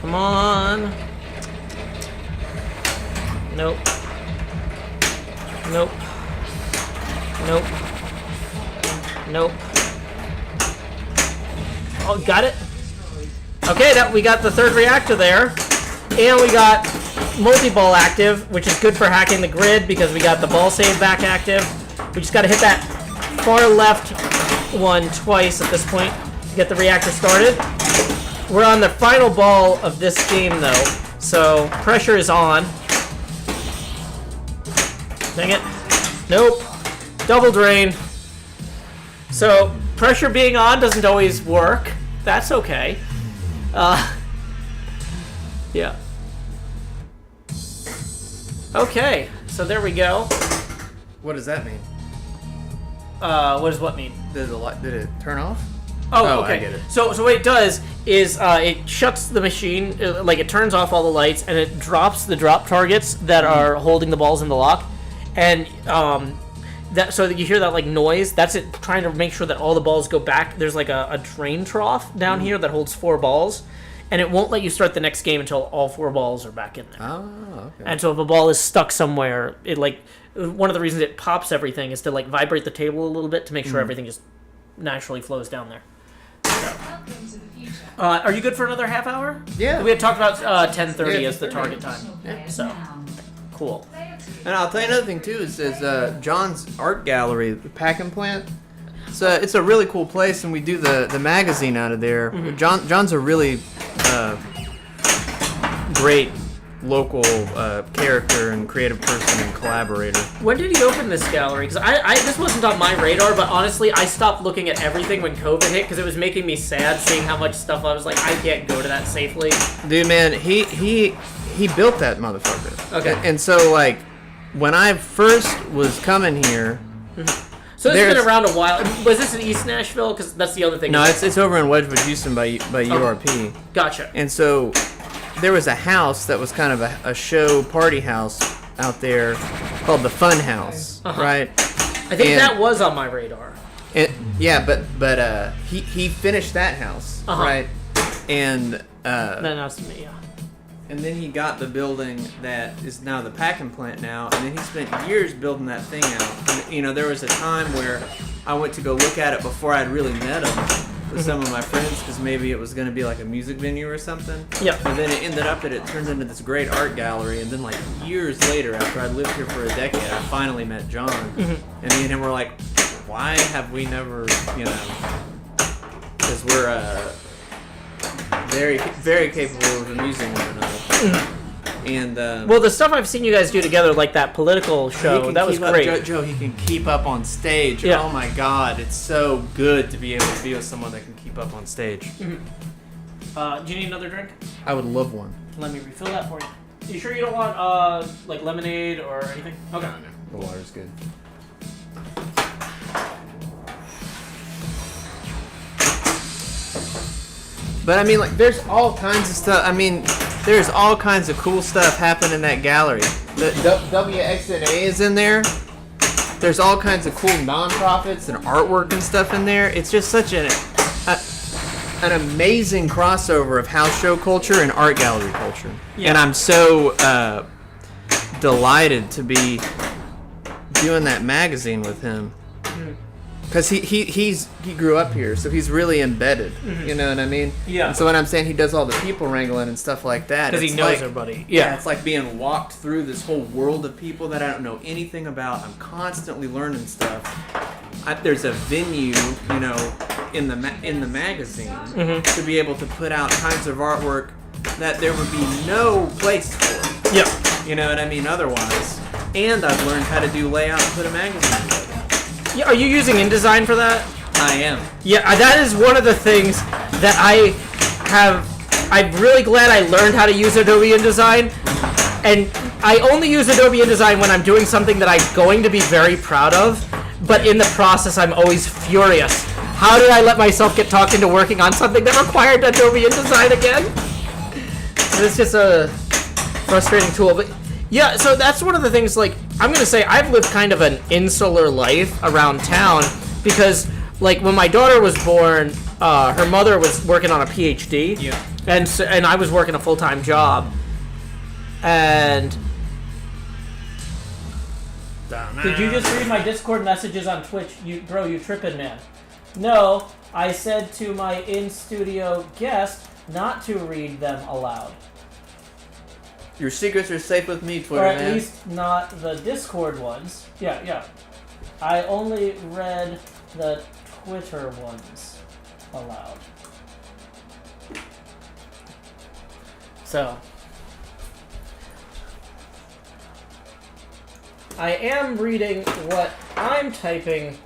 Come on. Nope. Nope. Nope. Nope. Oh, got it. Okay, we got the third reactor there, and we got multi-ball active, which is good for hacking the grid because we got the ball save back active. We just got to hit that far left one twice at this point to get the reactor started. We're on the final ball of this game though, so pressure is on. Dang it. Nope. Double drain. So pressure being on doesn't always work. That's okay. Yeah. Okay, so there we go. What does that mean? What does what mean? Did it turn off? Oh, okay. I get it. So what it does is it shuts the machine, like it turns off all the lights, and it drops the drop targets that are holding the balls in the lock, and so that you hear that like noise. That's it trying to make sure that all the balls go back. There's like a drain trough down here that holds 4 balls, and it won't let you start the next game until all 4 balls are back in there. Oh, okay. And so if a ball is stuck somewhere, it like one of the reasons it pops everything is to like vibrate the table a little bit to make sure everything just naturally flows down there. Welcome to the future. Are you good for another half hour? Yeah. We had talked about 10:30 Yeah, as the 10:30. target time. So cool. And I'll tell you another thing too is John's art gallery, the Pack and Plant. It's a really cool place, and we do the magazine out of there. John's a really great local character and creative person and collaborator. When did he open this gallery? Because I this wasn't on my radar, but honestly, I stopped looking at everything when COVID hit because it was making me sad seeing how much stuff I was like, I can't go to that safely. Dude, man, he built that motherfucker. Okay. And so like when I first was coming here. So this has been around a while. Was this in East Nashville? Because that's the other thing. No, it's over in Wedgwood, Houston by URP. Gotcha. And so there was a house that was kind of a show party house out there called the Fun House, right? I think that was on my radar. Yeah, but he finished that house, right? And and then he got the building that is now the packing plant now, and then he spent years building that thing out. And, you know, there was a time where I went to go look at it before I'd really met him with some of my friends, because maybe it was going to be like a music venue or something. Yeah. And then it ended up that it turned into this great art gallery, and then like years later, after I'd lived here for a decade, I finally met John. And me and him were like, why have we never, you know, because we're very, very capable of amusing one another. And well, the stuff I've seen you guys do together, like that political show, that was great. Joe, he can keep up on stage. Yeah. Oh my God, it's so good to be able to be with someone that can keep up on stage. Do you need another drink? I would love one. Let me refill that for you. You sure you don't want like lemonade or anything? Okay. No, the water's good. But I mean, like, there's all kinds of stuff. I mean, there's all kinds of cool stuff happening in that gallery. The WXNA is in there. There's all kinds of cool nonprofits and artwork and stuff in there. It's just such an amazing crossover of house show culture and art gallery culture. Yeah. And I'm so delighted to be doing that magazine with him. Because he grew up here, so he's really embedded. You know what I mean? Yeah. And so when I'm saying he does all the people wrangling and stuff like that, because he knows everybody. Yeah. It's like being walked through this whole world of people that I don't know anything about. I'm constantly learning stuff. There's a venue, you know, in the magazine to be able to put out kinds of artwork that there would be no place for. Yeah. You know what I mean? Otherwise, and I've learned how to do layout and put a magazine together. Yeah, are you using InDesign for that? I am. Yeah, that is one of the things that I'm really glad I learned how to use Adobe InDesign. And I only use Adobe InDesign when I'm doing something that I'm going to be very proud of. But in the process, I'm always furious. How did I let myself get talked into working on something that required Adobe InDesign again? So it's just a frustrating tool. But yeah, so that's one of the things, like, I'm going to say I've lived kind of an insular life around town because, like, when my daughter was born, her mother was working on a PhD. Yeah. And I was working a full-time job. And did you just read my Discord messages on Twitch? You tripping, man. No, I said to my in-studio guest not to read them aloud. Your secrets are safe with me, Twitter Or at man. least not the Discord ones. Yeah. I only read the Twitter ones aloud. So, I am reading what I'm typing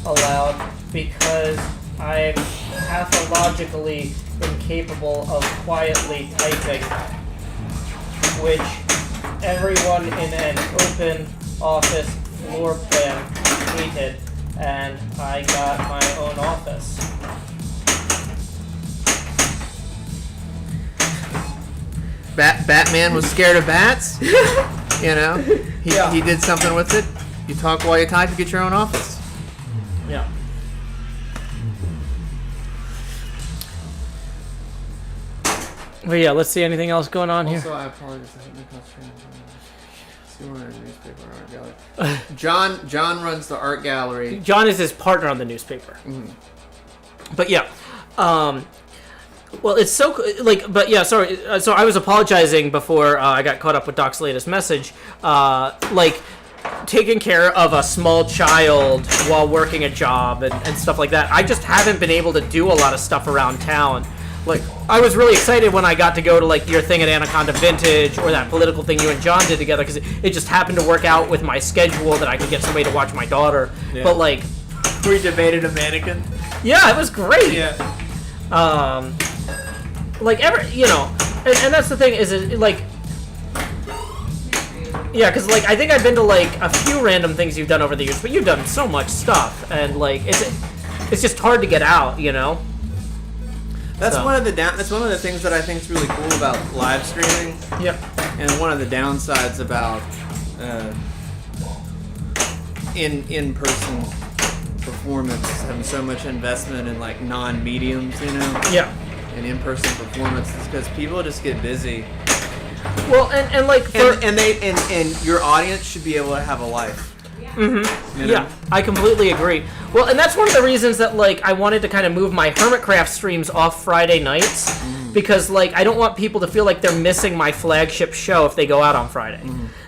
aloud because I'm pathologically incapable of quietly typing, which everyone in an open office floor plan hated, and I got my own office. Batman was scared of bats. You know, he did something with it. You talk while you type, you get your own office. Yeah. But yeah, let's see anything else going on here. Also, I apologize. I haven't see one in the newspaper art gallery. John runs the art gallery. John is his partner on the newspaper. Mm-hmm. But yeah, well, it's so but yeah, sorry. So I was apologizing before I got caught up with Doc's latest message. Taking care of a small child while working a job and stuff like that. I just haven't been able to do a lot of stuff around town. Like, I was really excited when I got to go to, like, your thing at Anaconda Vintage or that political thing you and John did together, because it just happened to work out with my schedule that I could get somebody to watch my daughter. Yeah. But, like... We debated a mannequin? Yeah, it was great! Yeah. And that's the thing, is it, like... Yeah, because, like, I think I've been to, like, a few random things you've done over the years, but you've done so much stuff, and, like, it's just hard to get out, you know? That's one of the things that I think is really cool about live streaming. Yep. And one of the downsides about in-person performance, having so much investment in like non-mediums, you know. Yeah. And in-person performance is because people just get busy. Well, and like and your audience should be able to have a life. Mm-hmm. You know? Yeah, I completely agree. Well, and that's one of the reasons that, like, I wanted to kind of move my Hermitcraft streams off Friday nights, because, like, I don't want people to feel like they're missing my flagship show if they go out on Friday.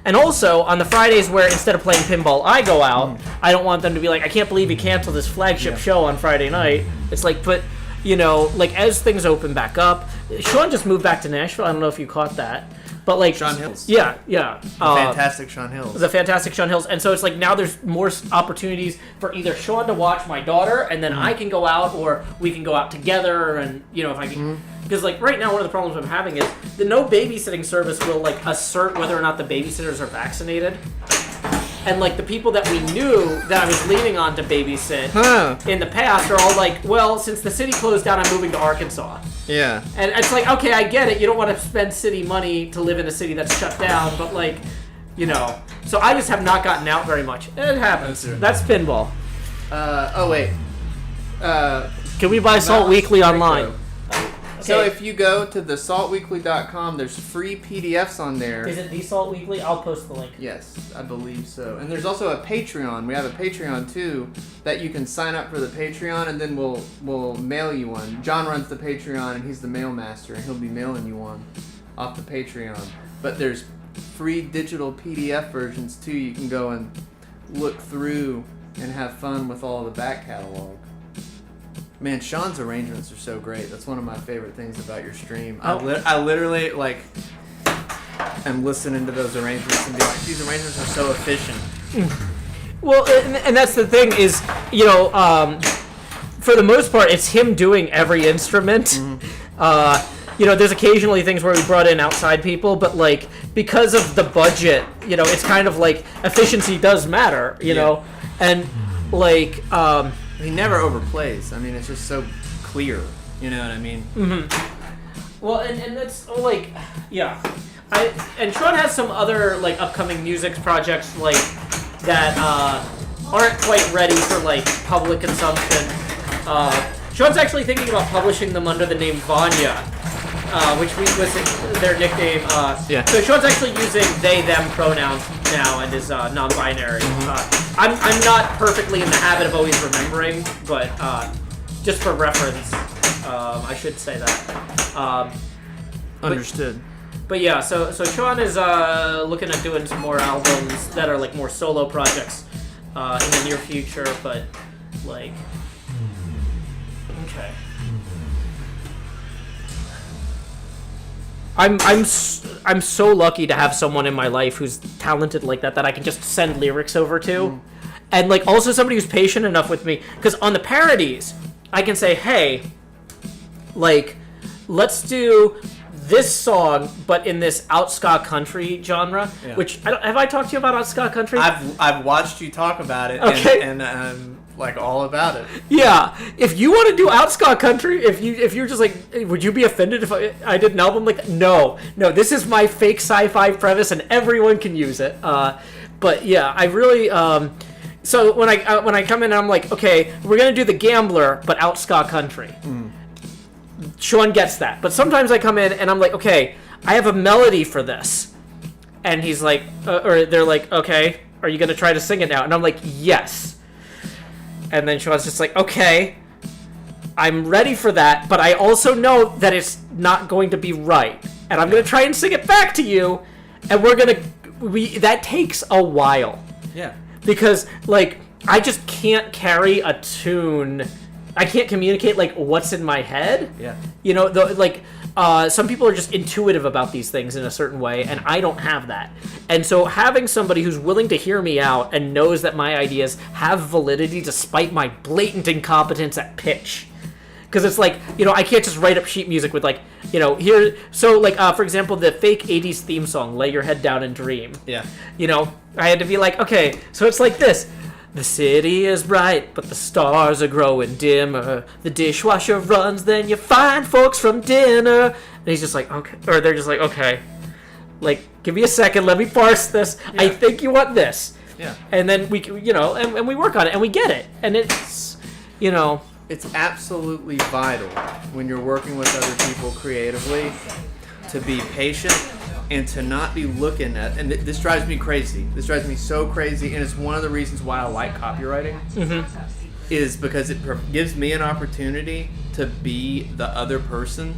And also, on the Fridays where instead of playing pinball, I go out, I don't want them to be like, I can't believe you canceled this flagship show on Friday night. It's like, but, you know, like, as things open back up, Sean just moved back to Nashville. I don't know if you caught that. But like Sean Hills. Yeah. The fantastic Sean Hills. The fantastic Sean Hills. And so it's like now there's more opportunities for either Sean to watch my daughter and then I can go out, or we can go out together, and you know, if I can, because like right now one of the problems I'm having is the no babysitting service will like assert whether or not the babysitters are vaccinated. And like the people that we knew that I was leaning on to babysit in the past are all like, well, since the city closed down, I'm moving to Arkansas. Yeah. And it's like, okay, I get it. You don't want to spend city money to live in a city that's shut down, but like, you know. So I just have not gotten out very much. It happens. That's pinball. Can we buy Salt Weekly online? So if you go to thesaltweekly.com, there's free PDFs on there. Is it The Salt Weekly? I'll post the link. Yes, I believe so. And there's also a Patreon. We have a Patreon too that you can sign up for the Patreon, and then we'll mail you one. John runs the Patreon, and he's the mail master, and he'll be mailing you one off the Patreon. But there's free digital PDF versions too. You can go and look through and have fun with all the back catalog. Man, Sean's arrangements are so great. That's one of my favorite things about your stream. I literally, like, am listening to those arrangements and be like, these arrangements are so efficient. Well, and that's the thing is, you know, for the most part, it's him doing every instrument. You know, there's occasionally things where we brought in outside people, but, like, because of the budget, you know, it's kind of like efficiency does matter, you know? And, like... He never overplays. I mean, it's just so clear. You know what I mean? Well, and that's like, yeah. And Sean has some other like upcoming music projects like that aren't quite ready for like public consumption. Sean's actually thinking about publishing them under the name Vanya, which was their nickname. So Sean's actually using they/them pronouns now and is non-binary. I'm not perfectly in the habit of always remembering, but just for reference, I should say that. Understood. But yeah, so Sean is looking at doing some more albums that are like more solo projects in the near future, but like, okay. I'm so lucky to have someone in my life who's talented like that I can just send lyrics over to, and like also somebody who's patient enough with me, because on the parodies I can say, hey, like, let's do this song but in this out-ska country genre, which have I talked to you about out-ska country? I've watched you talk about it, okay. and I'm like all about it. Yeah, if you want to do out-ska country, if you're just like, would you be offended if I did an album like that? No, this is my fake sci-fi premise and everyone can use it. But yeah, I really so when I come in and I'm like, okay, we're gonna do The Gambler but out-ska country. Sean gets that, but sometimes I come in and I'm like, okay, I have a melody for this, and he's like, or they're like, okay, are you gonna try to sing it now? And I'm like, yes. And then Sean's just like, okay, I'm ready for that, but I also know that it's not going to be right, and I'm gonna try and sing it back to you, and that takes a while. Yeah. Because like I just can't carry a tune. I can't communicate like what's in my head. Yeah. You know, some people are just intuitive about these things in a certain way, and I don't have that. And so having somebody who's willing to hear me out and knows that my ideas have validity despite my blatant incompetence at pitch. Because it's like, you know, I can't just write up sheet music with like, you know, here. So like, for example, the fake 80s theme song, Lay Your Head Down and Dream. Yeah. You know, I had to be like, okay, so it's like this. The city is bright, but the stars are growing dimmer. The dishwasher runs, then you find folks from dinner. And he's just like, okay. Or they're just like, okay. Like, give me a second, let me parse this. Yeah. I think you want this. Yeah. And then we, you know, and we work on it, and we get it. And it's, you know. It's absolutely vital when you're working with other people creatively to be patient and to not be looking at, and this drives me crazy. This drives me so crazy, and it's one of the reasons why I like copywriting, is because it gives me an opportunity to be the other person.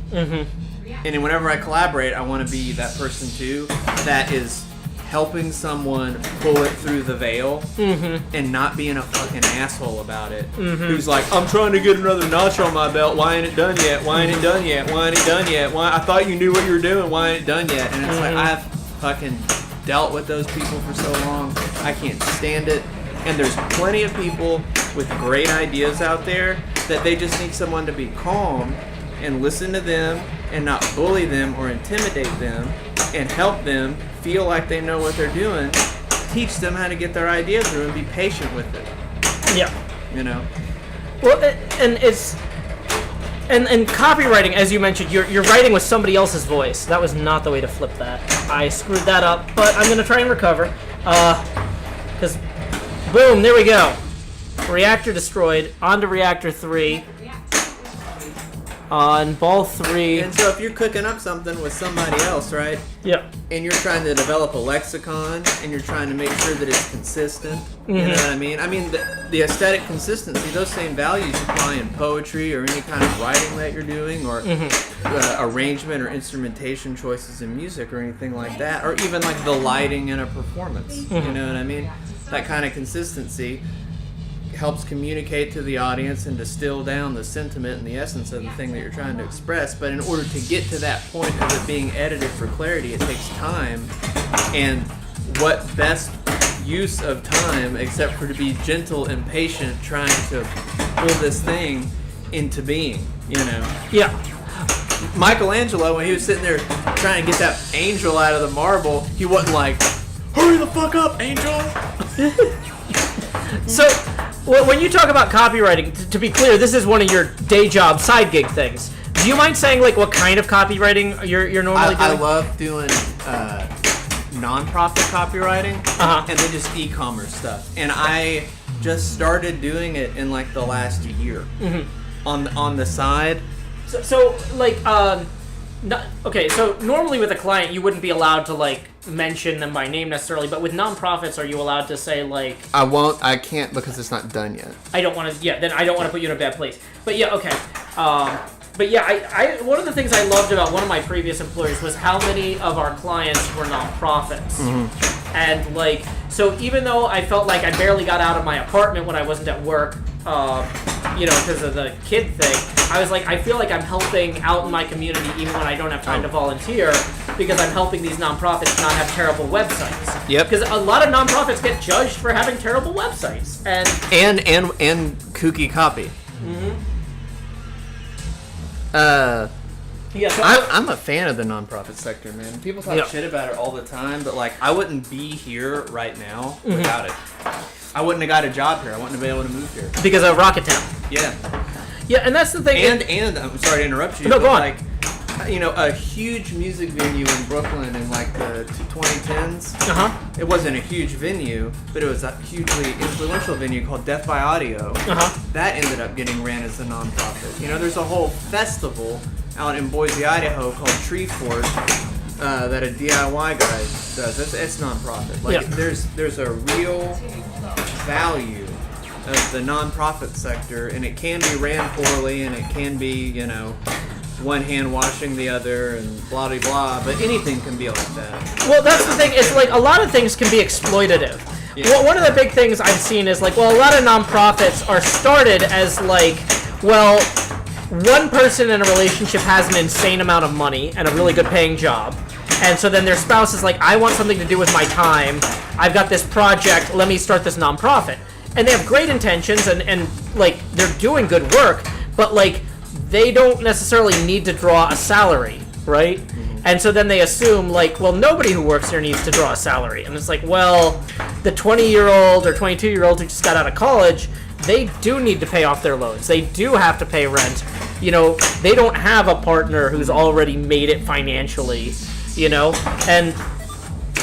And whenever I collaborate, I want to be that person too, that is helping someone pull it through the veil and not being a fucking asshole about it. Who's like, I'm trying to get another notch on my belt. Why ain't it done yet? Why ain't it done yet? Why ain't it done yet? Why? I thought you knew what you were doing. Why ain't it done yet? And it's like, I've fucking dealt with those people for so long. I can't stand it. And there's plenty of people with great ideas out there that they just need someone to be calm and listen to them and not bully them or intimidate them and help them feel like they know what they're doing, teach them how to get their idea through and be patient with it. Yeah. You know? Well, and it's... And copywriting, as you mentioned, you're writing with somebody else's voice. That was not the way to flip that. I screwed that up, but I'm going to try and recover. Because, boom, there we go. Reactor destroyed. On to Reactor 3. On ball 3. And so if you're cooking up something with somebody else, right? Yep. And you're trying to develop a lexicon, and you're trying to make sure that it's consistent. You know what I mean? I mean, the aesthetic consistency, those same values apply in poetry or any kind of writing that you're doing, or arrangement or instrumentation choices in music or anything like that, or even like the lighting in a performance. You know what I mean? That kind of consistency helps communicate to the audience and distill down the sentiment and the essence of the thing that you're trying to express. But in order to get to that point of it being edited for clarity, it takes time. And what best use of time except for to be gentle and patient trying to pull this thing into being, you know? Yeah. Michelangelo, when he was sitting there trying to get that angel out of the marble, he wasn't like, hurry the fuck up, angel! So, when you talk about copywriting, to be clear, this is one of your day job side gig things. Do you mind saying like what kind of copywriting you're normally doing? I love doing non-profit copywriting and then just e-commerce stuff. And I just started doing it in like the last year on the side. So like, okay, so normally with a client, you wouldn't be allowed to like mention them by name necessarily, but with nonprofits, are you allowed to say like? I can't because it's not done yet. I don't want to. Yeah, then I don't want to put you in a bad place. But yeah, okay. But yeah, I one of the things I loved about one of my previous employers was how many of our clients were nonprofits. Mm-hmm. And like, so even though I felt like I barely got out of my apartment when I wasn't at work, because of the kid thing, I was like, I feel like I'm helping out in my community even when I don't have time to volunteer, because I'm helping these nonprofits not have terrible websites. Yep. Because a lot of nonprofits get judged for having terrible websites. And kooky copy. Mm-hmm. Yeah, so I'm a fan of the nonprofit sector, man. People talk shit about it all the time, but like, I wouldn't be here right now without it. I wouldn't have got a job here. I wouldn't have been able to move here because of Rocket Town. Yeah. Yeah, and that's the thing. And I'm sorry to interrupt you. No, go on. Like, a huge music venue in Brooklyn in like the 2010s. It wasn't a huge venue, but it was a hugely influential venue called Death by Audio. That ended up getting ran as a nonprofit. There's a whole festival out in Boise, Idaho called Tree Fort that a DIY guy does. It's nonprofit. Like there's a real value of the nonprofit sector, and it can be ran poorly, and it can be one hand washing the other and blah blah blah, but anything can be like that. Well, that's the thing. It's like a lot of things can be exploitative. Yeah. Well, one of the big things I've seen is like, well, a lot of nonprofits are started as like, well, one person in a relationship has an insane amount of money and a really good paying job, and so then their spouse is like, I want something to do with my time. I've got this project. Let me start this nonprofit. And they have great intentions and like they're doing good work, but like they don't necessarily need to draw a salary, right? Mm-hmm. And so then they assume like, well, nobody who works here needs to draw a salary. And it's like, well, the 20-year-old or 22-year-old who just got out of college, they do need to pay off their loans. They do have to pay rent. They don't have a partner who's already made it financially, And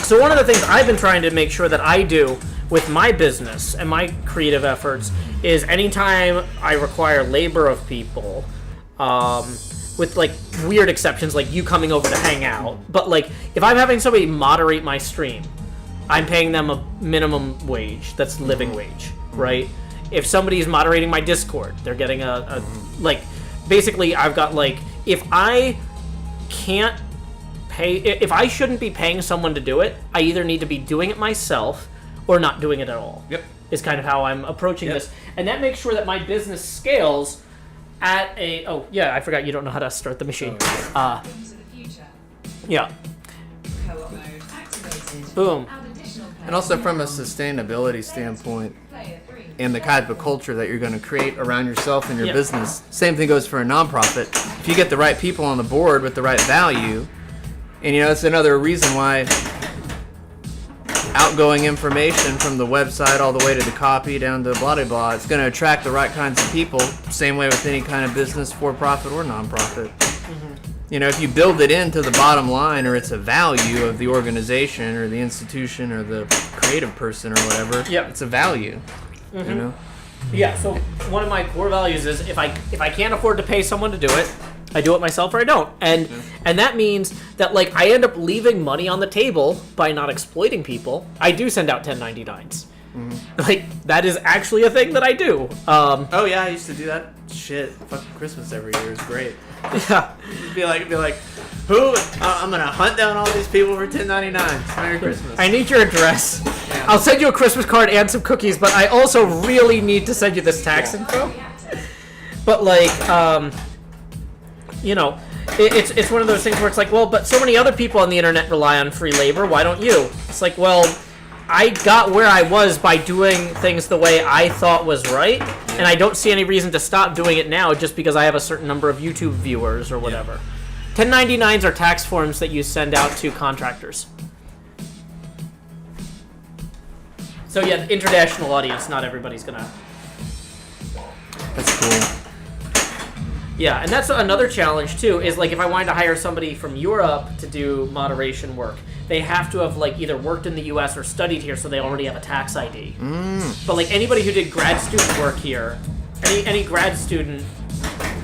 so one of the things I've been trying to make sure that I do with my business and my creative efforts is anytime I require labor of people, with like weird exceptions like you coming over to hang out, but like if I'm having somebody moderate my stream, I'm paying them a minimum wage that's living wage, right? If somebody's moderating my Discord, they're getting a like, basically I've got like, if I can't pay, if I shouldn't be paying someone to do it, I either need to be doing it myself or not doing it at all. Yep. Is kind of how I'm approaching this. And that makes sure that my business scales at a... Oh, yeah, I forgot you don't know how to start the machine. Into the future. Yeah. Co-op mode activated. Boom. And also from a sustainability standpoint and the kind of culture that you're going to create around yourself and your business. Same thing goes for a nonprofit. If you get the right people on the board with the right value, and it's another reason why outgoing information from the website all the way to the copy down to blah blah blah, it's going to attract the right kinds of people. Same way with any kind of business, for profit or nonprofit. Mm-hmm. If you build it into the bottom line, or it's a value of the organization or the institution or the creative person or whatever, it's a value. Mm-hmm. Yeah. So one of my core values is if I can't afford to pay someone to do it, I do it myself or I don't. And that means that like I end up leaving money on the table by not exploiting people. I do send out 1099s. Mm-hmm. Like that is actually a thing that I do. Oh yeah, I used to do that shit. Fucking Christmas every year is great. Yeah. be like, who? I'm gonna hunt down all these people for 1099s. Merry Christmas. I need your address. Yeah. I'll send you a Christmas card and some cookies, but I also really need to send you this tax info. But like, it's one of those things where it's like, well, but so many other people on the internet rely on free labor. Why don't you? It's like, well, I got where I was by doing things the way I thought was right, and I don't see any reason to stop doing it now just because I have a certain number of YouTube viewers or whatever. 1099s are tax forms that you send out to contractors. So yeah, international audience, not everybody's gonna... That's cool. Yeah, and that's another challenge too, is like if I wanted to hire somebody from Europe to do moderation work, they have to have like either worked in the US or studied here, so they already have a tax ID. But like anybody who did grad student work here, any grad student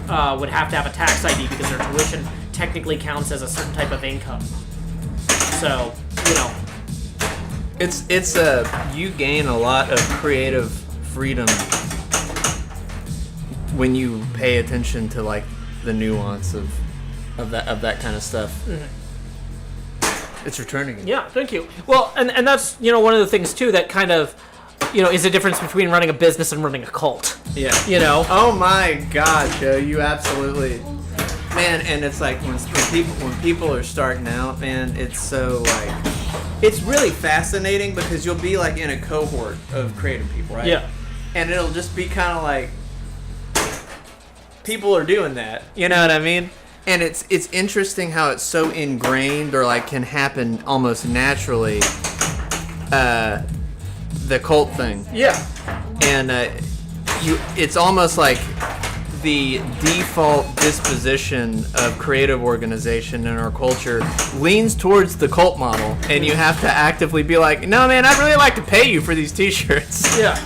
would have to have a tax ID because their tuition technically counts as a certain type of income. So you know. It's you gain a lot of creative freedom when you pay attention to like the nuance of that kind of stuff. Mm-hmm. It's returning. Yeah, thank you. Well, and that's, you know, one of the things too that kind of, you know, is the difference between running a business and running a cult. Yeah. You know? Oh my God, Joe, you absolutely, man. And it's like when people are starting out, man, it's so like, it's really fascinating because you'll be like in a cohort of creative people, right? Yeah. And it'll just be kind of like people are doing that, you know what I mean? And it's interesting how it's so ingrained or like can happen almost naturally. The cult thing. Yeah. And it's almost like the default disposition of creative organization in our culture leans towards the cult model, and you have to actively be like, no man, I'd really like to pay you for these t-shirts. Yeah.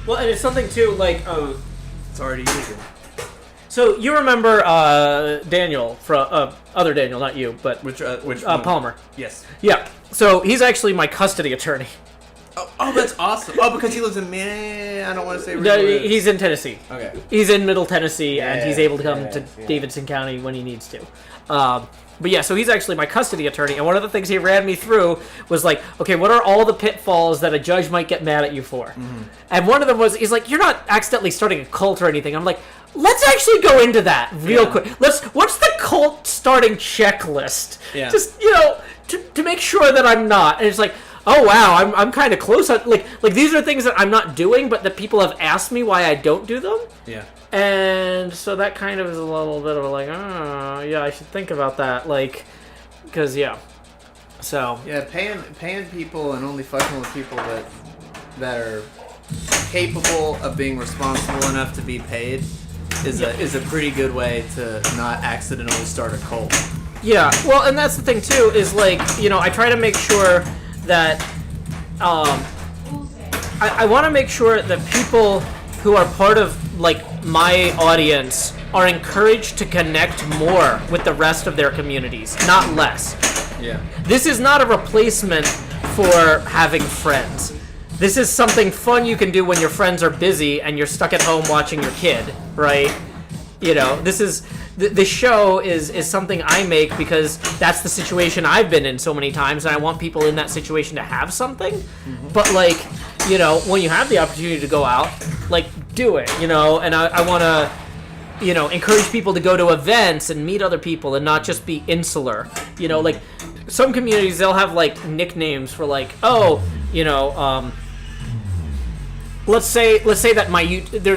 Well, and it's something too, like, It's already easier. so you remember Daniel from other Daniel, not you, but Which one? Palmer. Yes. Yeah. So he's actually my custody attorney. Oh, that's awesome. Oh, because he lives in I don't want to say where he lives. He's in Tennessee. Okay. He's in Middle Tennessee, and he's able to come to yeah. Davidson County when he needs to. But yeah, so he's actually my custody attorney, and one of the things he ran me through was like, okay, what are all the pitfalls that a judge might get mad at you for? Mm-hmm. And one of them was, he's like, you're not accidentally starting a cult or anything. I'm like, let's actually go into that real quick. What's the cult starting checklist? Yeah. Just, you know, to make sure that I'm not. And it's like, oh wow, I'm kind of close. Like these are things that I'm not doing, but that people have asked me why I don't do them. Yeah. And so that kind of is a little bit of a like, oh, yeah, I should think about that. Like, because, yeah. So. Yeah, paying people and only fucking with people that are capable of being responsible enough to be paid is a pretty good way to not accidentally start a cult. Yeah, well, and that's the thing, too, is like, you know, I try to make sure that, I want to make sure that people who are part of, like, my audience are encouraged to connect more with the rest of their communities, not less. Yeah. This is not a replacement for having friends. This is something fun you can do when your friends are busy and you're stuck at home watching your kid, right? You know, this is... The show is something I make because that's the situation I've been in so many times, and I want people in that situation to have something. Mm-hmm. But, like, you know, when you have the opportunity to go out, like, do it, you know? And I want to, you know, encourage people to go to events and meet other people and not just be insular. You know, like, some communities, they'll have, like, nicknames for, like, oh, you know, let's say that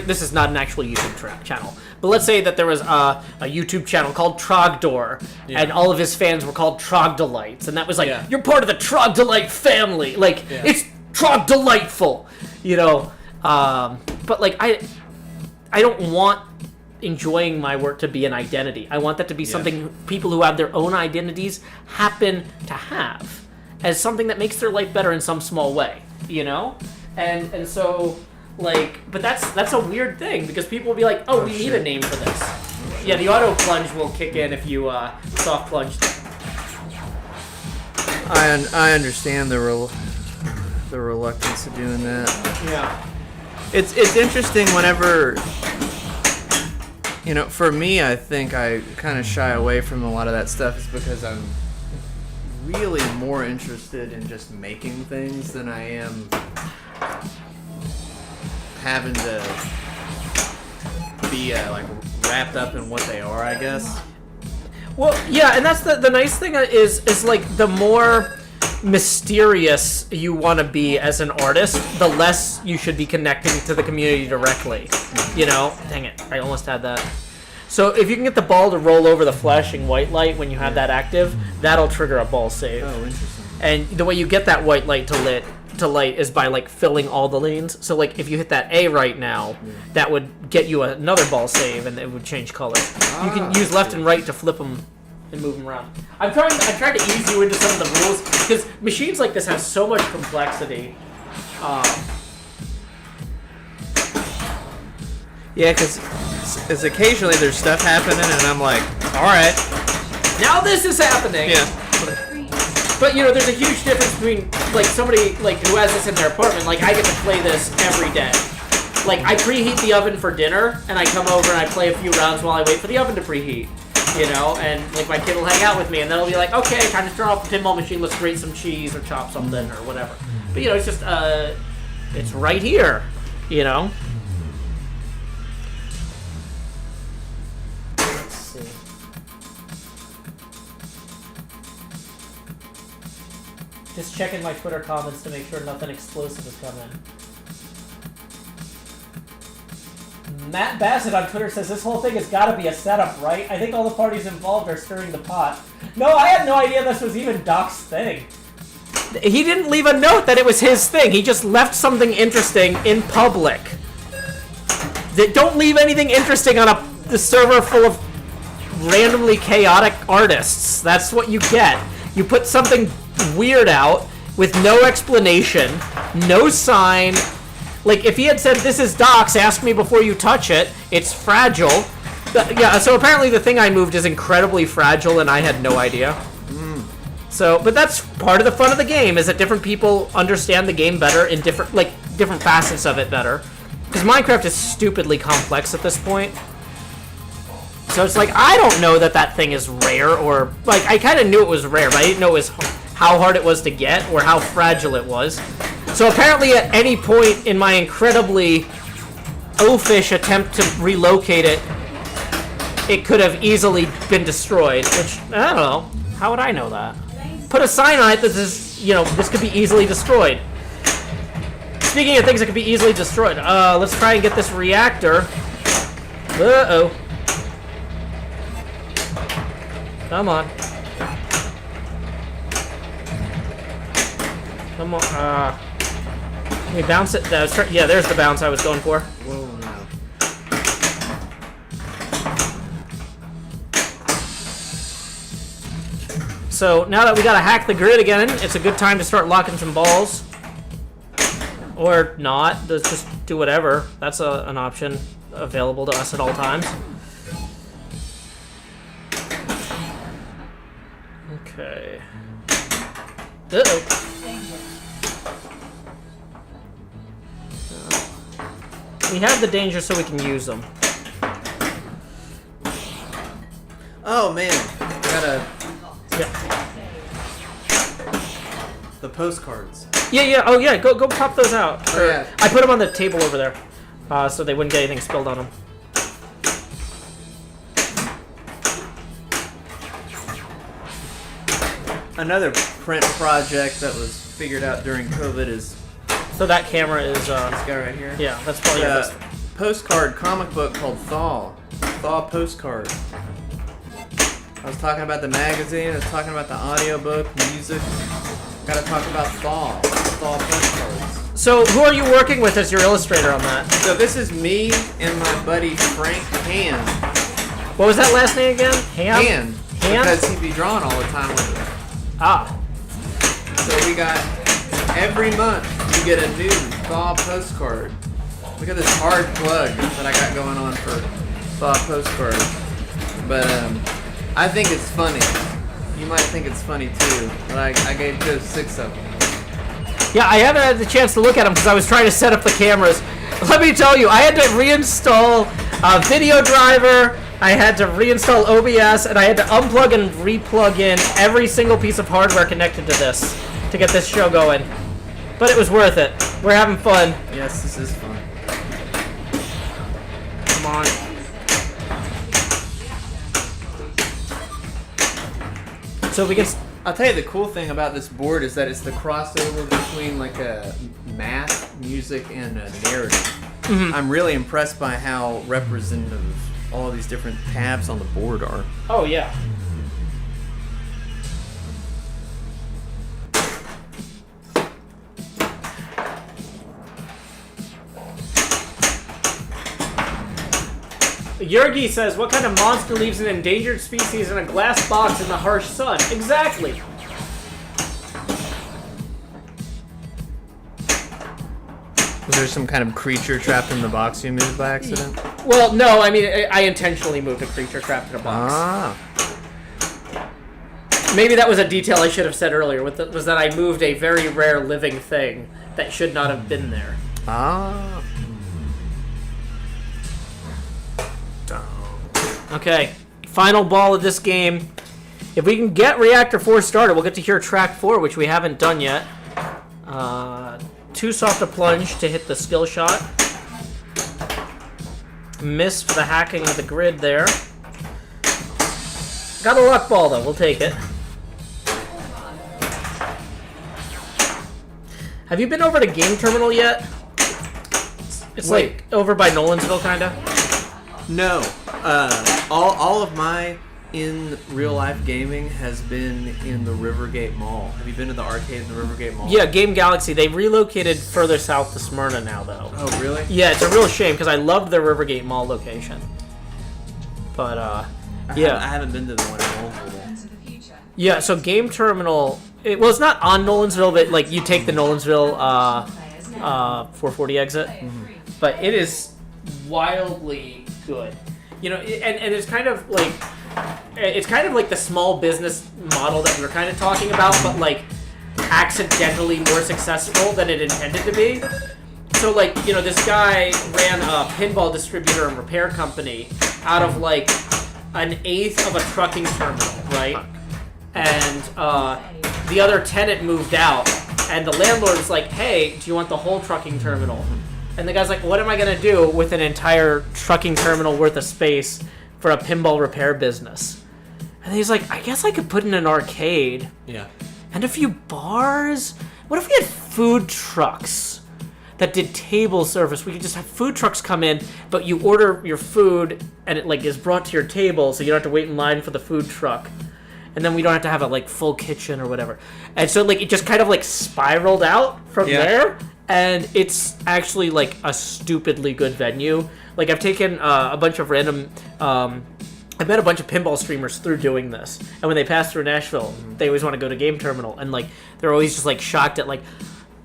this is not an actual YouTube channel. But let's say that there was a YouTube channel called Trogdor, and all of his fans were called Trogdolites, and that was like, you're part of the Trogdolite family. Like, it's Trogdelightful, you know. But like, I don't want enjoying my work to be an identity. I want that to be something people who have their own identities happen to have as something that makes their life better in some small way, you know. And so. Like, but that's a weird thing because people will be like, oh, we need a name for this. Yeah, the auto plunge will kick in if you soft plunge. I understand the reluctance of doing that. Yeah. It's interesting whenever, you know, for me, I think I kind of shy away from a lot of that stuff is because I'm really more interested in just making things than I am having to be like wrapped up in what they are, I guess. Well, yeah, and that's the nice thing is like the more mysterious you want to be as an artist, the less you should be connecting to the community directly. You know? Dang it, I almost had that. So if you can get the ball to roll over the flashing white light when you have that active, that'll trigger a ball save. Oh, interesting. And the way you get that white light to light is by like filling all the lanes. So like if you hit that A right now, that would get you another ball save and it would change color. You can use left and right to flip them and move them around. I'm trying to ease you into some of the rules because machines like this have so much complexity. Yeah, because occasionally there's stuff happening and I'm like, all right, Now this is happening. Yeah. But you know, there's a huge difference between like somebody like who has this in their apartment. Like I get to play this every day. Like I preheat the oven for dinner, and I come over and I play a few rounds while I wait for the oven to preheat. You know, and like my kid will hang out with me, and then he'll be like, okay, time to turn off the pinball machine. Let's grate some cheese or chop something or whatever. But you know, it's just it's right here. You know. Let's see. Just checking my Twitter comments to make sure nothing explosive has come in. Matt Bassett on Twitter says this whole thing has got to be a setup, right? I think all the parties involved are stirring the pot. No, I had no idea this was even Doc's thing. He didn't leave a note that it was his thing. He just left something interesting in public. Don't leave anything interesting on the server full of randomly chaotic artists. That's what you get. You put something weird out with no explanation, no sign. Like, if he had said, this is Doc's, ask me before you touch it, it's fragile. Yeah, so apparently the thing I moved is incredibly fragile, and I had no idea. So, but that's part of the fun of the game, is that different people understand the game better in different facets of it better. Because Minecraft is stupidly complex at this point. So it's like, I don't know that thing is rare, or, like, I kind of knew it was rare, but I didn't know it was how hard it was to get, or how fragile it was. So apparently at any point in my incredibly oafish attempt to relocate it, it could have easily been destroyed, which, I don't know. How would I know that? Put a sign on it that this, you know, this could be easily destroyed. Speaking of things that could be easily destroyed, let's try and get this reactor. Uh-oh. Come on. Come on, can we bounce it? Yeah, there's the bounce I was going for. Whoa, no. So now that we gotta hack the grid again, it's a good time to start locking some balls. Or not, let's just do whatever. That's an option available to us at all times. Okay. Uh-oh. We have the danger so we can use them. Oh man, gotta. Yeah. The postcards. Yeah. Oh yeah. Go pop those out. Oh, yeah. I put them on the table over there, so they wouldn't get anything spilled on them. Another print project that was figured out during COVID is So that camera is. this guy right here. Yeah, that's probably your best. Postcard comic book called Thaw. Thaw postcard. I was talking about the magazine, I was talking about the audiobook, music. Gotta talk about Thaw. Thaw postcards. So who are you working with as your illustrator on that? So this is me and my buddy Frank Hand. What was that last name again? Hand? Because he'd be drawing all the time with it. Ah. So we got, every month, you get a new Thaw postcard. Look at this hard plug that I got going on for Thaw postcard. But I think it's funny. You might think it's funny too. But I gave Joe 6 of them. Yeah, I haven't had the chance to look at them because I was trying to set up the cameras. Let me tell you, I had to reinstall a video driver, I had to reinstall OBS, and I had to unplug and replug in every single piece of hardware connected to this to get this show going. But it was worth it. We're having fun. Yes, this is fun. Come on. So we can... I'll tell you the cool thing about this board is that it's the crossover between like a math, music, and a narrative. Mhm. I'm really impressed by how representative all these different tabs on the board are. Oh, yeah. Yurgi says, what kind of monster leaves an endangered species in a glass box in the harsh sun? Exactly. Was there some kind of creature trapped in the box you moved by accident? Well, no, I mean, I intentionally moved a creature trapped in a box. Ah. Maybe that was a detail I should have said earlier. Was that I moved a very rare living thing that should not have been there. Ah. Okay, final ball of this game. If we can get Reactor 4 started, we'll get to hear track 4, which we haven't done yet. Too soft a plunge to hit the skill shot. Missed for the hacking of the grid there. Got a luck ball though, we'll take it. Have you been over to Game Terminal yet? It's like over by Nolansville, kinda. No. All of my in real life gaming has been in the Rivergate Mall. Have you been to the arcade in the Rivergate Mall? Yeah, Game Galaxy. They relocated further south to Smyrna now, though. Oh, really? Yeah, it's a real shame because I loved their Rivergate Mall location. But yeah, I haven't been to the one in Nolansville. Into the future. yeah. So Game Terminal. Well, it's not on Nolansville, but like you take the Nolansville 440 exit. But it is wildly good. You know, and it's kind of like the small business model that we were kind of talking about, but like accidentally more successful than it intended to be. So like, you know, this guy ran a pinball distributor and repair company out of like an eighth of a trucking terminal, right? And the other tenant moved out, and the landlord was like, "Hey, do you want the whole trucking terminal?" And the guy's like, "What am I gonna do with an entire trucking terminal worth of space for a pinball repair business?" And he's like, "I guess I could put in an arcade Yeah. and a few bars. What if we had food trucks that did table service? We could just have food trucks come in, but you order your food and it like is brought to your table, so you don't have to wait in line for the food truck. And then we don't have to have a like full kitchen or whatever." And so like it just kind of like spiraled out from there. And it's actually like a stupidly good venue. Like I've taken a bunch of random, I've met a bunch of pinball streamers through doing this. And when they pass through Nashville, they always want to go to Game Terminal. And like, they're always just like shocked at like,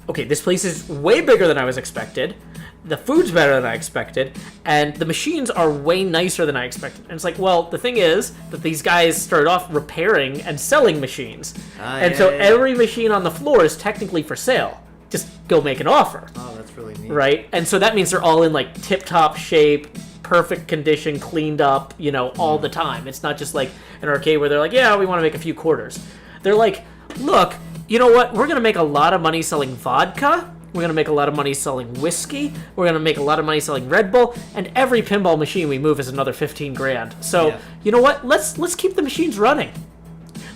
okay, this place is way bigger than I was expected. The food's better than I expected. And the machines are way nicer than I expected. And it's like, well, the thing is that these guys started off repairing and selling machines. So every machine on the floor is technically for sale. Just go make an offer. Oh, that's really neat. Right? And so that means they're all in like tip-top shape, perfect condition, cleaned up, you know, all the time. It's not just like an arcade where they're like, yeah, we want to make a few quarters. They're like, look, you know what? We're going to make a lot of money selling vodka. We're going to make a lot of money selling whiskey. We're going to make a lot of money selling Red Bull. And every pinball machine we move is another 15 grand. So, you know what? Let's keep the machines running.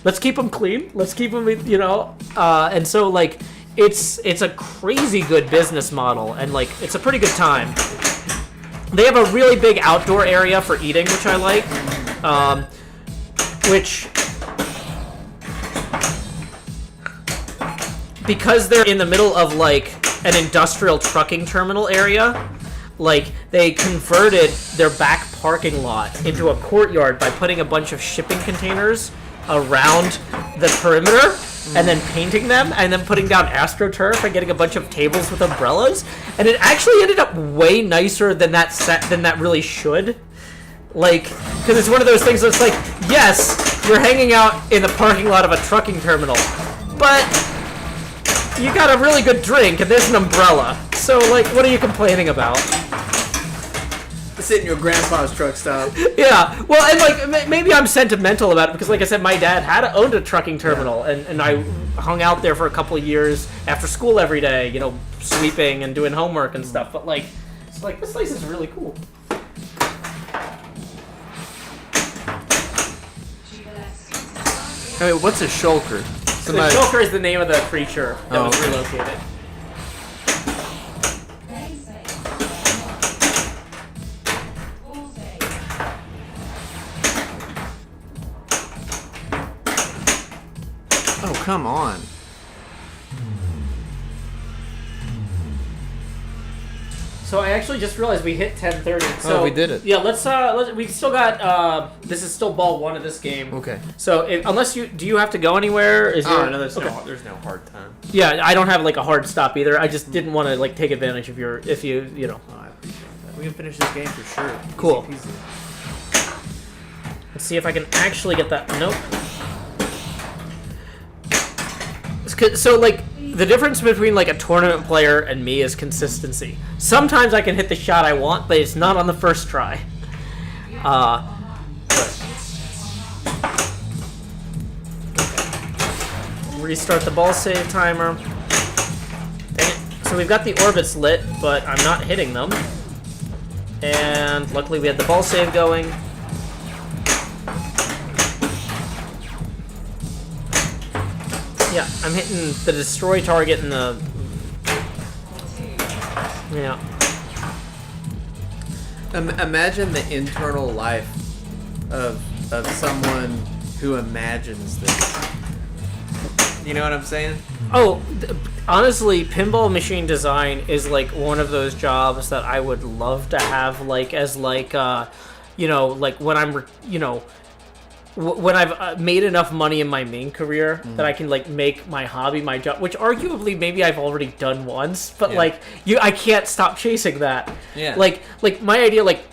Let's keep them clean. Let's keep them, you know, and so like, it's a crazy good business model, and like it's a pretty good time. They have a really big outdoor area for eating, which I like. Which, because they're in the middle of like an industrial trucking terminal area, like they converted their back parking lot into a courtyard by putting a bunch of shipping containers around the perimeter and then painting them and then putting down AstroTurf and getting a bunch of tables with umbrellas, and it actually ended up way nicer than that really should. Like, because it's one of those things that's like, yes, you're hanging out in the parking lot of a trucking terminal, but you got a really good drink and there's an umbrella, so like, what are you complaining about? Sit in your grandpa's truck stop. Yeah, well, and like maybe I'm sentimental about it because, like I said, my dad owned a trucking terminal, and I hung out there for a couple of years after school every day, you know, sweeping and doing homework and stuff. But like, it's like this place is really cool. Hey, what's a shulker? So the shulker is the name of the creature that was relocated. Oh, come on. So I actually just realized we hit 10:30. So we did it. Yeah, let's we still got this is still ball one of this game. Okay. So unless do you have to go anywhere? No, there's no hard time. Yeah, I don't have like a hard stop either. I just didn't want to like take advantage of if you know. Oh, I appreciate that. We can finish this game for sure. Cool. Easy peasy. Let's see if I can actually get that. Nope. So like the difference between like a tournament player and me is consistency. Sometimes I can hit the shot I want, but it's not on the first try. But restart the ball save timer. Dang it. So we've got the orbits lit, but I'm not hitting them. And luckily we had the ball save going. Yeah, I'm hitting the destroy target and the... Yeah. Imagine the internal life of someone who imagines this. You know what I'm saying? Oh, honestly, pinball machine design is like one of those jobs that I would love to have, like as like, you know, like when I'm, you know, when I've made enough money in my main career that I can like make my hobby my job, which arguably maybe I've already done once, but like I can't stop chasing that. Yeah. Like my idea, like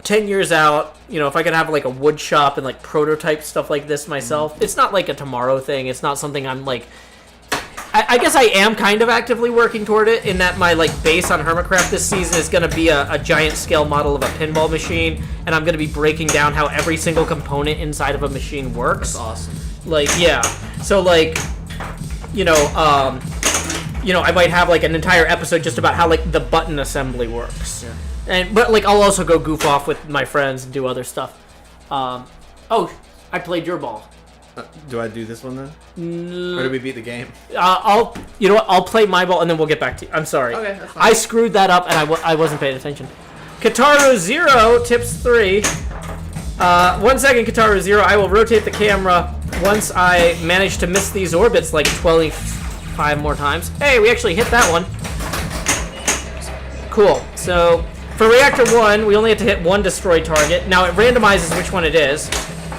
10 years out, you know, if I could have like a wood shop and like prototype stuff like this myself, it's not like a tomorrow thing. It's not something I'm like, I guess I am kind of actively working toward it in that my like base on Hermitcraft this season is going to be a giant scale model of a pinball machine, and I'm going to be breaking down how every single component inside of a machine works. That's awesome. Like, yeah. So like, you know, I might have like an entire episode just about how like the button assembly works. Yeah. But like I'll also go goof off with my friends and do other stuff. Oh, I played your ball. Do I do this one then? Or do we beat the game? You know what? I'll play my ball and then we'll get back to you. I'm sorry. Okay, that's fine. I screwed that up and I wasn't paying attention. Kataru Zero tips 3. 1 second, Kataru Zero. I will rotate the camera once I manage to miss these orbits like 25 more times. Hey, we actually hit that one. Cool. So for reactor 1, we only have to hit one destroy target. Now it randomizes which one it is.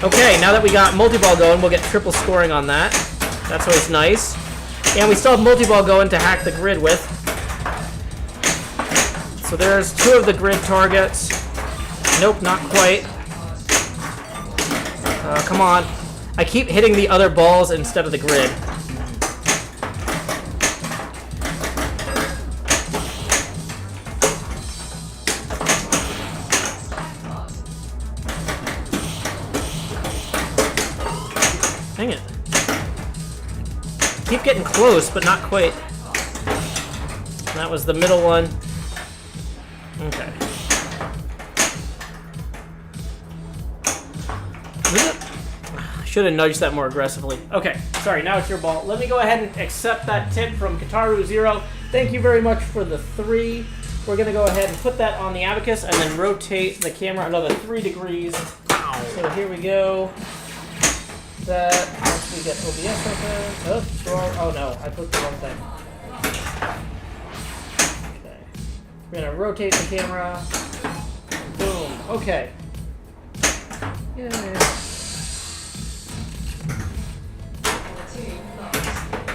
Okay, now that we got multi-ball going, we'll get triple scoring on that. That's always nice. And we still have multi-ball going to hack the grid with. So there's 2 of the grid targets. Nope, not quite. Come on. I keep hitting the other balls instead of the grid. Dang it. Keep getting close, but not quite. That was the middle one. Okay. I should have nudged that more aggressively. Okay, sorry, now it's your ball. Let me go ahead and accept that tip from Kataru Zero. Thank you very much for the 3. We're going to go ahead and put that on the abacus and then rotate the camera another 3 degrees. So here we go. That once we get OBS open. Oh no, I put the wrong thing. Okay. We're gonna rotate the camera. Boom. Okay. Yay.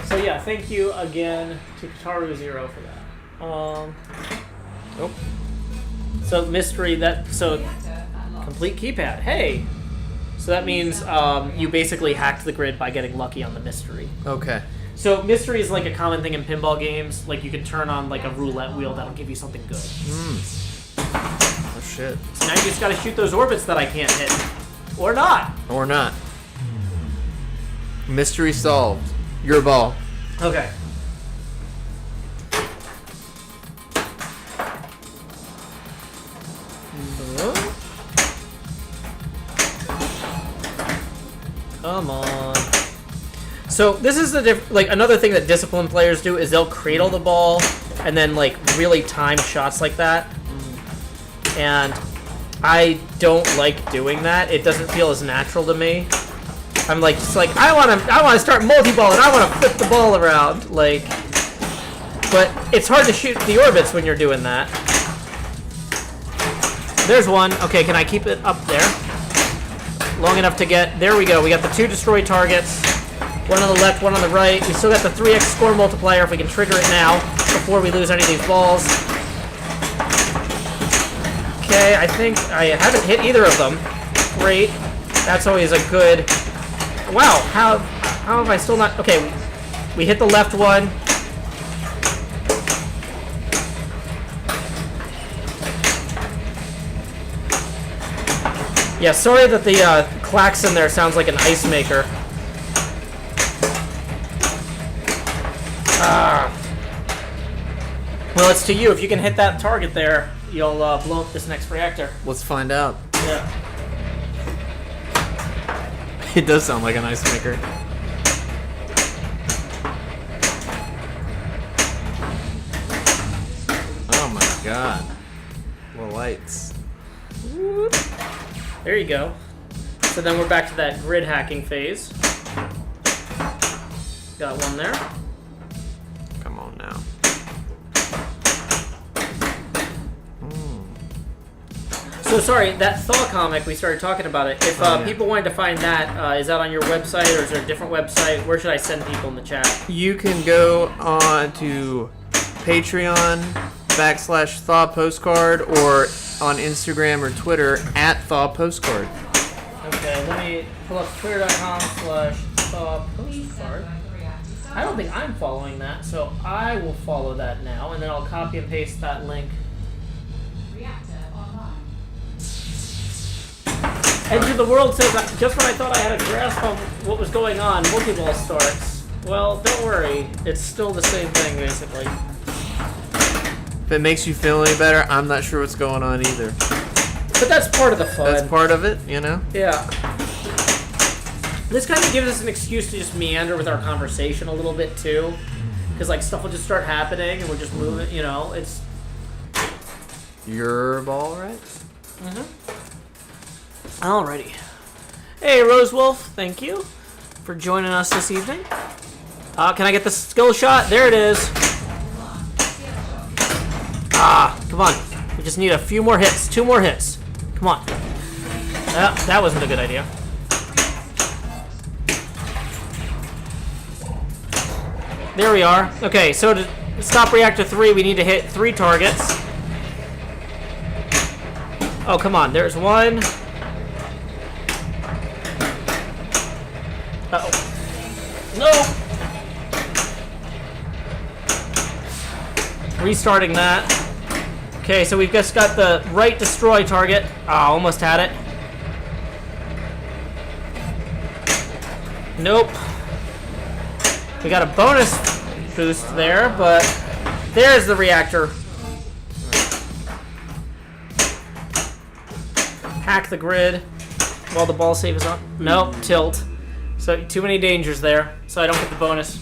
So yeah, thank you again to Kataru Zero for that. Oh. So mystery complete keypad. Hey. So that means you basically hacked the grid by getting lucky on the mystery. Okay. So mystery is like a common thing in pinball games. Like you can turn on like a roulette wheel that'll give you something good. Oh shit. So now you just gotta shoot those orbits that I can't hit. Or not. Or not. Mystery solved. Your ball. Okay. Come on. So this is another thing that discipline players do is they'll cradle the ball and then like really time shots like that. And I don't like doing that. It doesn't feel as natural to me. I'm like just like I want to start multi-ball and I want to flip the ball around like. But it's hard to shoot the orbits when you're doing that. There's one. Okay, can I keep it up there? Long enough to get, there we go. We got the 2 destroy targets. One on the left, one on the right. We still got the 3x score multiplier if we can trigger it now before we lose any of these balls. Okay, I think I haven't hit either of them. Great. That's always a good, wow, how have I still not, okay. We hit the left one. Yeah, sorry that the klaxon there sounds like an ice maker. Well, it's to you. If you can hit that target there, you'll blow up this next reactor. Let's find out. Yeah. It does sound like an ice maker. Oh my god. The lights. Whoop. There you go. So then we're back to that grid hacking phase. Got one there. Come on now. So sorry, that Thaw comic, we started talking about it. If people wanted to find that, is that on your website or is there a different website? Where should I send people in the chat? You can go on to Patreon/Thaw Postcard or on Instagram or Twitter @Thaw Postcard. Okay, let me pull up twitter.com/Thaw Postcard. I don't think I'm following that, so I will follow that now, and then I'll copy and paste that link. Reactor online. Edge of the World says, just when I thought I had a grasp on what was going on, multi-ball starts. Well, don't worry. It's still the same thing, basically. If it makes you feel any better, I'm not sure what's going on either. But that's part of the fun. That's part of it, you know? Yeah. This kind of gives us an excuse to just meander with our conversation a little bit, too. Because, like, stuff will just start happening and we're just moving, you know? It's... Your ball, right? Mm-hmm. Alrighty. Hey, Rose Wolf, thank you for joining us this evening. Can I get the skill shot? There it is. Come on. We just need a few more hits. 2 more hits. Come on. That wasn't a good idea. There we are. Okay, so to stop reactor 3, we need to hit 3 targets. Oh, come on. There's one. Uh-oh. No! Restarting that. Okay, so we've just got the right destroy target. Almost had it. Nope. We got a bonus boost there, but there's the reactor. Hack the grid while the ball save is on. Nope, tilt. So too many dangers there, so I don't get the bonus.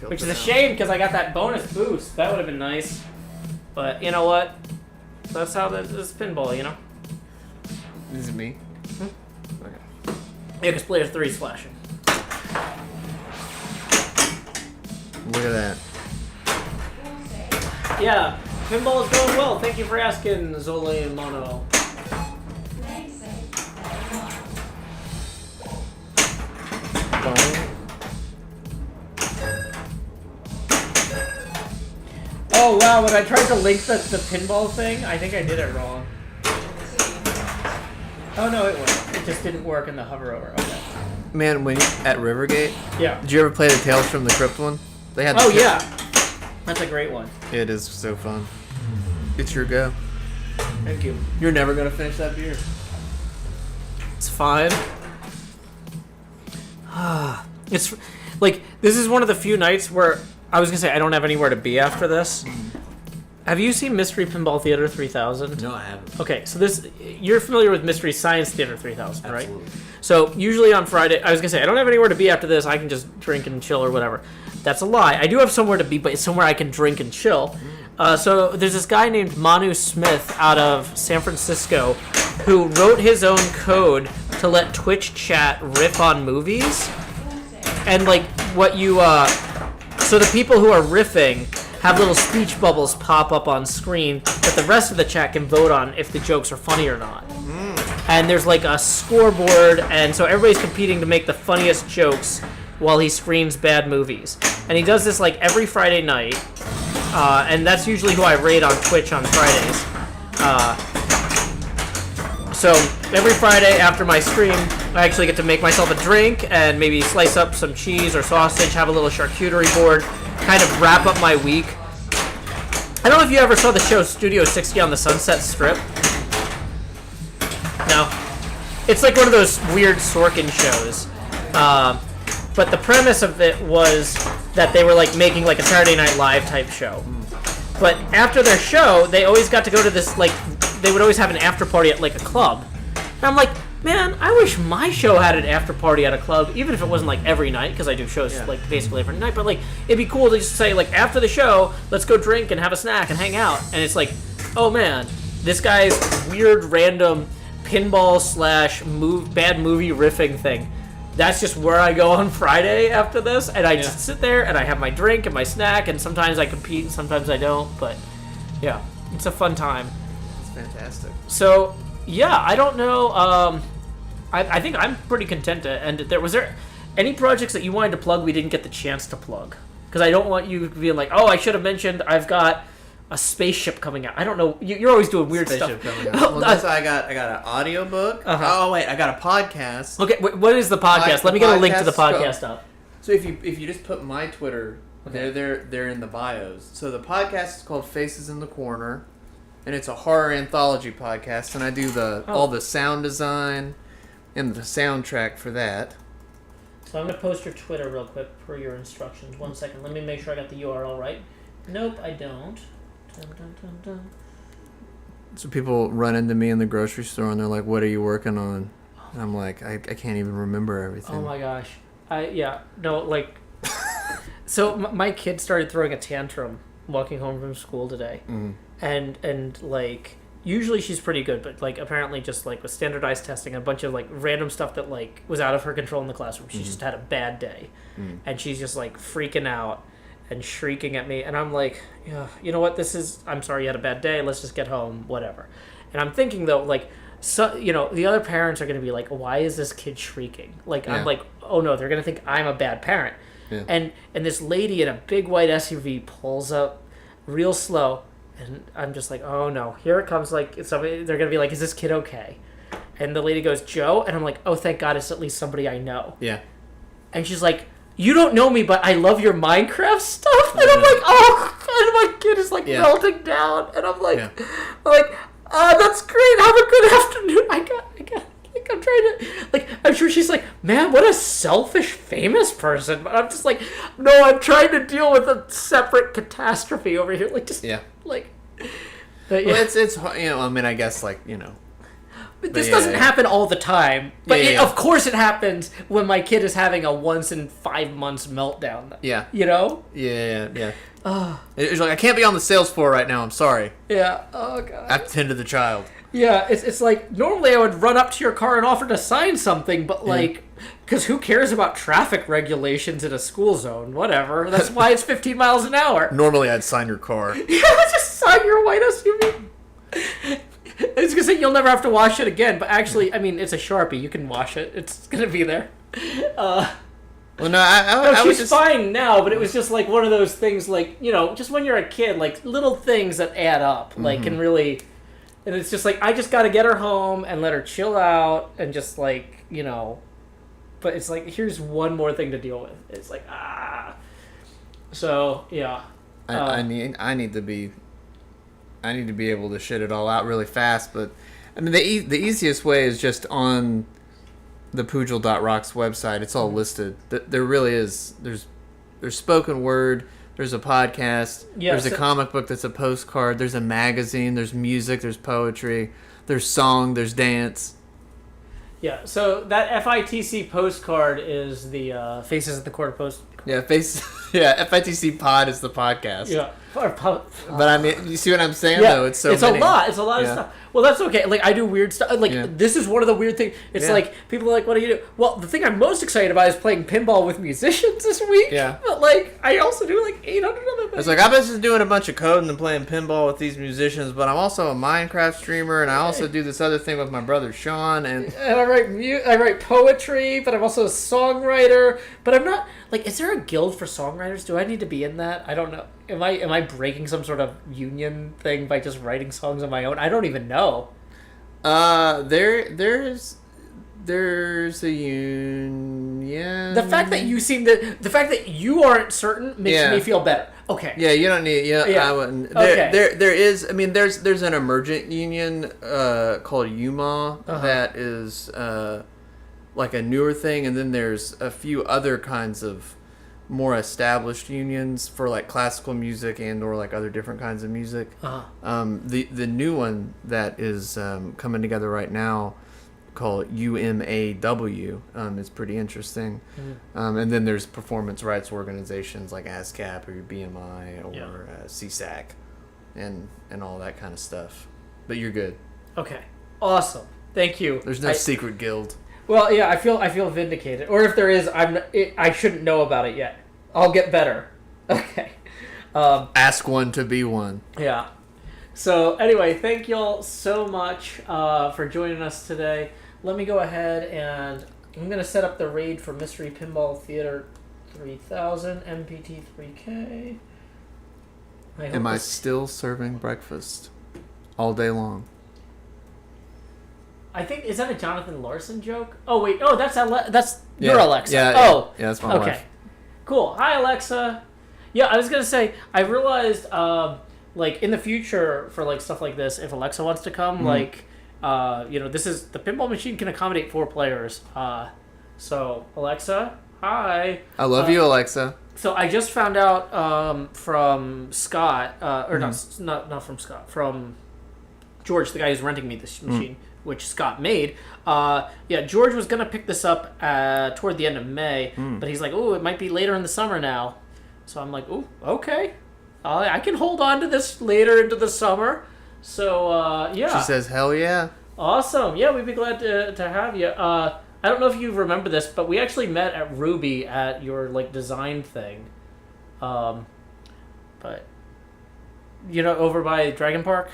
Which is a shame because I got that bonus boost. That would have been nice. But you know what? That's how this is pinball, you know? This is me. Okay. Yeah, because player 3 is flashing. Look at that. Yeah, pinball is going well. Thank you for asking, Zole Mono. Oh wow, when I tried to link the pinball thing, I think I did it wrong. Oh no, it worked. It just didn't work in the hover over. Okay. Man, when you, at Rivergate, Yeah. did you ever play the Tales from the Crypt one? They had. Oh yeah. That's a great one. It is so fun. It's your go. Thank you. You're never gonna finish that beer. It's fine. It's like this is one of the few nights where I was gonna say I don't have anywhere to be after this. Have you seen Mystery Pinball Theater 3000? No, I haven't. Okay, so this you're familiar with Mystery Science Theater 3000, right? Absolutely. So usually on Friday, I was gonna say I don't have anywhere to be after this. I can just drink and chill or whatever. That's a lie. I do have somewhere to be, but it's somewhere I can drink and chill. So there's this guy named Manu Smith out of San Francisco who wrote his own code to let Twitch chat riff on movies. And like what you, so the people who are riffing have little speech bubbles pop up on screen that the rest of the chat can vote on if the jokes are funny or not. And there's like a scoreboard, and so everybody's competing to make the funniest jokes while he screams bad movies. And he does this like every Friday night, and that's usually who I raid on Twitch on Fridays. So every Friday after my stream, I actually get to make myself a drink and maybe slice up some cheese or sausage, have a little charcuterie board, kind of wrap up my week. I don't know if you ever saw the show Studio 60 on the Sunset Strip. No. It's like one of those weird Sorkin shows. But the premise of it was that they were like making like a Saturday Night Live type show. But after their show, they always got to go to this, like, they would always have an after party at like a club. And I'm like, man, I wish my show had an after party at a club, even if it wasn't like every night, because I do shows like basically every night. But like, it'd be cool to just say like, after the show, let's go drink and have a snack and hang out. And it's like, oh man, this guy's weird random pinball / bad movie riffing thing. That's just where I go on Friday after this, and I just sit there and I have my drink and my snack, and sometimes I compete and sometimes I don't, but yeah, it's a fun time. It's fantastic. So yeah, I don't know. I think I'm pretty content to end it there. Was there any projects that you wanted to plug we didn't get the chance to plug? Because I don't want you being like, oh, I should have mentioned I've got a spaceship coming out. I don't know. You're always doing weird Spaceship stuff. Coming out. Well, I got an audiobook. Oh wait, I got a podcast. Okay, what is the podcast? Let me get a link to the podcast up. So if you just put my Twitter, they're in the bios. So the podcast is called Faces in the Corner, and it's a horror anthology podcast, and I do all the sound design and the soundtrack for that. So I'm gonna post your Twitter real quick per your instructions. 1 second. Let me make sure I got the URL right. Nope, I don't. Dun, dun, dun, dun. So people run into me in the grocery store and they're like, "What are you working on?" And I'm like, I can't even remember everything. Oh my gosh. So my kid started throwing a tantrum walking home from school today. And like, usually she's pretty good, but like apparently just like with standardized testing and a bunch of like random stuff that like was out of her control in the classroom, she just had a bad day. And she's just like freaking out and shrieking at me, and I'm like, yeah, you know what, I'm sorry you had a bad day, let's just get home, whatever. And I'm thinking though, like, so, you know, the other parents are going to be like, why is this kid shrieking? Like, I'm like, oh no, they're going to think I'm a bad parent. And this lady in a big white SUV pulls up real slow, and I'm just like, oh no, here it comes. Like, somebody, they're going to be like, is this kid okay? And the lady goes, Joe? And I'm like, oh, thank God it's at least somebody I know. Yeah. And she's like, you don't know me, but I love your Minecraft stuff. And I'm like, oh, and my kid is like melting down. And I'm like, that's great. Have a good afternoon. I'm trying to, like, I'm sure she's like, man, what a selfish, famous person. But I'm just like, no, I'm trying to deal with a separate catastrophe over here. Like, just, like. Well, it's you know, I mean, I guess, like, you know. This doesn't happen all the time, but of course it happens when my kid is having a once in 5 months meltdown. Yeah. You know? Yeah. It's like, I can't be on the sales floor right now, I'm sorry. Yeah. Oh, God. I have to tend to the child. Yeah, it's like, normally I would run up to your car and offer to sign something, but like, because who cares about traffic regulations in a school zone? Whatever. That's why it's 15 miles an hour. Normally I'd sign your car. Yeah, just sign your white SUV. I was going to say, you'll never have to wash it again, but actually, I mean, it's a Sharpie. You can wash it. It's going to be there. Well, no, I she's was just fine now, but it was just like one of those things, like, you know, just when you're a kid, like little things that add up, like, can really, and it's just like, I just got to get her home and let her chill out and just like, you know, but it's like, here's one more thing to deal with. It's like, so, yeah. I need to be able to shit it all out really fast, but I mean the easiest way is just on the Pujol.rocks website. It's all listed. There really is. There's spoken word. There's a podcast. There's a comic book that's a postcard. There's a magazine. There's music. There's poetry. There's song. There's dance. Yeah. So that FITC postcard is the Faces at the Corner post. Yeah, FITC pod is the podcast. Yeah. But I mean, you see what I'm saying, though? It's a lot. It's a lot of stuff. Well, that's okay. Like, I do weird stuff. Like, this is one of the weird things. It's like, people are like, what do you do? Well, the thing I'm most excited about is playing pinball with musicians this week. Yeah. But, like, I also do, like, 800 other things. It's like, I'm just doing a bunch of coding and playing pinball with these musicians, but I'm also a Minecraft streamer, and I also do this other thing with my brother Sean, and I write poetry, but I'm also a songwriter. But I'm not, like, is there a guild for songwriters? Do I need to be in that? I don't know. Am I breaking some sort of union thing by just writing songs on my own? I don't even know. There's a union. The fact that you aren't certain makes me feel better. Okay. Yeah, you don't need. Yeah. I wouldn't. There is. I mean, there's an emergent union called UMA that is like a newer thing, and then there's a few other kinds of more established unions for like classical music and or like other different kinds of music. The new one that is coming together right now, called UMAW, is pretty interesting. And then there's performance rights organizations like ASCAP or BMI or CSAC and all that kind of stuff. But you're good. Okay. Awesome. Thank you. There's no secret guild. Well, yeah, I feel vindicated. Or if there is, I shouldn't know about it yet. I'll get better. Okay. Ask one to be one. Yeah. So anyway, thank y'all so much for joining us today. Let me go ahead and I'm going to set up the raid for Mystery Pinball Theater 3000 MPT3K. Am I still serving breakfast all day long? I think, is that a Jonathan Larson joke? Oh wait, that's your Alexa. Yeah, oh, yeah, that's my wife. Cool. Hi Alexa. Yeah, I was gonna say I realized like in the future for like stuff like this, if Alexa wants to come, like this is the pinball machine can accommodate 4 players. So Alexa, hi. I love you, Alexa. So I just found out from Scott, or not from Scott, from George, the guy who's renting me this machine, which Scott made. George was going to pick this up toward the end of May, but he's like, oh, it might be later in the summer now. So I'm like, oh, okay. I can hold on to this later into the summer. So, She says, hell yeah. Awesome. Yeah, we'd be glad to have you. I don't know if you remember this, but we actually met at Ruby at your, like, design thing. But, over by Dragon Park?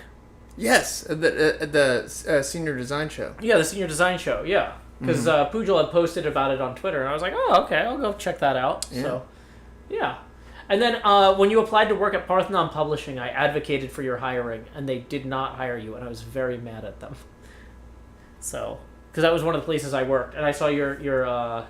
Yes, the senior design show. Yeah, the senior design show, yeah. Because Pujol had posted about it on Twitter, and I was like, oh, okay, I'll go check that out. Yeah. So, yeah. And then when you applied to work at Parthenon Publishing, I advocated for your hiring, and they did not hire you, and I was very mad at them. So, because that was one of the places I worked, and I saw your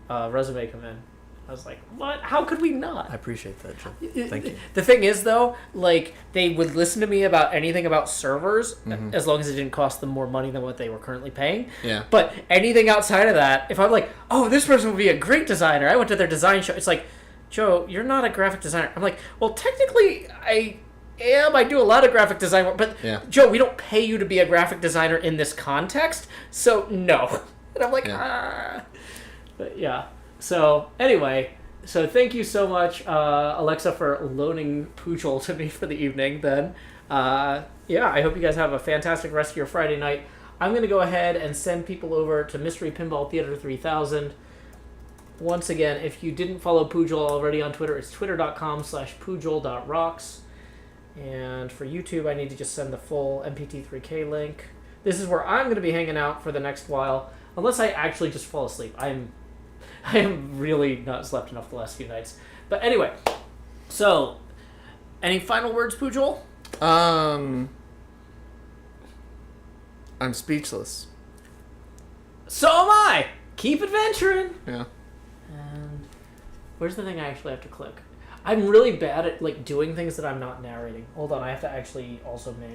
resume come in. I was like, what? How could we not? I appreciate that, Joe. Thank you. The thing is, though, like, they would listen to me about anything about servers, as long as it didn't cost them more money than what they were currently paying. Yeah. But anything outside of that, if I'm like, oh, this person would be a great designer, I went to their design show, it's like, Joe, you're not a graphic designer. I'm like, well, technically, I am. I do a lot of graphic design work, but, Joe, we don't pay you to be a graphic designer in this context, so no. And I'm like, But, yeah. So, anyway, thank you so much, Alexa, for loaning Pujol to me for the evening, then. I hope you guys have a fantastic rest of your Friday night. I'm going to go ahead and send people over to Mystery Pinball Theater 3000. Once again, if you didn't follow Pujol already on Twitter, it's twitter.com/pujol.rocks. And for YouTube, I need to just send the full MPT3K link. This is where I'm going to be hanging out for the next while, unless I actually just fall asleep. I am really not slept enough the last few nights. But anyway, so, any final words, Pujol? I'm speechless. So am I! Keep adventuring! Yeah. And where's the thing I actually have to click? I'm really bad at, like, doing things that I'm not narrating. Hold on, I have to actually also make